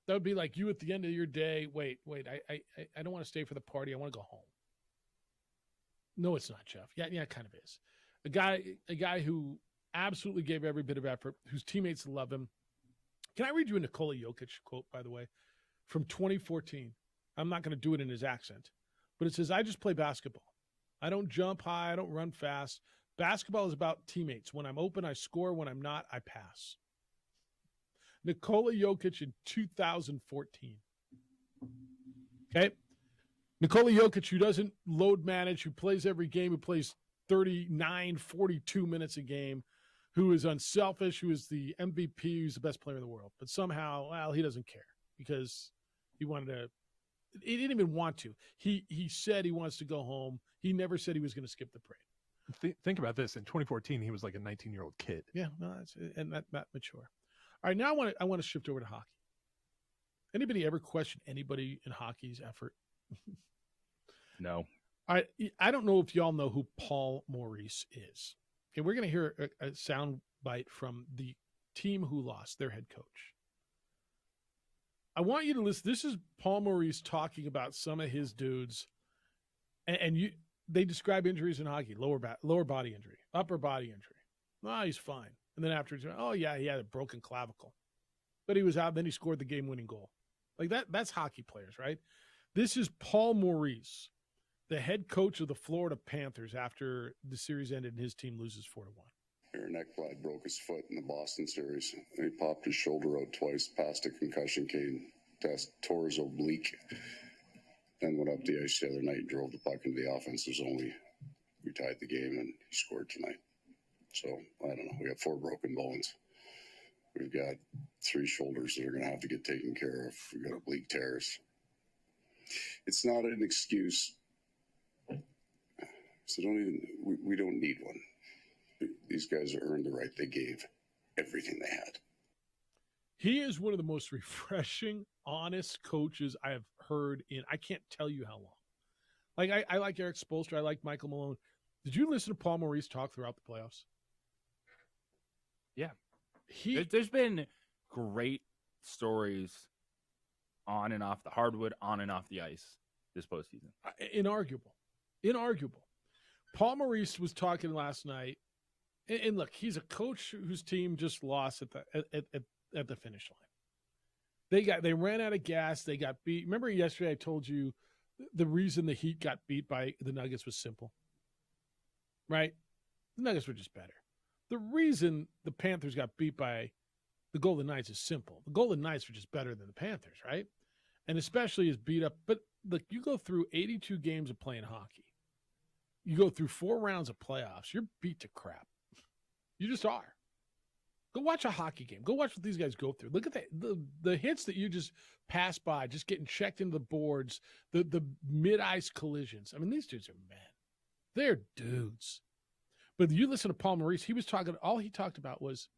B: That would be like you at the end of your day. Wait, I don't want to stay for the party. I want to go home. No, it's not, Jeff. Yeah, it kind of is. A guy who absolutely gave every bit of effort, whose teammates love him. Can I read you a Nikola Jokic quote, by the way, from 2014? I'm not going to do it in his accent, but it says, I just play basketball. I don't jump high. I don't run fast. Basketball is about teammates. When I'm open, I score. When I'm not, I pass. Nikola Jokic in 2014. Okay? Nikola Jokic, who doesn't load manage, who plays every game, who plays 39, 42 minutes a game, who is unselfish, who is the MVP, who's the best player in the world. But somehow, well, he doesn't care because he didn't even want to. He said he wants to go home. He never said he was going to skip the parade.
J: Think about this. In 2014, he was like a 19-year-old kid.
B: Yeah, no, that's mature. All right, now I want to shift over to hockey. Anybody ever question anybody in hockey's effort?
C: No.
B: All right, I don't know if y'all know who Paul Maurice is. Okay, we're going to hear a sound bite from the team who lost, their head coach. I want you to listen. This is Paul Maurice talking about some of his dudes, and they describe injuries in hockey: lower body injury, upper body injury. Oh, he's fine. And then after, oh yeah, he had a broken clavicle, but he was out. Then he scored the game-winning goal. Like that's hockey players, right? This is Paul Maurice, the head coach of the Florida Panthers after the series ended and his team loses 4-1.
N: Aaron Ekblad broke his foot in the Boston series. He popped his shoulder out twice, passed a concussion test, tore his oblique, then went up the ice the other night and drove the puck into the offensive zone. We tied the game and he scored tonight. So, I don't know. We got 4 broken bones. We've got 3 shoulders that are going to have to get taken care of. We've got oblique tears. It's not an excuse. So we don't need one. These guys earned the right. They gave everything they had.
B: He is one of the most refreshing, honest coaches I have heard in I can't tell you how long. Like, I like Eric Spoelstra. I like Michael Malone. Did you listen to Paul Maurice talk throughout the playoffs?
C: Yeah. There's been great stories on and off the hardwood, on and off the ice this postseason. Inarguable. Paul Maurice was talking last night, and look, he's a coach whose team just lost at the finish line. They ran out of gas. They got beat. Remember yesterday I told you the reason the Heat got beat by the Nuggets was simple, right? The Nuggets were just better. The reason the Panthers got beat by the Golden Knights is simple. The Golden Knights were just better than the Panthers, right? And especially as beat up. But look, you go through 82 games of playing hockey. You go through 4 rounds of playoffs. You're beat to crap. You just are. Go watch a hockey game. Go watch what these guys go through. Look at the hits that you just pass by, just getting checked into the boards, the mid-ice collisions. I mean, these dudes are men. They're dudes. But you listen to Paul Maurice, all he talked about was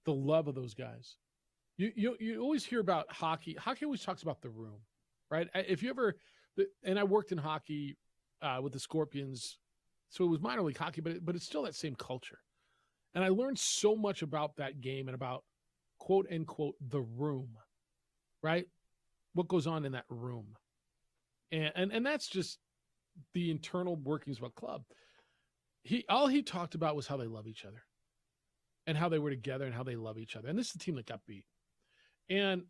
C: the love of those guys. You always hear about hockey. Hockey always talks about the room, right? If you ever, and I worked in hockey with the Scorpions, so it was minor league hockey, but it's still that same culture. And I learned so much about that game and about, quote, unquote, the room, right? What goes on in that room. And that's just the internal workings of a club. All he talked about was how they love each other and how they were together and how they love each other. And this is the team that got beat. And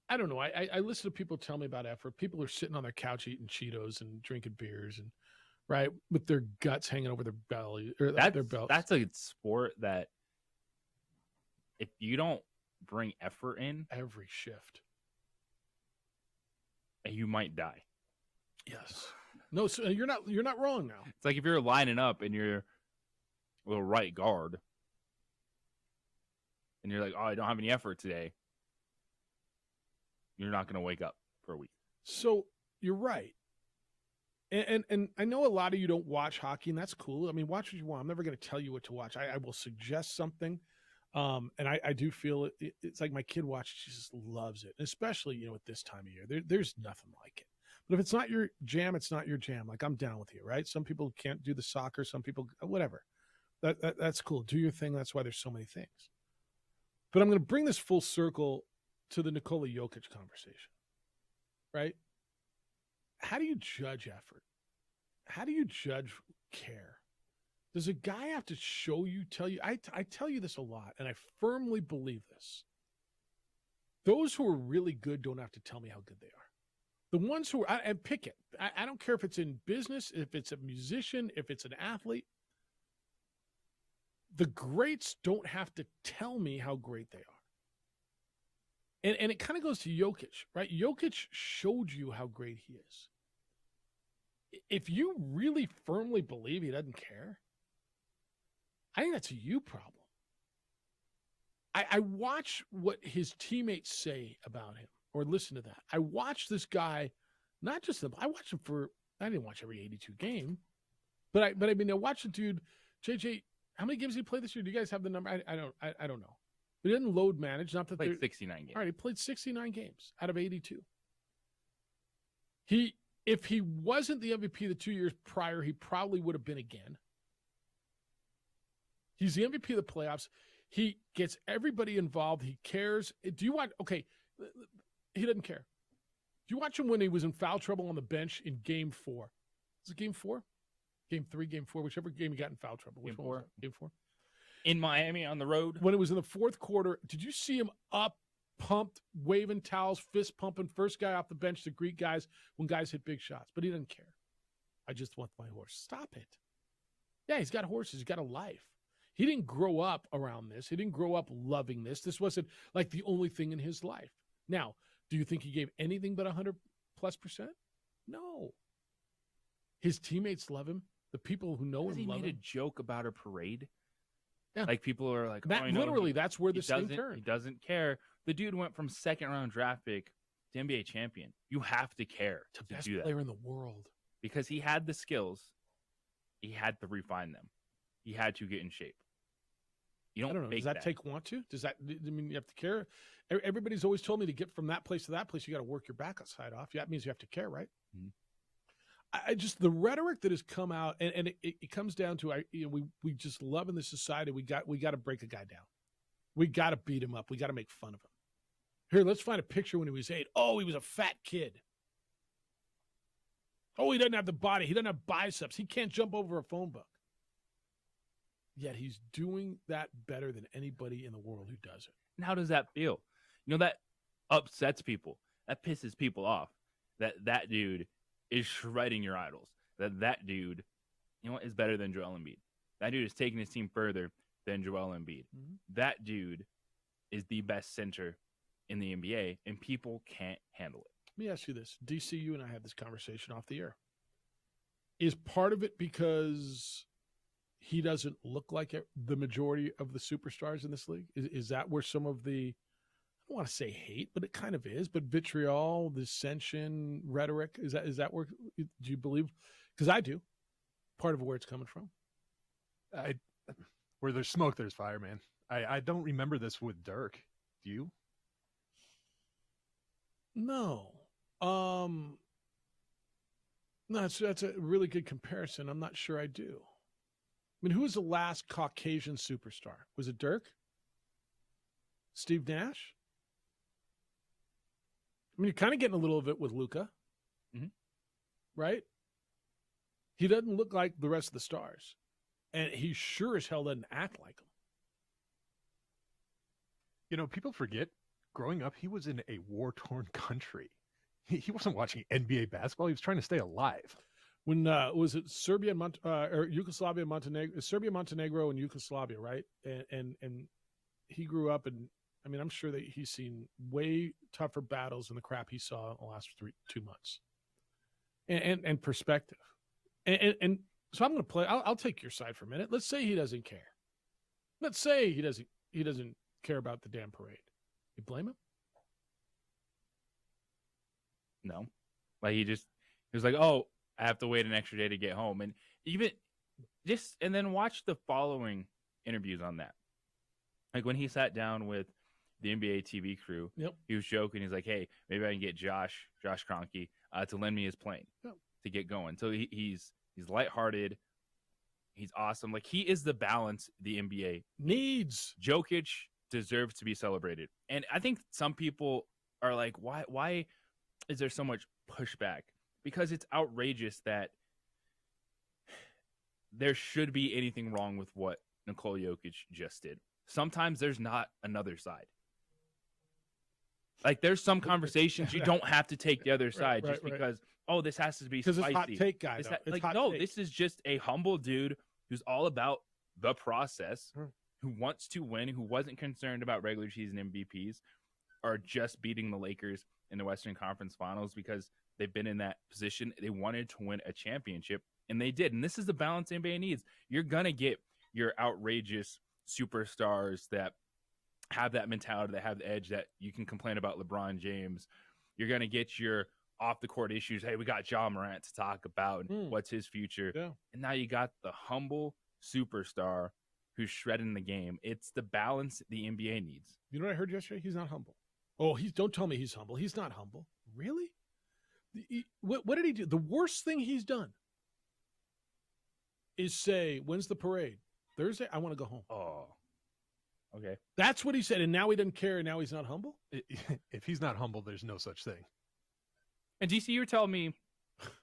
C: I don't know. I listen to people tell me about effort. People are sitting on their couch eating Cheetos and drinking beers and right with their guts hanging over their belly or their belts. That's a sport that if you don't bring effort in
B: every shift,
C: you might die.
B: Yes. No, so you're not wrong now.
C: It's like if you're lining up and you're a right guard and you're like, oh, I don't have any effort today. You're not going to wake up for a week.
B: So you're right. And I know a lot of you don't watch hockey, and that's cool. I mean, watch what you want. I'm never going to tell you what to watch. I will suggest something. And I do feel it's like my kid watches, she just loves it. Especially, at this time of year, there's nothing like it. But if it's not your jam, it's not your jam. Like, I'm down with you, right? Some people can't do the soccer. Some people, whatever. That's cool. Do your thing. That's why there's so many things. But I'm going to bring this full circle to the Nikola Jokic conversation, right? How do you judge effort? How do you judge care? Does a guy have to tell you? I tell you this a lot, and I firmly believe this. Those who are really good don't have to tell me how good they are. The ones who are, and pick it. I don't care if it's in business, if it's a musician, if it's an athlete. The greats don't have to tell me how great they are. And it kind of goes to Jokic, right? Jokic showed you how great he is. If you really firmly believe he doesn't care, I think that's a you problem. I watch what his teammates say about him or listen to that. I watch this guy, not just I watched him I didn't watch every 82 game, but I watched the dude, JJ, how many games did he play this year? Do you guys have the number? I don't know. He didn't load manage. Not that
C: played 69 games.
B: All right, he played 69 games out of 82. If he wasn't the MVP the 2 years prior, he probably would have been again. He's the MVP of the playoffs. He gets everybody involved. He cares. Do you want? Okay, he doesn't care. Do you watch him when he was in foul trouble on the bench in Game 4? Was it Game 4? Game 3, Game 4, whichever game he got in foul trouble. Which
C: Game 4.
B: Game 4.
C: In Miami on the road.
B: When it was in the fourth quarter, did you see him up pumped, waving towels, fist pumping, first guy off the bench to greet guys when guys hit big shots. But he doesn't care. I just want my horse. Stop it. Yeah, he's got horses. He's got a life. He didn't grow up around this. He didn't grow up loving this. This wasn't like the only thing in his life. Now, do you think he gave anything but 100+%? No. His teammates love him. The people who know him
C: He
B: love
C: made a
B: him.
C: joke about a parade.
B: Yeah.
C: Like people are like,
B: That,
C: oh, I know
B: literally,
C: he-
B: that's where
C: he
B: this thing
C: doesn't-
B: turned.
C: He doesn't care. The dude went from second-round draft pick to NBA champion. You have to care to
B: Best
C: do that.
B: player in the world.
C: Because he had the skills. He had to refine them. He had to get in shape. You
B: I
C: don't
B: don't know.
C: fake
B: Does that take want to? Does that, I mean, you have to care? Everybody's always told me to get from that place to that place, you got to work your backside off. Yeah, that means you have to care, right?
C: Mhm.
B: I just, the rhetoric that has come out, and it comes down to, we just love in this society. We got to break a guy down. We got to beat him up. We got to make fun of him. Here, let's find a picture when he was 8. Oh, he was a fat kid. Oh, he doesn't have the body. He doesn't have biceps. He can't jump over a phone book. Yet he's doing that better than anybody in the world who does it.
C: And how does that feel? You know, that upsets people. That pisses people off. That dude is shredding your idols. That dude, you know what, is better than Joel Embiid. That dude is taking his team further than Joel Embiid.
B: Mm-hmm.
C: That dude is the best center in the NBA, and people can't handle it.
B: Let me ask you this. DC, you and I had this conversation off the air. Is part of it because he doesn't look like the majority of the superstars in this league? Is that where some of the, I don't want to say hate, but it kind of is, but vitriol, dissension, rhetoric, is that where, do you believe? Because I do. Part of where it's coming from.
J: Where there's smoke, there's fire, man. I don't remember this with Dirk. Do you?
B: No. No, that's a really good comparison. I'm not sure I do. I mean, who was the last Caucasian superstar? Was it Dirk? Steve Nash? I mean, you're kind of getting a little of it with Luka, right? He doesn't look like the rest of the stars, and he sure as hell doesn't act like them.
J: You know, people forget, growing up, he was in a war-torn country. He wasn't watching NBA basketball. He was trying to stay alive.
B: When was it Serbia and or Yugoslavia, Montenegro? Serbia, Montenegro, and Yugoslavia, right? And he grew up, and I mean, I'm sure that he's seen way tougher battles than the crap he saw in the last 2 months. And perspective, and so I'm going to play. I'll take your side for a minute. Let's say he doesn't care. Let's say he doesn't care about the damn parade. You blame him?
C: No. Like he was like, oh, I have to wait an extra day to get home. And even just, and then watch the following interviews on that. Like when he sat down with the NBA TV crew, he was joking. He's like, hey, maybe I can get Josh Kroenke to lend me his plane to get going. So he's lighthearted. He's awesome. Like he is the balance the NBA
B: needs.
C: Jokic deserves to be celebrated. And I think some people are like, why is there so much pushback? Because it's outrageous that there should be anything wrong with what Nikola Jokic just did. Sometimes there's not another side. Like there's some conversations you don't have to take the other side just because, oh, this has to be spicy.
B: Because it's hot take guy.
C: This is just a humble dude who's all about the process, who wants to win, who wasn't concerned about regular season MVPs or just beating the Lakers in the Western Conference Finals because they've been in that position. They wanted to win a championship, and they did. And this is the balance NBA needs. You're going to get your outrageous superstars that have that mentality, that have the edge, that you can complain about LeBron James. You're going to get your off-the-court issues. Hey, we got Ja Morant to talk about. What's his future? Yeah. And now you got the humble superstar who's shredding the game. It's the balance the NBA needs.
B: You know what I heard yesterday? He's not humble. Oh, don't tell me he's humble. He's not humble. Really? What did he do? The worst thing he's done is say, when's the parade? Thursday? I want to go home.
C: Oh, okay.
B: That's what he said, and now he doesn't care, and now he's not humble?
J: If he's not humble, there's no such thing.
C: And DC, you were telling me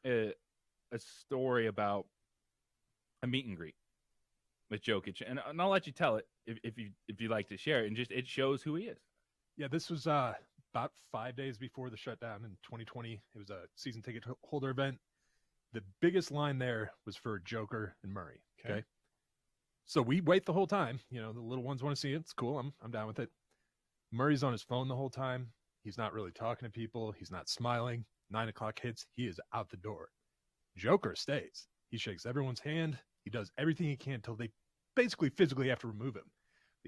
C: a story about a meet and greet with Jokic, and I'll let you tell it if you like to share it, and just it shows who he is.
J: Yeah, this was about 5 days before the shutdown in 2020. It was a season ticket holder event. The biggest line there was for Joker and Murray. Okay. So we wait the whole time. You know, the little ones want to see it. It's cool. I'm down with it. Murray's on his phone the whole time. He's not really talking to people. He's not smiling. 9 o'clock hits. He is out the door. Joker stays. He shakes everyone's hand. He does everything he can until they basically physically have to remove him.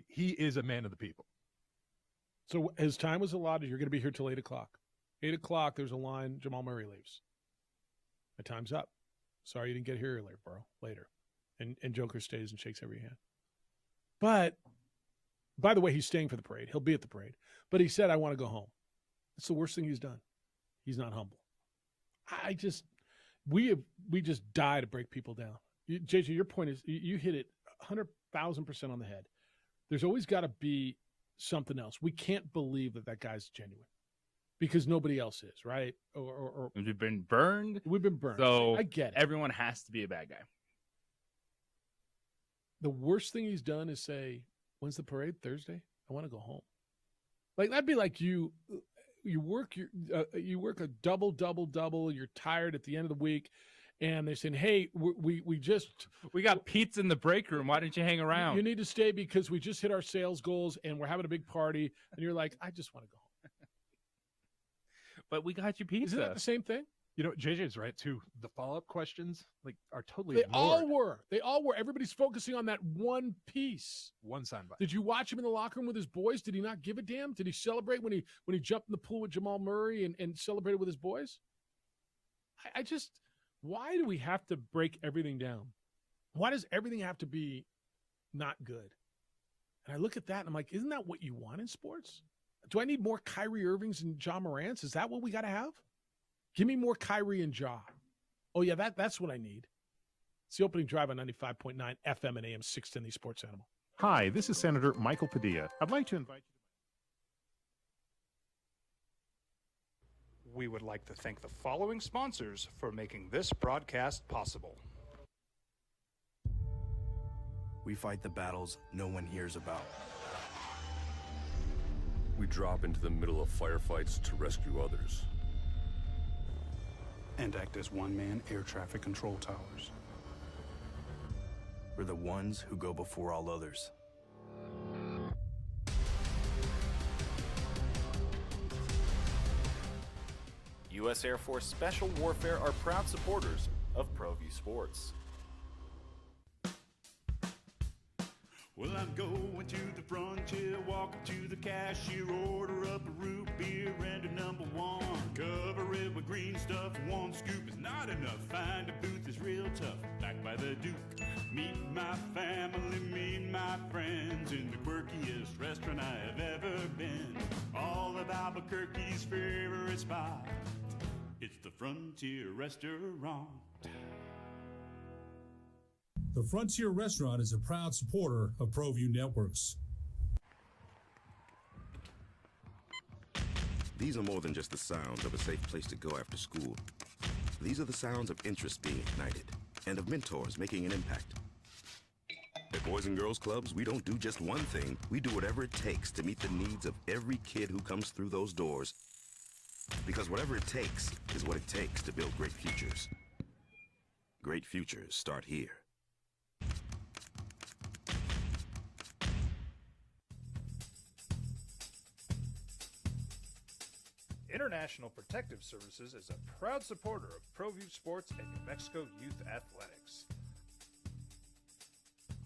J: He is a man of the people.
B: So his time was allotted. You're going to be here till 8 o'clock. 8 o'clock, there's a line. Jamal Murray leaves. My time's up. Sorry you didn't get here earlier, bro. Later. And Joker stays and shakes every hand. But, by the way, he's staying for the parade. He'll be at the parade. But he said, I want to go home. That's the worst thing he's done. He's not humble. We just die to break people down. JJ, your point is, you hit it 100,000% on the head. There's always got to be something else. We can't believe that guy's genuine because nobody else is, right? Or
C: we've been burned.
B: We've been burned.
C: So
B: I get it.
C: Everyone has to be a bad guy.
B: The worst thing he's done is say, when's the parade? Thursday? I want to go home. Like, that'd be like you work a double. You're tired at the end of the week. And they're saying, hey, we got
C: pizza in the break room. Why didn't you hang around?
B: You need to stay because we just hit our sales goals and we're having a big party. And you're like, I just want to go home.
C: But we got you pizza.
B: Isn't that the same thing?
J: You know, JJ's right, too. The follow-up questions are totally
B: They
J: ignored.
B: all were. Everybody's focusing on that one piece.
J: One soundbite.
B: Did you watch him in the locker room with his boys? Did he not give a damn? Did he celebrate when he jumped in the pool with Jamal Murray and celebrated with his boys? Why do we have to break everything down? Why does everything have to be not good? And I look at that and I'm like, isn't that what you want in sports? Do I need more Kyrie Irvings and Ja Morants? Is that what we got to have? Give me more Kyrie and Ja. Oh, yeah, that's what I need. It's the opening drive on 95.9 FM and AM 610, the Sports Animal.
P: Hi, this is Senator Michael Padilla. I'd like to invite you.
E: We would like to thank the following sponsors for making this broadcast possible.
A: We fight the battles no one hears about.
Q: We drop into the middle of firefights to rescue others.
K: And act as one-man air traffic control towers.
A: We're the ones who go before all others.
S: U.S. Air Force Special Warfare are proud supporters of ProView Sports.
R: Well, I'm going to the frontier, walk up to the cashier, order up a root beer and a number one. Cover it with green stuff, one scoop is not enough. Find a booth is real tough, back by the Duke. Meet my family, meet my friends in the quirkiest restaurant I have ever been. All of Albuquerque's favorite spot, it's the Frontier Restaurant.
T: The Frontier Restaurant is a proud supporter of ProView Networks.
F: These are more than just the sounds of a safe place to go after school. These are the sounds of interest being ignited and of mentors making an impact. At Boys and Girls Clubs, we don't do just one thing. We do whatever it takes to meet the needs of every kid who comes through those doors. Because whatever it takes is what it takes to build great futures. Great futures start here.
E: International Protective Services is a proud supporter of ProView Sports and New Mexico Youth Athletics.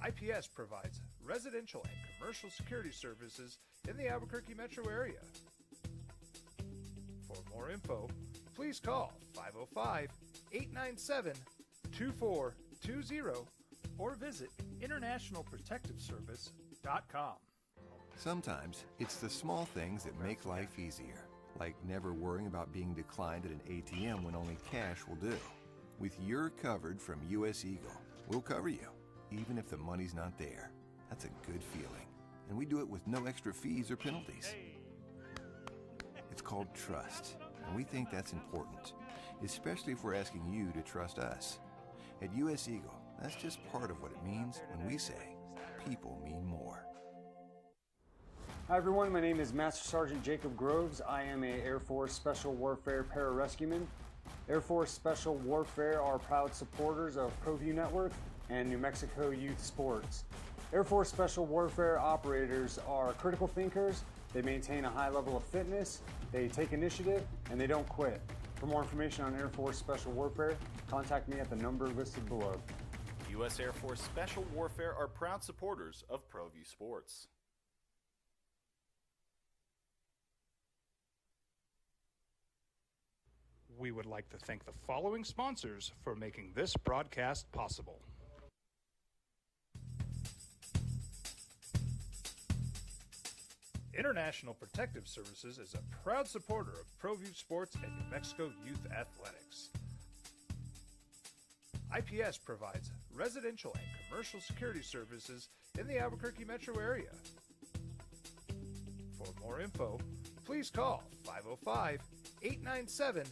E: IPS provides residential and commercial security services in the Albuquerque metro area. For more info, please call 505-897-2420 or visit internationalprotectiveservice.com.
G: Sometimes it's the small things that make life easier, like never worrying about being declined at an ATM when only cash will do. With your covered from US Eagle, we'll cover you, even if the money's not there. That's a good feeling. And we do it with no extra fees or penalties. It's called trust, and we think that's important, especially if we're asking you to trust us. At US Eagle, that's just part of what it means when we say people mean more.
Y: Hi everyone, my name is Master Sergeant Jacob Groves. I am a Air Force Special Warfare Pararescueman. Air Force Special Warfare are proud supporters of ProView Network and New Mexico Youth Sports. Air Force Special Warfare operators are critical thinkers. They maintain a high level of fitness, they take initiative, and they don't quit. For more information on Air Force Special Warfare, contact me at the number listed below.
S: U.S. Air Force Special Warfare are proud supporters of ProView Sports.
E: We would like to thank the following sponsors for making this broadcast possible. International Protective Services is a proud supporter of ProView Sports and New Mexico Youth Athletics. IPS provides residential and commercial security services in the Albuquerque metro area. For more info, please call 505-897-2420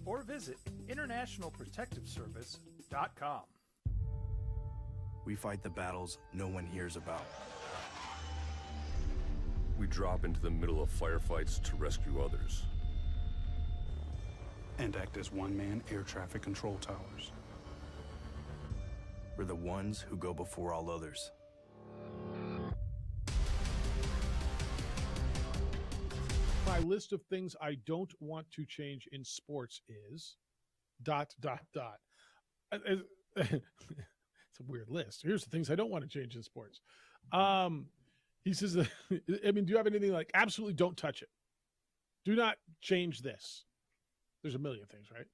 E: or visit internationalprotectiveservice.com.
A: We fight the battles no one hears about.
Q: We drop into the middle of firefights to rescue others.
K: And act as one-man air traffic control towers.
A: We're the ones who go before all others.
B: My list of things I don't want to change in sports is ... It's a weird list. Here's the things I don't want to change in sports. He says, do you have anything like absolutely don't touch it? Do not change this. There's a million things, right?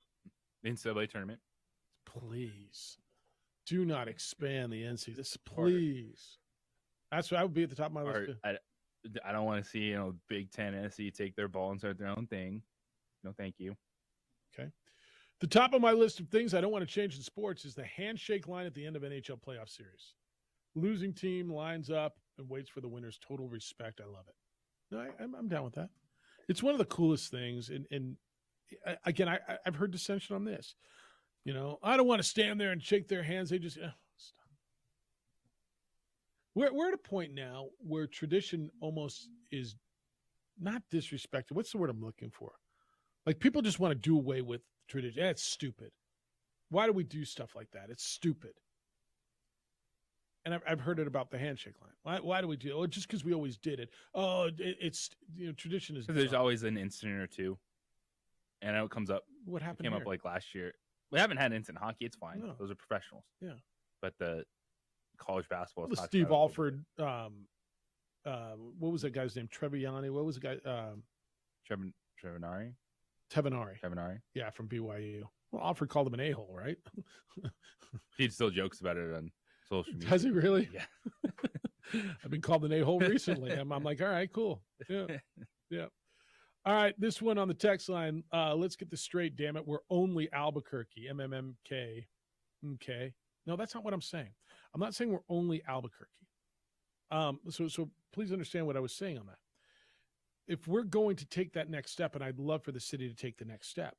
C: NCAA tournament.
B: Please. Do not expand the NCAA. Please. That's what I would be at the top of my list.
C: I don't want to see, Big Ten, SEC take their ball and start their own thing. No, thank you.
B: Okay. The top of my list of things I don't want to change in sports is the handshake line at the end of NHL playoff series. Losing team lines up and waits for the winner's total respect. I love it. No, I'm down with that. It's one of the coolest things. And again, I've heard dissension on this. I don't want to stand there and shake their hands. They just stop. We're at a point now where tradition almost is not disrespected. What's the word I'm looking for? Like people just want to do away with tradition. It's stupid. Why do we do stuff like that? It's stupid. And I've heard it about the handshake line. Why do we do it? Oh, just because we always did it. Oh, it's tradition is.
C: There's always an incident or two, and it comes up.
B: What happened?
C: Came
B: here?
C: up like last year. We haven't had instant hockey. It's fine.
B: No.
C: Those are professionals.
B: Yeah.
C: But the college basketball.
B: Well, Steve Alford. What was that guy's name? Treviani. What was the guy?
C: Trevinari.
B: Tevenari. Yeah, from BYU. Well, Alford called him an a-hole, right?
C: He still jokes about it on social media.
B: Does he really?
C: Yeah.
B: I've been called an a-hole recently. I'm like, all right, cool. Yeah. Yeah. All right, this one on the text line. Let's get this straight, damn it. We're only Albuquerque. MMMK. Okay. No, that's not what I'm saying. I'm not saying we're only Albuquerque. So please understand what I was saying on that. If we're going to take that next step, and I'd love for the city to take the next step,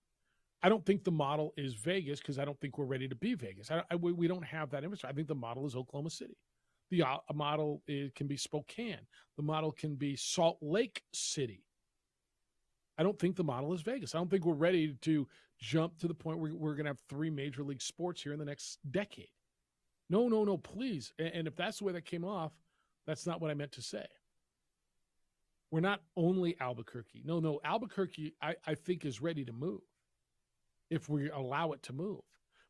B: I don't think the model is Vegas because I don't think we're ready to be Vegas. We don't have that infrastructure. I think the model is Oklahoma City. The model can be Spokane. The model can be Salt Lake City. I don't think the model is Vegas. I don't think we're ready to jump to the point where we're going to have 3 major league sports here in the next decade. No, please. And if that's the way that came off, that's not what I meant to say. We're not only Albuquerque. No, Albuquerque, I think, is ready to move if we allow it to move.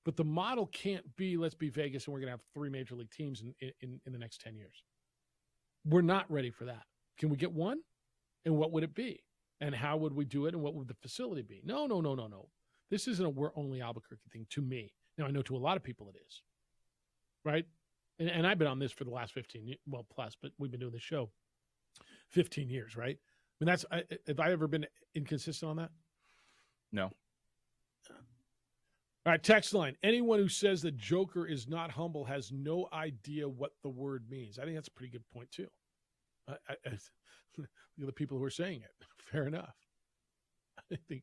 B: But the model can't be, let's be Vegas and we're going to have 3 major league teams in the next 10 years. We're not ready for that. Can we get one? And what would it be? And how would we do it? And what would the facility be? No. This isn't a we're only Albuquerque thing to me. Now, I know to a lot of people it is. Right? And I've been on this for the last 15 years, well, plus, but we've been doing this show 15 years, right? I mean, have I ever been inconsistent on that?
C: No.
B: All right, text line. Anyone who says that Joker is not humble has no idea what the word means. I think that's a pretty good point, too. The people who are saying it. Fair enough. I think.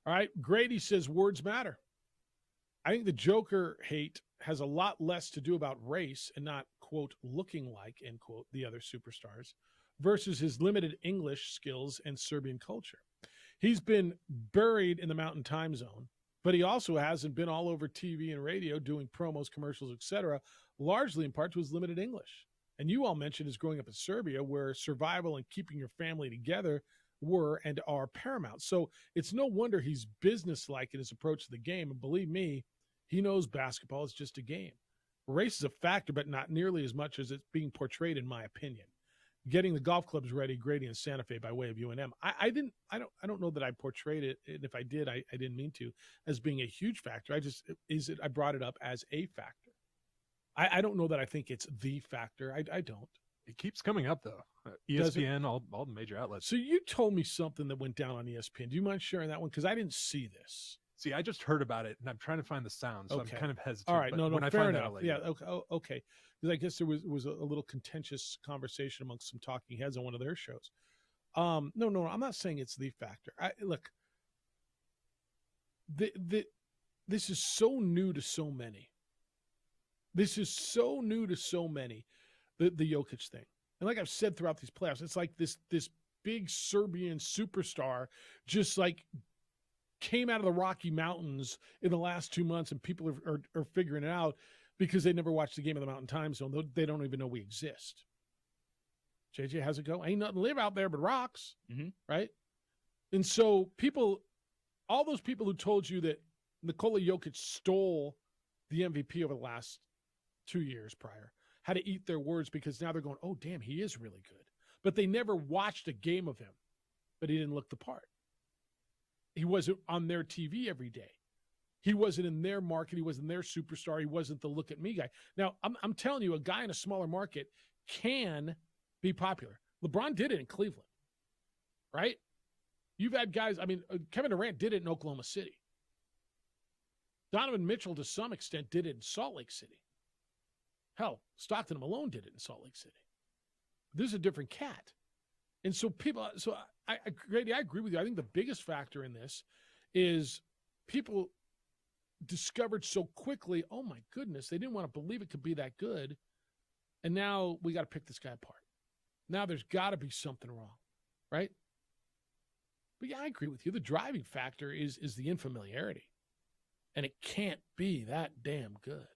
B: All right, Grady says words matter. I think the Joker hate has a lot less to do about race and not quote, looking like, end quote, the other superstars, versus his limited English skills and Serbian culture. He's been buried in the Mountain Time Zone, but he also hasn't been all over TV and radio doing promos, commercials, etc., largely in part to his limited English. And you all mentioned his growing up in Serbia, where survival and keeping your family together were and are paramount. So it's no wonder he's businesslike in his approach to the game. And believe me, he knows basketball is just a game. Race is a factor, but not nearly as much as it's being portrayed, in my opinion. Getting the golf clubs ready, Grady and Santa Fe by way of UNM. I don't know that I portrayed it, and if I did, I didn't mean to, as being a huge factor. I brought it up as a factor. I don't know that I think it's the factor. I don't.
J: It keeps coming up though. ESPN, all the major outlets.
B: So you told me something that went down on ESPN. Do you mind sharing that one? Because I didn't see this.
J: See, I just heard about it, and I'm trying to find the sound, so
B: Okay.
J: I'm kind of hesitant.
B: All right, no,
J: when I
B: fair
J: find
B: enough.
J: that, I'll let
B: Yeah,
J: you know.
B: okay. Because I guess there was a little contentious conversation amongst some talking heads on one of their shows. No, I'm not saying it's the factor. Look, this is so new to so many. This is so new to so many, the Jokic thing. And like I've said throughout these playoffs, it's like this big Serbian superstar just like came out of the Rocky Mountains in the last 2 months, and people are figuring it out because they never watched the game of the Mountain Time Zone. They don't even know we exist. JJ, how's it go? Ain't nothing to live out there but rocks, right? And so all those people who told you that Nikola Jokic stole the MVP over the last 2 years prior had to eat their words, because now they're going, oh, damn, he is really good. But they never watched a game of him, but he didn't look the part. He wasn't on their TV every day. He wasn't in their market. He wasn't their superstar. He wasn't the look at me guy. Now, I'm telling you, a guy in a smaller market can be popular. LeBron did it in Cleveland, right? You've had guys, Kevin Durant did it in Oklahoma City. Donovan Mitchell, to some extent, did it in Salt Lake City. Hell, Stockton and Malone did it in Salt Lake City. This is a different cat. And so Grady, I agree with you. I think the biggest factor in this is people discovered so quickly, oh my goodness, they didn't want to believe it could be that good. And now we got to pick this guy apart. Now there's got to be something wrong, right? But yeah, I agree with you. The driving factor is the unfamiliarity. And it can't be that damn good.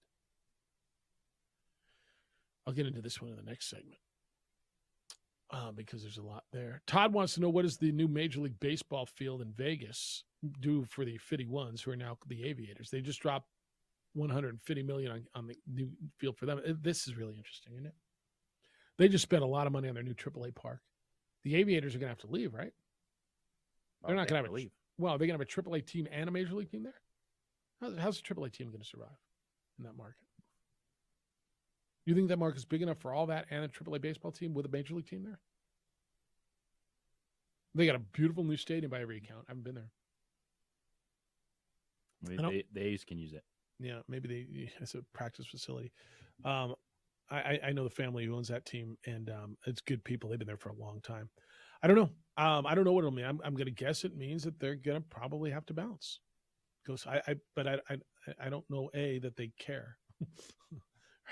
B: I'll get into this one in the next segment because there's a lot there. Todd wants to know, what is the new Major League Baseball field in Vegas do for the 51s, who are now the Aviators? They just dropped $150 million on the new field for them. This is really interesting, isn't it? They just spent a lot of money on their new AAA park. The Aviators are going to have to leave, right? They're not going to have leave. Well, they're going to have a AAA team and a Major League team there? How's the AAA team going to survive in that market? You think that market's big enough for all that and a AAA baseball team with a Major League team there? They got a beautiful new stadium by every account. I haven't been there.
H: Maybe the A's can use it.
B: Yeah, maybe it's a practice facility. I know the family who owns that team, and it's good people. They've been there for a long time. I don't know. I don't know what it'll mean. I'm going to guess it means that they're going to probably have to bounce. But I don't know, that they care.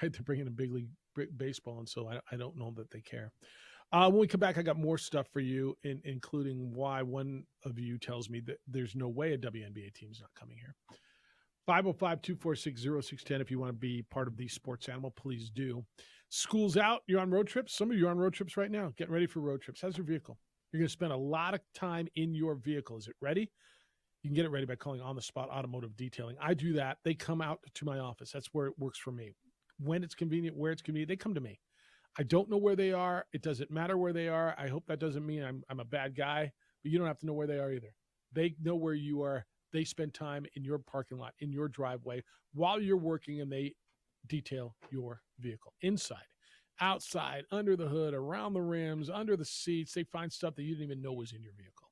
B: Right? They're bringing in big league baseball, and so I don't know that they care. When we come back, I got more stuff for you, including why one of you tells me that there's no way a WNBA team is not coming here. 505-246-0610. If you want to be part of the sports animal, please do. School's out. You're on road trips. Some of you are on road trips right now, getting ready for road trips. How's your vehicle? You're going to spend a lot of time in your vehicle. Is it ready? You can get it ready by calling On the Spot Automotive Detailing. I do that. They come out to my office. That's where it works for me. When it's convenient, where it's convenient, they come to me. I don't know where they are. It doesn't matter where they are. I hope that doesn't mean I'm a bad guy, but you don't have to know where they are either. They know where you are. They spend time in your parking lot, in your driveway, while you're working, and they detail your vehicle. Inside, outside, under the hood, around the rims, under the seats. They find stuff that you didn't even know was in your vehicle.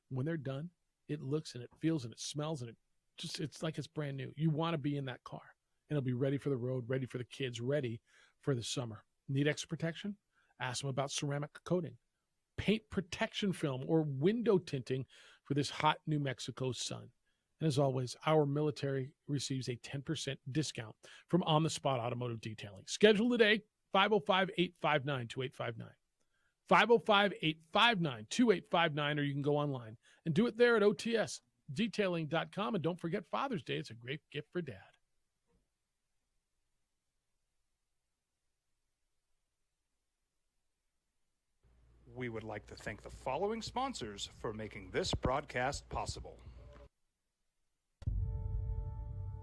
B: When they're done, it looks and it feels and it smells and it's like it's brand new. You want to be in that car, and it'll be ready for the road, ready for the kids, ready for the summer. Need extra protection? Ask them about ceramic coating, paint protection film, or window tinting for this hot New Mexico sun. And as always, our military receives a 10% discount from On the Spot Automotive Detailing. Schedule today. 505-859-2859. 505-859-2859, or you can go online and do it there at otsdetailing.com. And don't forget Father's Day. It's a great gift for Dad.
E: We would like to thank the following sponsors for making this broadcast possible.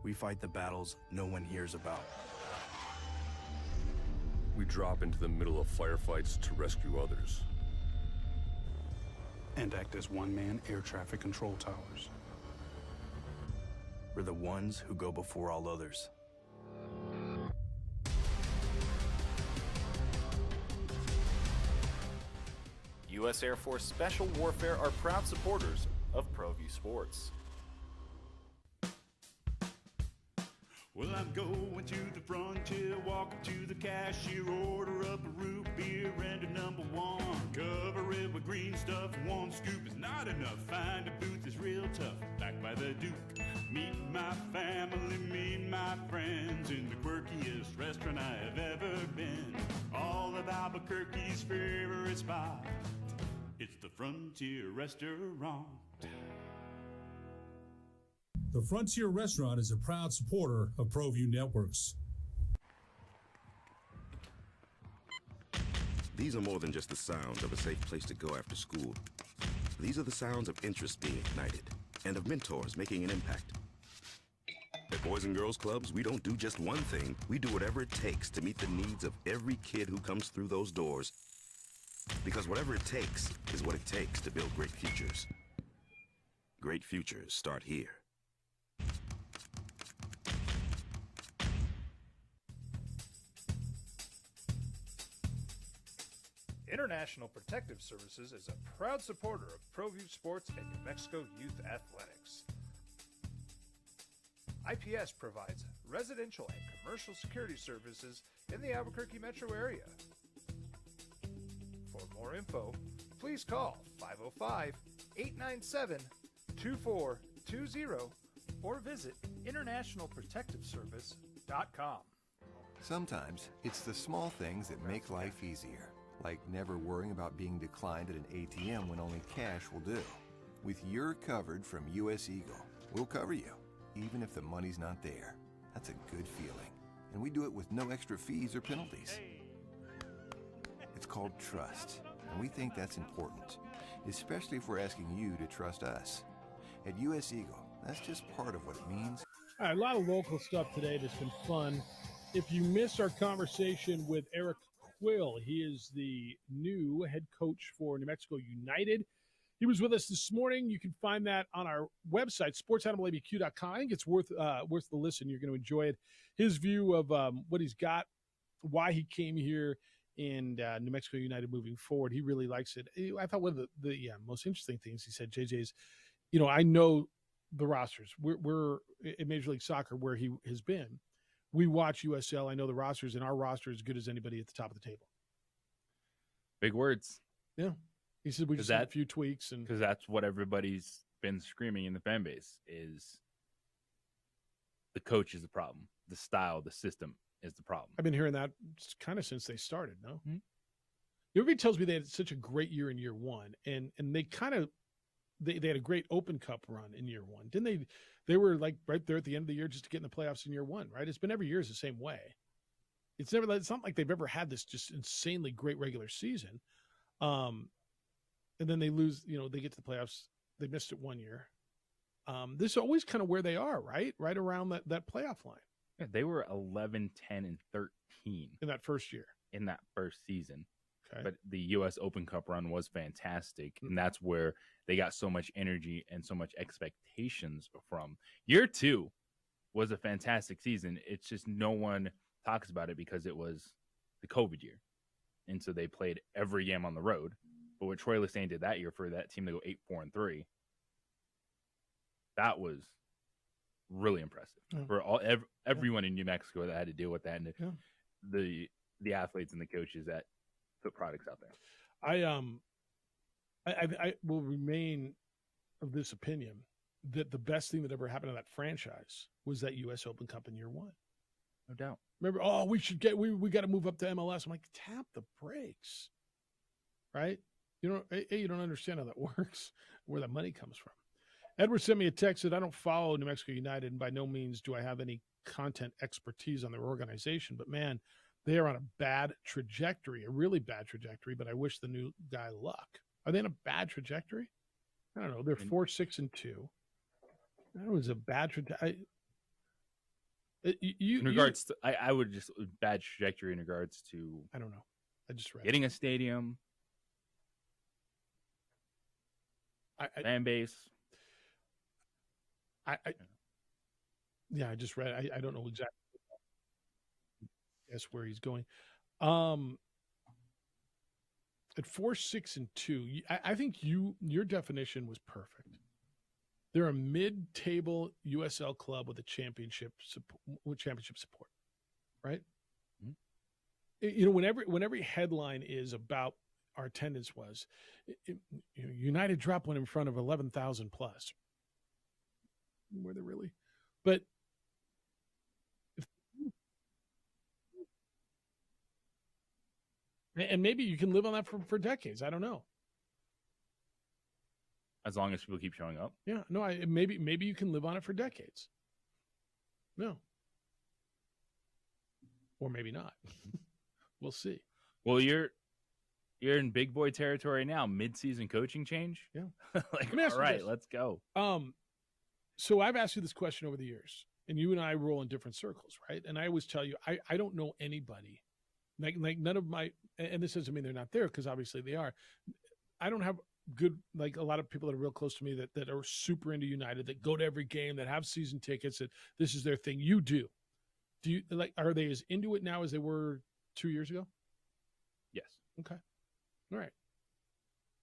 A: We fight the battles no one hears about.
Q: We drop into the middle of firefights to rescue others.
K: And act as one-man air traffic control towers.
A: We're the ones who go before all others.
S: U.S. Air Force Special Warfare are proud supporters of ProView Sports.
R: Well, I'm going to the frontier, walking to the cashier, order up a root beer and a number one. Cover it with green stuff, one scoop is not enough. Find a booth is real tough, back by the Duke. Meet my family, meet my friends in the quirkiest restaurant I have ever been. All of Albuquerque's favorite spot, it's the Frontier Restaurant.
T: The Frontier Restaurant is a proud supporter of ProView Networks.
F: These are more than just the sounds of a safe place to go after school. These are the sounds of interest being ignited and of mentors making an impact. At Boys and Girls Clubs, we don't do just one thing. We do whatever it takes to meet the needs of every kid who comes through those doors. Because whatever it takes is what it takes to build great futures. Great futures start here.
E: International Protective Services is a proud supporter of ProView Sports and New Mexico Youth Athletics. IPS provides residential and commercial security services in the Albuquerque metro area. For more info, please call 505-897-2420 or visit internationalprotectiveservice.com.
G: Sometimes it's the small things that make life easier, like never worrying about being declined at an ATM when only cash will do. With your covered from US Eagle, we'll cover you, even if the money's not there. That's a good feeling. And we do it with no extra fees or penalties. It's called trust, and we think that's important, especially if we're asking you to trust us. At US Eagle, that's just part of what it means.
B: All right, a lot of local stuff today that's been fun. If you missed our conversation with Eric Quill, he is the new head coach for New Mexico United. He was with us this morning. You can find that on our website, sportsanimalabq.com. I think it's worth the listen. You're going to enjoy it. His view of what he's got, why he came here, and New Mexico United moving forward. He really likes it. I thought one of the most interesting things he said, JJ, is, I know the rosters. We're in Major League Soccer where he has been. We watch USL. I know the rosters, and our roster is as good as anybody at the top of the table.
C: Big words.
B: Yeah. He said we just had a few tweaks.
C: Because that's what everybody's been screaming in the fan base is the coach is the problem. The style, the system is the problem.
B: I've been hearing that kind of since they started, no? Mm-hmm. Everybody tells me they had such a great year in year one, and they kind of they had a great Open Cup run in year one. Didn't they? They were like right there at the end of the year just to get in the playoffs in year one, right? It's been every year is the same way. It's not like they've ever had this just insanely great regular season. And then they lose, they get to the playoffs. They missed it one year. This is always kind of where they are, right? Right around that playoff line.
C: Yeah, they were 11, 10, and 13.
B: In that first year.
C: In that first season.
B: Okay.
C: But the U.S. Open Cup run was fantastic, and that's where they got so much energy and so much expectations from. Year two was a fantastic season. It's just no one talks about it because it was the COVID year. And so they played every game on the road. But what Troy Lestain did that year for that team to go 8-4-3, that was really impressive for everyone in New Mexico that had to deal with that, and the athletes and the coaches that put products out there.
B: I will remain of this opinion that the best thing that ever happened to that franchise was that U.S. Open Cup in year one.
C: No doubt.
B: Remember, we got to move up to MLS. I'm like, tap the brakes, right? You don't understand how that works, where the money comes from. Edward sent me a text that I don't follow New Mexico United, and by no means do I have any content expertise on their organization. But man, they are on a bad trajectory, a really bad trajectory. But I wish the new guy luck. Are they in a bad trajectory? I don't know. They're 4-6-2. That was a bad trajectory.
C: I would just bad trajectory in regards to,
B: I don't know. I just read
C: getting a stadium, fan base.
B: I just read. I don't know exactly. Guess where he's going. At 4-6-2, I think your definition was perfect. They're a mid-table USL club with a championship support, right? Mm-hmm. When every headline is about our attendance was, United dropped one in front of 11,000 plus. Were they really? But and maybe you can live on that for decades. I don't know.
C: As long as people keep showing up.
B: Yeah, no, maybe you can live on it for decades. No. Or maybe not. We'll see.
C: Well, you're in big boy territory now. Mid-season coaching change.
B: Yeah.
C: All right, let's go.
B: So I've asked you this question over the years, and you and I roll in different circles, right? And I always tell you, I don't know anybody, like none of my, and this doesn't mean they're not there, because obviously they are. I don't have good, like a lot of people that are real close to me that are super into United, that go to every game, that have season tickets, that this is their thing. You do. Do you, are they as into it now as they were 2 years ago?
C: Yes.
B: Okay. All right.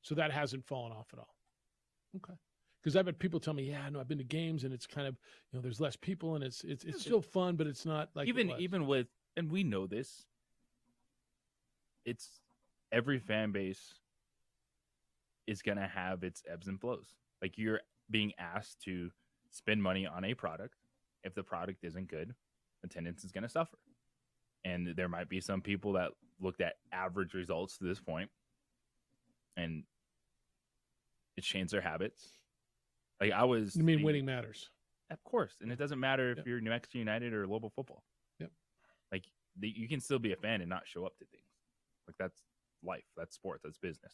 B: So that hasn't fallen off at all. Okay. Because I've had people tell me, yeah, no, I've been to games and it's kind of, there's less people and it's still fun, but it's not like
C: even with, and we know this, it's every fan base is going to have its ebbs and flows. Like, you're being asked to spend money on a product. If the product isn't good, attendance is going to suffer. And there might be some people that looked at average results to this point and it changed their habits. Like
B: You mean winning matters?
C: Of course. And it doesn't matter if you're New Mexico United or Global Football.
B: Yep.
C: Like, you can still be a fan and not show up to things. Like, that's life. That's sports. That's business.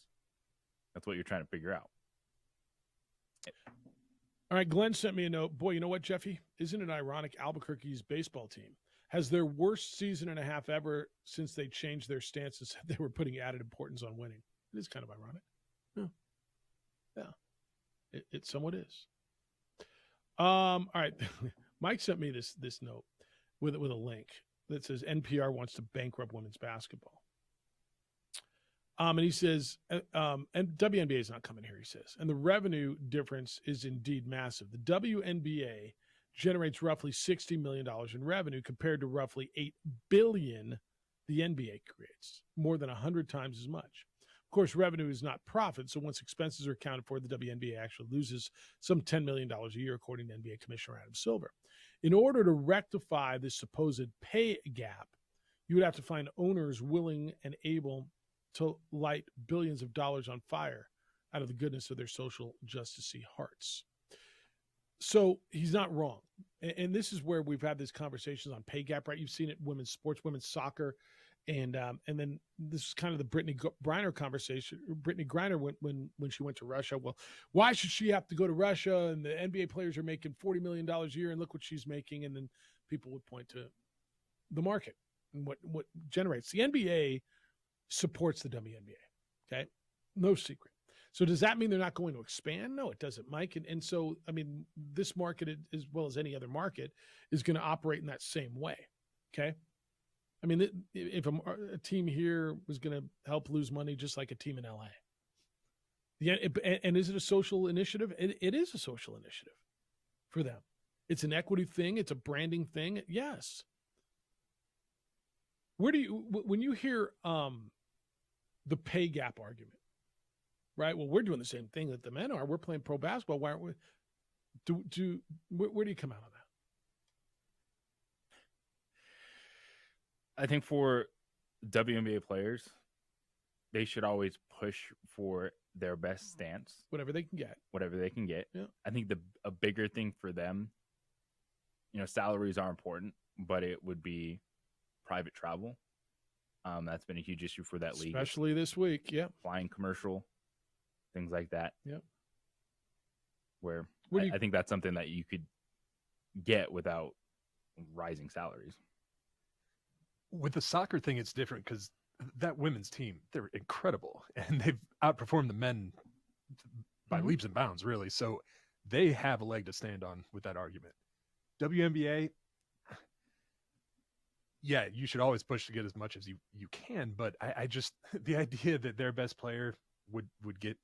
C: That's what you're trying to figure out.
B: All right. Glenn sent me a note. Boy, you know what, Jeffy? Isn't it ironic Albuquerque's baseball team has their worst season and a half ever since they changed their stance and said they were putting added importance on winning? It is kind of ironic. Yeah. It somewhat is. All right. Mike sent me this note with a link that says NPR wants to bankrupt women's basketball. And he says, and WNBA is not coming here, he says. And the revenue difference is indeed massive. The WNBA generates roughly $60 million in revenue compared to roughly $8 billion the NBA creates, more than 100 times as much. Of course, revenue is not profit, so once expenses are accounted for, the WNBA actually loses some $10 million a year, according to NBA Commissioner Adam Silver. In order to rectify this supposed pay gap, you would have to find owners willing and able to light billions of dollars on fire out of the goodness of their social justice-y hearts. So he's not wrong. And this is where we've had these conversations on pay gap, right? You've seen it in women's sports, women's soccer. And then this is kind of the Brittany Griner conversation. Brittany Griner, when she went to Russia, well, why should she have to go to Russia? And the NBA players are making $40 million a year, and look what she's making. And then people would point to the market and what generates. The NBA supports the WNBA, okay? No secret. So does that mean they're not going to expand? No, it doesn't, Mike. And so, I mean, this market, as well as any other market, is going to operate in that same way, okay? I mean, if a team here was going to help lose money just like a team in LA. And is it a social initiative? It is a social initiative for them. It's an equity thing. It's a branding thing. Yes. When you hear the pay gap argument, right? Well, we're doing the same thing that the men are. We're playing pro basketball. Why aren't we? Where do you come out on that?
C: I think for WNBA players, they should always push for their best stance,
B: whatever they can get.
C: Yeah. I think a bigger thing for them, salaries are important, but it would be private travel. That's been a huge issue for that league,
B: especially this week. Yeah,
C: flying commercial, things like that.
B: Yep.
C: Where I think that's something that you could get without rising salaries.
J: With the soccer thing, it's different because that women's team, they're incredible, and they've outperformed the men by leaps and bounds, really. So they have a leg to stand on with that argument. WNBA, yeah, you should always push to get as much as you can, but I just, the idea that their best player would get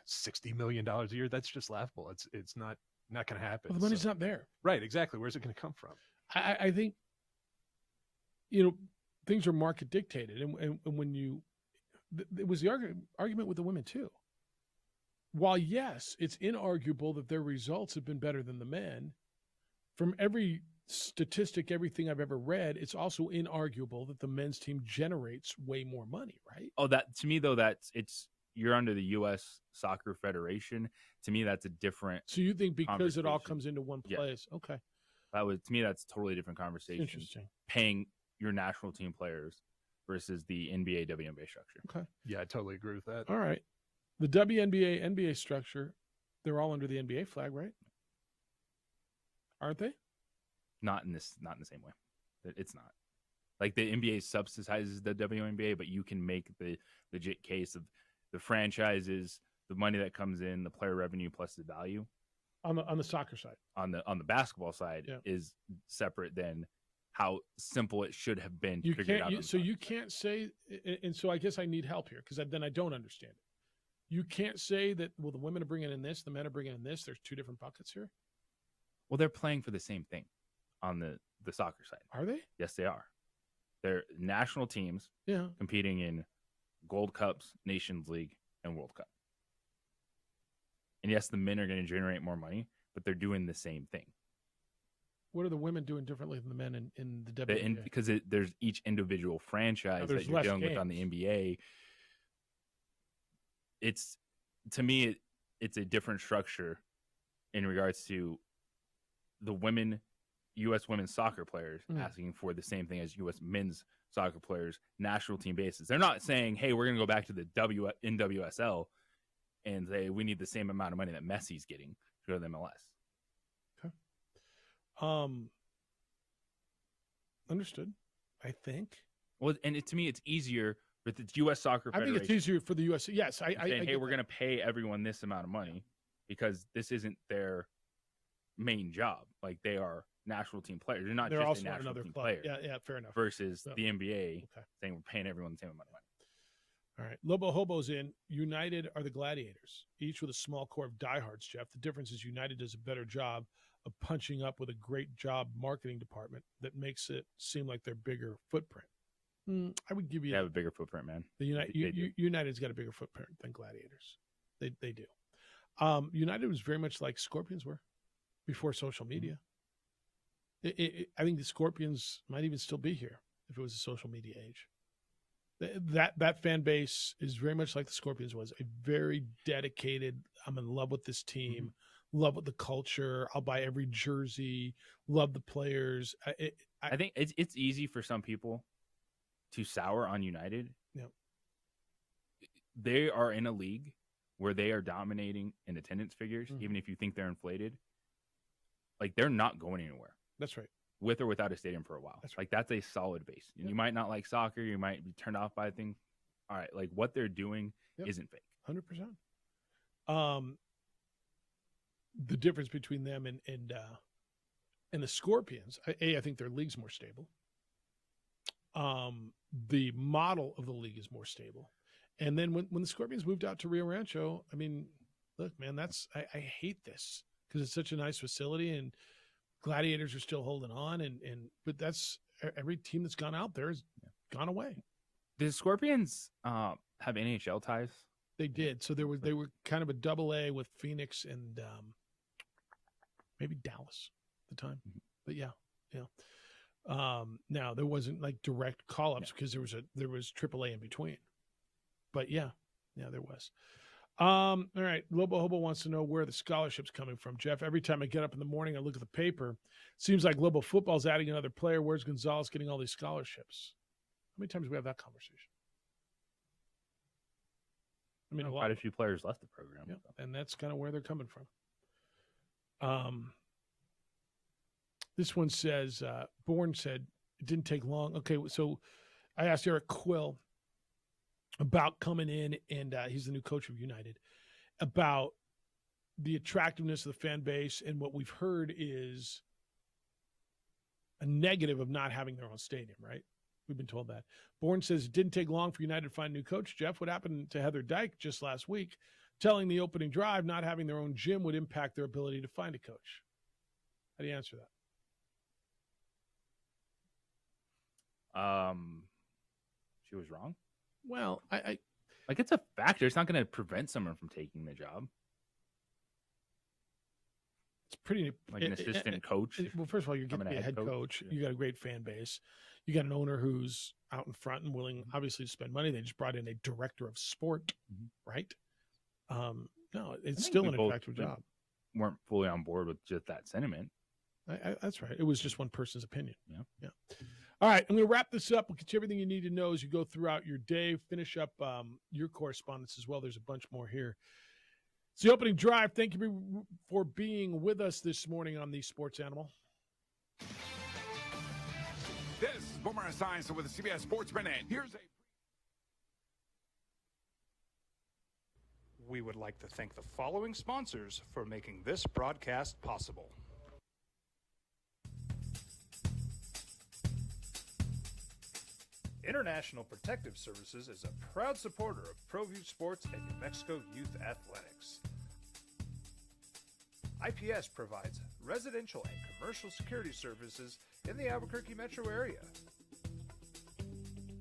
J: $60 million a year, that's just laughable. It's not going to happen.
B: Well, the money's not there.
J: Right, exactly. Where's it going to come from?
B: I think, things are market dictated. And when it was the argument with the women too. While yes, it's inarguable that their results have been better than the men, from every statistic, everything I've ever read, it's also inarguable that the men's team generates way more money, right?
C: Oh, that to me though, you're under the U.S. Soccer Federation. To me, that's a different.
B: So you think because it all comes into one place? Yeah. Okay.
C: To me, that's a totally different conversation.
B: Interesting.
C: Paying your national team players versus the NBA WNBA structure.
B: Okay.
J: Yeah, I totally agree with that.
B: All right. The WNBA NBA structure, they're all under the NBA flag, right? Aren't they?
C: Not in the same way. It's not. Like the NBA subsidizes the WNBA, but you can make the legit case of the franchises, the money that comes in, the player revenue plus the value.
B: On the soccer side.
C: On the basketball side is separate than how simple it should have been to figure it out.
B: So you can't say, and so I guess I need help here because then I don't understand it. You can't say that, well, the women are bringing in this, the men are bringing in this. There's two different buckets here.
C: Well, they're playing for the same thing on the soccer side.
B: Are they?
C: Yes, they are. They're national teams competing in Gold Cups, Nations League, and World Cup. And yes, the men are going to generate more money, but they're doing the same thing.
B: What are the women doing differently than the men in the WNBA?
C: Because there's each individual franchise that you're dealing with on the NBA. To me, it's a different structure in regards to the U.S. women's soccer players asking for the same thing as U.S. men's soccer players, national team basis. They're not saying, hey, we're going to go back to the NWSL and say we need the same amount of money that Messi's getting to go to the MLS.
B: Okay. Understood, I think.
C: Well, and to me, it's easier with the U.S. Soccer Federation.
B: I think it's easier for the U.S. Yes,
C: hey, we're going to pay everyone this amount of money because this isn't their main job. Like they are national team players. They're not just a national team player.
B: Yeah, fair enough.
C: Versus the NBA saying we're paying everyone the same amount of money.
B: All right. Lobo Hobo's in. United are the Gladiators, each with a small core of diehards, Jeff. The difference is United does a better job of punching up with a great job marketing department that makes it seem like they're bigger footprint. I would give you...
C: They have a bigger footprint, man.
B: United's got a bigger footprint than Gladiators. They do. United was very much like Scorpions were before social media. I think the Scorpions might even still be here if it was a social media age. That fan base is very much like the Scorpions was, a very dedicated, I'm in love with this team, love with the culture, I'll buy every jersey, love the players.
C: I think it's easy for some people to sour on United.
B: Yeah.
C: They are in a league where they are dominating in attendance figures, even if you think they're inflated. Like, they're not going anywhere.
B: That's right.
C: With or without a stadium for a while.
B: That's
C: right. Like, that's a solid base. And you might not like soccer. You might be turned off by a thing. All right. Like, what they're doing isn't fake.
B: 100%. The difference between them and the Scorpions, I think their league's more stable. The model of the league is more stable. And then when the Scorpions moved out to Rio Rancho, I mean, look, man, I hate this because it's such a nice facility and Gladiators are still holding on. But that's every team that's gone out there has gone away.
C: Did the Scorpions have NHL ties?
B: They did. So they were kind of a double A with Phoenix and maybe Dallas at the time. But yeah. Now there wasn't like direct call-ups because there was AAA in between. But yeah, there was. All right, Lobo Hobo wants to know where the scholarship's coming from. Jeff, every time I get up in the morning, I look at the paper. Seems like Lobo Football's adding another player. Where's Gonzalez getting all these scholarships? How many times do we have that conversation? I mean,
H: quite a few players left the program.
B: Yeah, and that's kind of where they're coming from. This one says, Bourne said it didn't take long. Okay, so I asked Eric Quill about coming in, and he's the new coach of United, about the attractiveness of the fan base, and what we've heard is a negative of not having their own stadium, right? We've been told that. Bourne says it didn't take long for United to find a new coach. Jeff, what happened to Heather Dyke just last week, telling the opening drive not having their own gym would impact their ability to find a coach? How do you answer that?
H: She was wrong.
B: Well, I
H: like, it's a factor. It's not going to prevent someone from taking the job.
B: It's pretty
H: like an assistant coach.
B: Well, first of all, you're getting to be a head coach. You got a great fan base. You got an owner who's out in front and willing, obviously, to spend money. They just brought in a director of sport, right? No, it's still an attractive job.
H: Weren't fully on board with just that sentiment.
B: That's right. It was just one person's opinion.
H: Yeah.
B: All right, I'm going to wrap this up. We'll get you everything you need to know as you go throughout your day. Finish up your correspondence as well. There's a bunch more here. It's the opening drive. Thank you for being with us this morning on the Sports Animal.
I: This is Boomer Esiason with the CBS Sports Minute.
E: We would like to thank the following sponsors for making this broadcast possible. International Protective Services is a proud supporter of ProView Sports and New Mexico Youth Athletics. IPS provides residential and commercial security services in the Albuquerque metro area.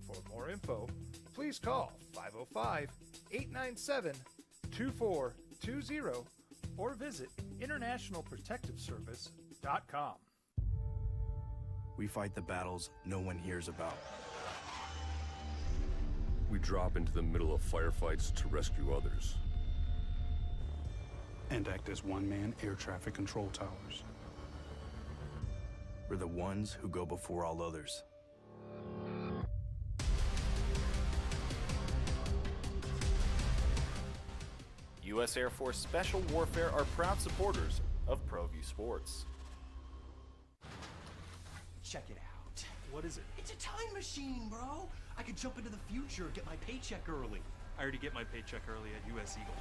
E: For more info, please call 505-897-2420 or visit internationalprotectiveservice.com.
A: We fight the battles no one hears about.
Q: We drop into the middle of firefights to rescue others.
K: And act as one-man air traffic control towers.
A: We're the ones who go before all others.
S: U.S. Air Force Special Warfare are proud supporters of ProView Sports.
L: Check it out. What is it? It's a time machine, bro. I could jump into the future, get my paycheck early.
X: I already get my paycheck early at U.S. Eagle.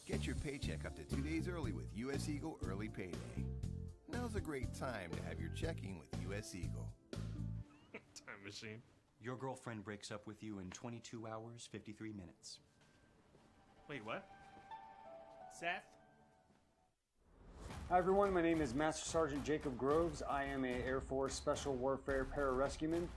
G: Get your paycheck up to 2 days early with U.S. Eagle Early Payday. Now's a great time to have your checking with U.S. Eagle.
X: Time machine.
L: Your girlfriend breaks up with you in 22 hours, 53 minutes.
X: Wait, what? Seth?
Y: Hi everyone, my name is Master Sergeant Jacob Groves. I am an Air Force Special Warfare pararescueman.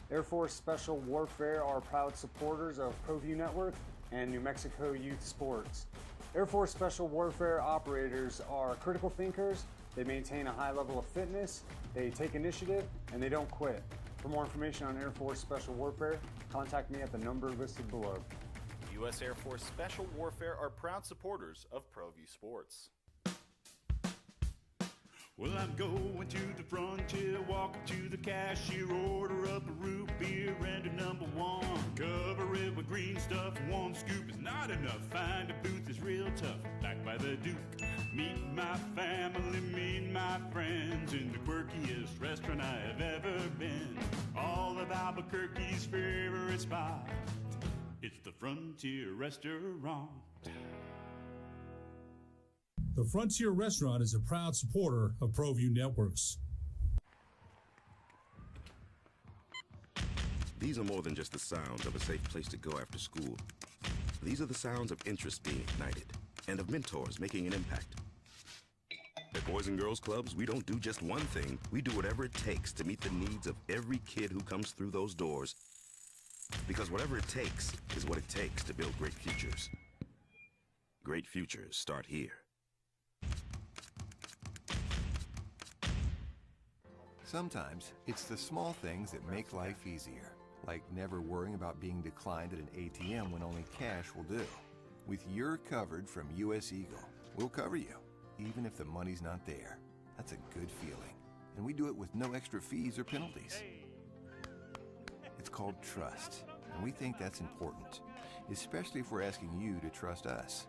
Y: Air Force Special Warfare are proud supporters of ProView Network and New Mexico Youth Sports. Air Force Special Warfare operators are critical thinkers. They maintain a high level of fitness, they take initiative, and they don't quit. For more information on Air Force Special Warfare, contact me at the number listed below.
S: U.S. Air Force Special Warfare are proud supporters of ProView Sports.
R: Well, I'm going to the frontier, walking to the cashier, order up a root beer and a number one. Cover it with green stuff, one scoop is not enough. Find a booth is real tough, back by the Duke. Meet my family, meet my friends in the quirkiest restaurant I have ever been. All of Albuquerque's favorite spot, it's the Frontier Restaurant.
T: The Frontier Restaurant is a proud supporter of ProView Networks.
F: These are more than just the sounds of a safe place to go after school. These are the sounds of interest being ignited and of mentors making an impact. At Boys and Girls Clubs, we don't do just one thing. We do whatever it takes to meet the needs of every kid who comes through those doors. Because whatever it takes is what it takes to build great futures. Great futures start here.
G: Sometimes it's the small things that make life easier, like never worrying about being declined at an ATM when only cash will do. With You're Covered from U.S. Eagle, we'll cover you, even if the money's not there. That's a good feeling, and we do it with no extra fees or penalties. It's called trust, and we think that's important, especially if we're asking you to trust us.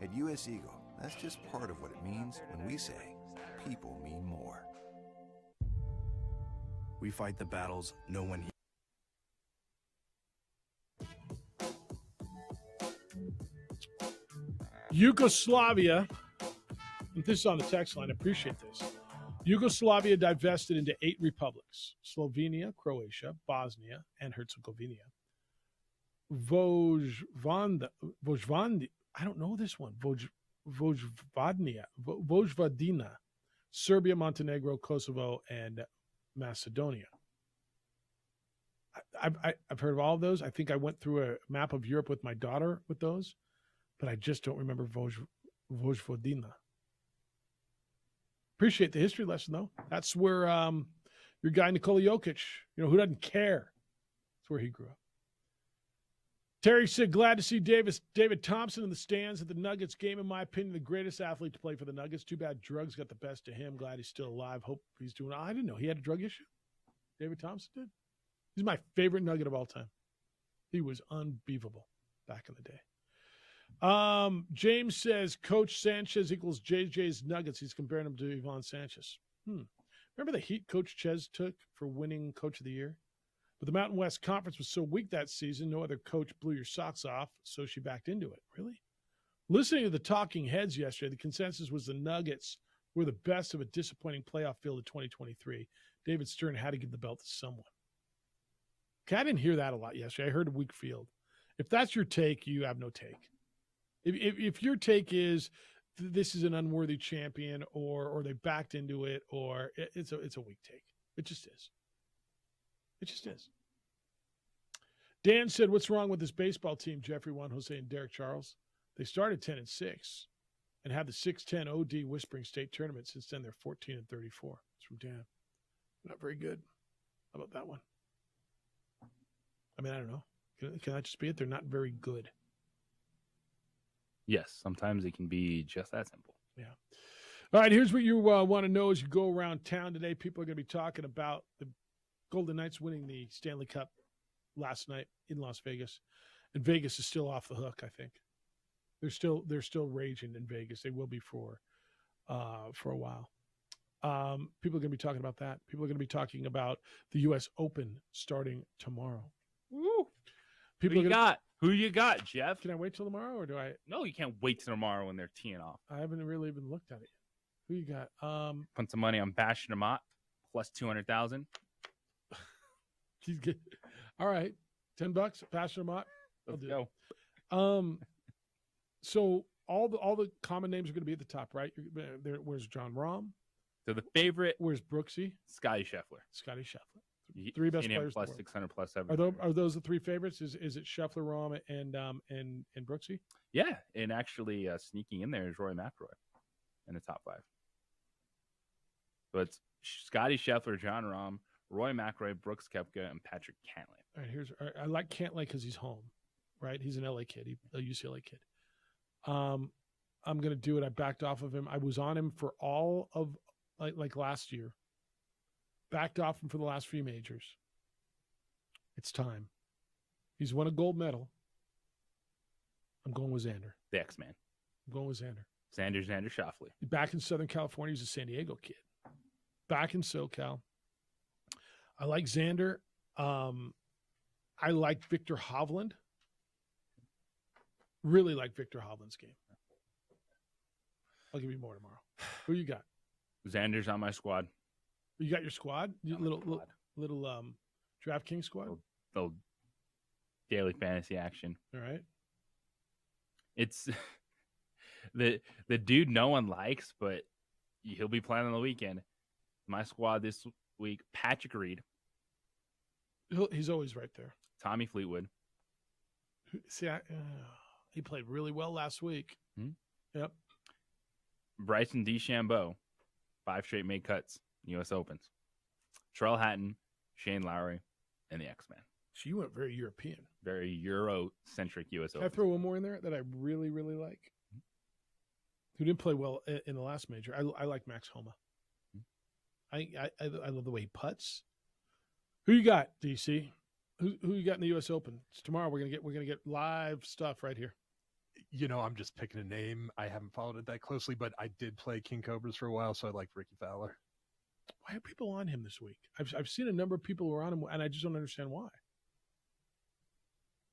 G: At U.S. Eagle, that's just part of what it means when we say, people mean more.
A: We fight the battles no one
B: Yugoslavia, this is on the text line, I appreciate this. Yugoslavia divested into 8 republics: Slovenia, Croatia, Bosnia, and Herzegovina. Vojvodina, I don't know this one. Vojvodina, Serbia, Montenegro, Kosovo, and Macedonia. I've heard of all of those. I think I went through a map of Europe with my daughter with those, but I just don't remember Vojvodina. Appreciate the history lesson, though. That's where your guy Nikola Jokic, who doesn't care? That's where he grew up. Terry said, glad to see David Thompson in the stands at the Nuggets game. In my opinion, the greatest athlete to play for the Nuggets. Too bad drugs got the best of him. Glad he's still alive. Hope he's doing well. I didn't know he had a drug issue. David Thompson did. He's my favorite Nugget of all time. He was unbeatable back in the day. James says, Coach Sanchez equals JJ's Nuggets. He's comparing him to Ivan Sanchez. Remember the heat Coach Ches took for winning Coach of the Year? But the Mountain West Conference was so weak that season, no other coach blew your socks off, so she backed into it. Really? Listening to the talking heads yesterday, the consensus was the Nuggets were the best of a disappointing playoff field of 2023. David Stern had to give the belt to someone. Okay, I didn't hear that a lot yesterday. I heard a weak field. If that's your take, you have no take. If your take is this is an unworthy champion or they backed into it or it's a weak take. It just is. It just is. Dan said, what's wrong with this baseball team, Jeffrey, Juan Jose, and Derek Charles? They started 10-6 and had the 6-10 OD Whispering State Tournament. Since then, they're 14-34. It's from Dan. Not very good. How about that one? I mean, I don't know. Can that just be it? They're not very good.
H: Yes, sometimes it can be just that simple.
B: Yeah. All right, here's what you want to know as you go around town today. People are going to be talking about the Golden Knights winning the Stanley Cup last night in Las Vegas. And Vegas is still off the hook, I think. They're still raging in Vegas. They will be for a while. People are going to be talking about that. People are going to be talking about the U.S. Open starting tomorrow.
H: Woo!
B: People
H: Who you got, Jeff?
B: Can I wait till tomorrow, or do I?
H: No, you can't wait till tomorrow when they're teeing off.
B: I haven't really even looked at it yet. Who you got?
H: Put some money on Basham Amat plus 200,000.
B: He's good. All right, $10. Basham Amat.
H: Let's go.
B: So all the common names are going to be at the top, right? Where's John Rahm?
H: So the favorite.
B: Where's Brooksy?
H: Scotty Scheffler.
B: Scotty Scheffler. Three best players.
H: Plus 600 plus 700.
B: Are those the three favorites? Is it Scheffler, Rahm, and Brooksy?
H: Yeah, and actually sneaking in there is Rory McIlroy in the top 5. So it's Scotty Scheffler, John Rahm, Roy McIlroy, Brooks Koepka, and Patrick Cantlay.
B: All right, I like Cantlay because he's home, right? He's an LA kid, a UCLA kid. I'm going to do it. I backed off of him. I was on him for all of like last year. Backed off him for the last few majors. It's time. He's won a gold medal. I'm going with Xander.
H: The X-Man.
B: I'm going with Xander.
H: Xander Schauffele.
B: Back in Southern California, he's a San Diego kid. Back in SoCal. I like Xander. I like Victor Hovland. Really like Victor Hovland's game. I'll give you more tomorrow. Who you got?
H: Xander's on my squad.
B: You got your squad? Little DraftKings squad?
H: Little daily fantasy action.
B: All right.
H: It's the dude no one likes, but he'll be playing on the weekend. My squad this week, Patrick Reed.
B: He's always right there.
H: Tommy Fleetwood.
B: See, he played really well last week. Yep.
H: Bryson DeChambeau, 5 straight made cuts, U.S. Opens. Terrell Hatton, Shane Lowry, and the X-Men.
B: So you went very European.
H: Very Euro-centric U.S.
B: Can I
H: Open.
B: throw one more in there that I really, really like? Who didn't play well in the last major? I like Max Homa. I love the way he putts. Who you got, DC? Who you got in the U.S. Open? It's tomorrow. We're gonna get live stuff right here.
J: You know, I'm just picking a name. I haven't followed it that closely, but I did play King Cobras for a while, so I like Ricky Fowler.
B: Why are people on him this week? I've seen a number of people who are on him, and I just don't understand why.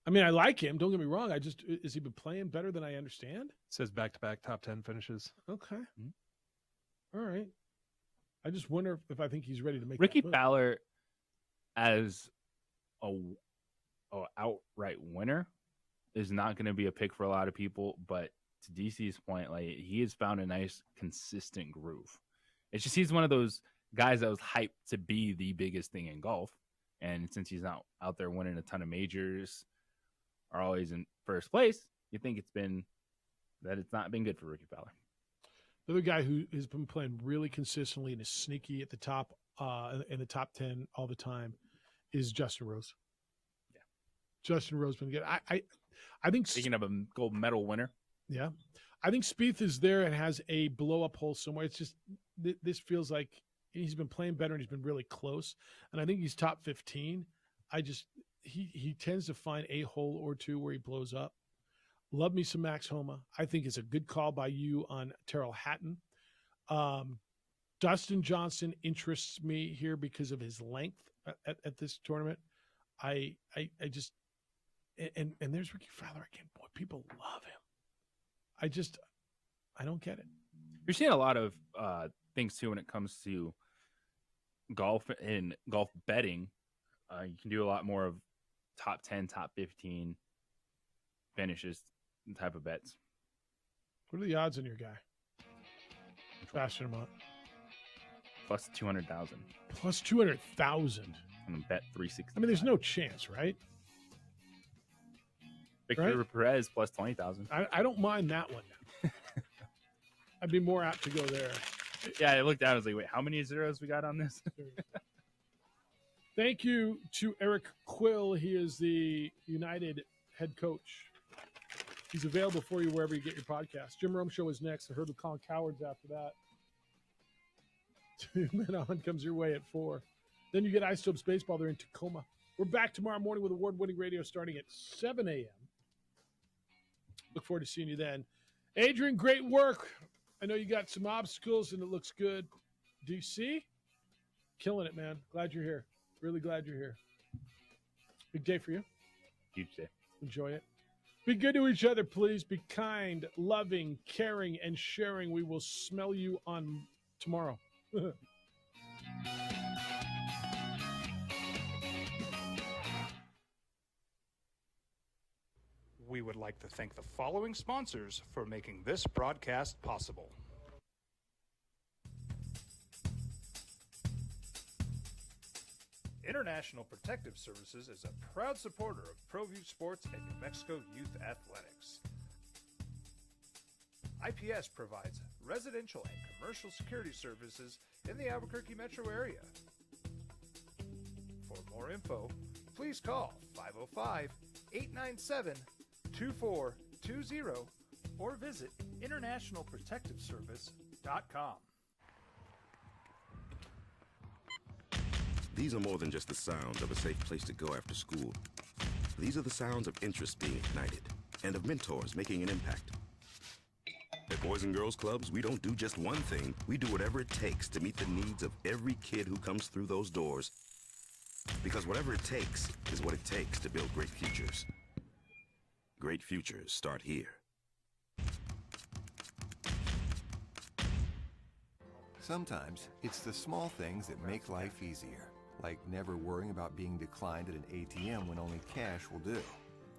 B: I mean, I like him. Don't get me wrong. Has he been playing better than I understand?
J: It says back-to-back top 10 finishes.
B: Okay. All right. I just wonder if I think he's ready to make
H: Ricky
B: that move.
H: Fowler as a outright winner is not going to be a pick for a lot of people, but to DC's point, like, he has found a nice consistent groove. It's just he's one of those guys that was hyped to be the biggest thing in golf, and since he's not out there winning a ton of majors, are always in first place, you think it's not been good for Ricky Fowler.
B: The other guy who has been playing really consistently and is sneaky at the top, in the top 10 all the time, is Justin Rose.
H: Yeah,
B: Justin Rose been good. I think
H: speaking of a gold medal winner,
B: yeah, I think Spieth is there and has a blow up hole somewhere. It's just this feels like he's been playing better and he's been really close, and I think he's top 15. He tends to find a hole or two where he blows up. Love me some Max Homa. I think it's a good call by you on Terrell Hatton. Dustin Johnson interests me here because of his length at this tournament. I just and there's Ricky Fowler again. Boy, people love him. I don't get it.
H: You're seeing a lot of things too when it comes to golf and golf betting. You can do a lot more of top 10, top 15 finishes type of bets.
B: What are the odds on your guy? Bashing him up.
H: Plus 200,000.
B: Plus 200,000.
H: And bet 360.
B: I mean, there's no chance, right?
H: Victor Perez plus 20,000.
B: I don't mind that one. I'd be more apt to go there.
H: Yeah, I looked down. I was like, wait, how many zeros we got on this?
B: Thank you to Eric Quill. He is the United head coach. He's available for you wherever you get your podcast. Jim Rome Show is next. I heard with Colin Cowards after that. 2 Men On comes your way at 4. Then you get Isotopes Baseball. They're in Tacoma. We're back tomorrow morning with award-winning radio starting at 7 a.m. Look forward to seeing you then. Adrian, great work. I know you got some obstacles, and it looks good. DC, killing it, man. Glad you're here. Really glad you're here. Big day for you.
H: Huge day.
B: Enjoy it. Be good to each other, please. Be kind, loving, caring, and sharing. We will smell you on tomorrow.
K: We would like to thank the following sponsors for making this broadcast possible. International Protective Services is a proud supporter of ProView Sports and New Mexico Youth Athletics. IPS provides residential and commercial security services in the Albuquerque metro area. For more info, please call 505-897-2420 or visit internationalprotectiveservice.com.
F: These are more than just the sounds of a safe place to go after school. These are the sounds of interest being ignited and of mentors making an impact. At Boys and Girls Clubs, we don't do just one thing. We do whatever it takes to meet the needs of every kid who comes through those doors. Because whatever it takes is what it takes to build great futures. Great futures start here.
G: Sometimes it's the small things that make life easier, like never worrying about being declined at an ATM when only cash will do.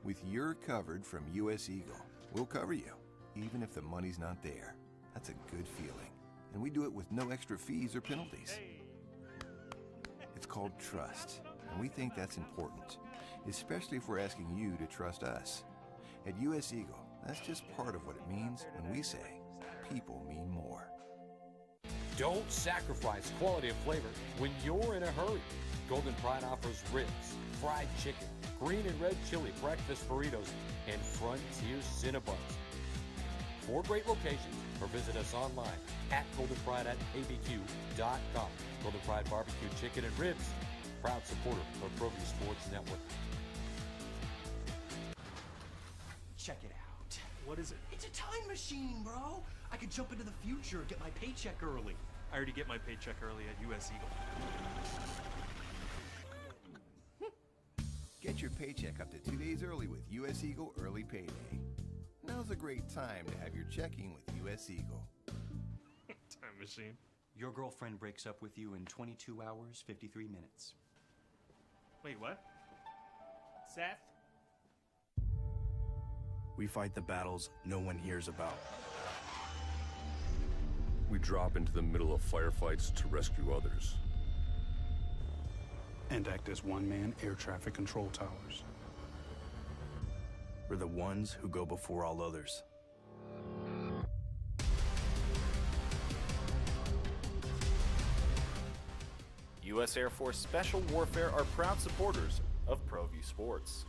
G: With You're Covered from US Eagle, we'll cover you, even if the money's not there. That's a good feeling. And we do it with no extra fees or penalties. It's called trust, and we think that's important, especially if we're asking you to trust us. At US Eagle, that's just part of what it means when we say people mean more.
M: Don't sacrifice quality and flavor when you're in a hurry. Golden Pride offers ribs, fried chicken, green and red chili breakfast burritos, and Frontier Cinnabons. 4 great locations, or visit us online at goldenpride@abq.com. Golden Pride Barbecue Chicken and Ribs, proud supporter of ProView Sports Network.
L: Check it out.
X: What is it?
L: It's a time machine, bro. I could jump into the future, get my paycheck early.
X: I already get my paycheck early at US Eagle.
G: Get your paycheck up to 2 days early with US Eagle Early Payday. Now's a great time to have your checking with US Eagle.
X: Time machine.
L: Your girlfriend breaks up with you in 22 hours, 53 minutes.
X: Wait, what? Seth?
A: We fight the battles no one hears about.
Q: We drop into the middle of firefights to rescue others.
A: And act as one-man air traffic control towers. We're the ones who go before all others.
S: U.S. Air Force Special Warfare are proud supporters of ProView Sports.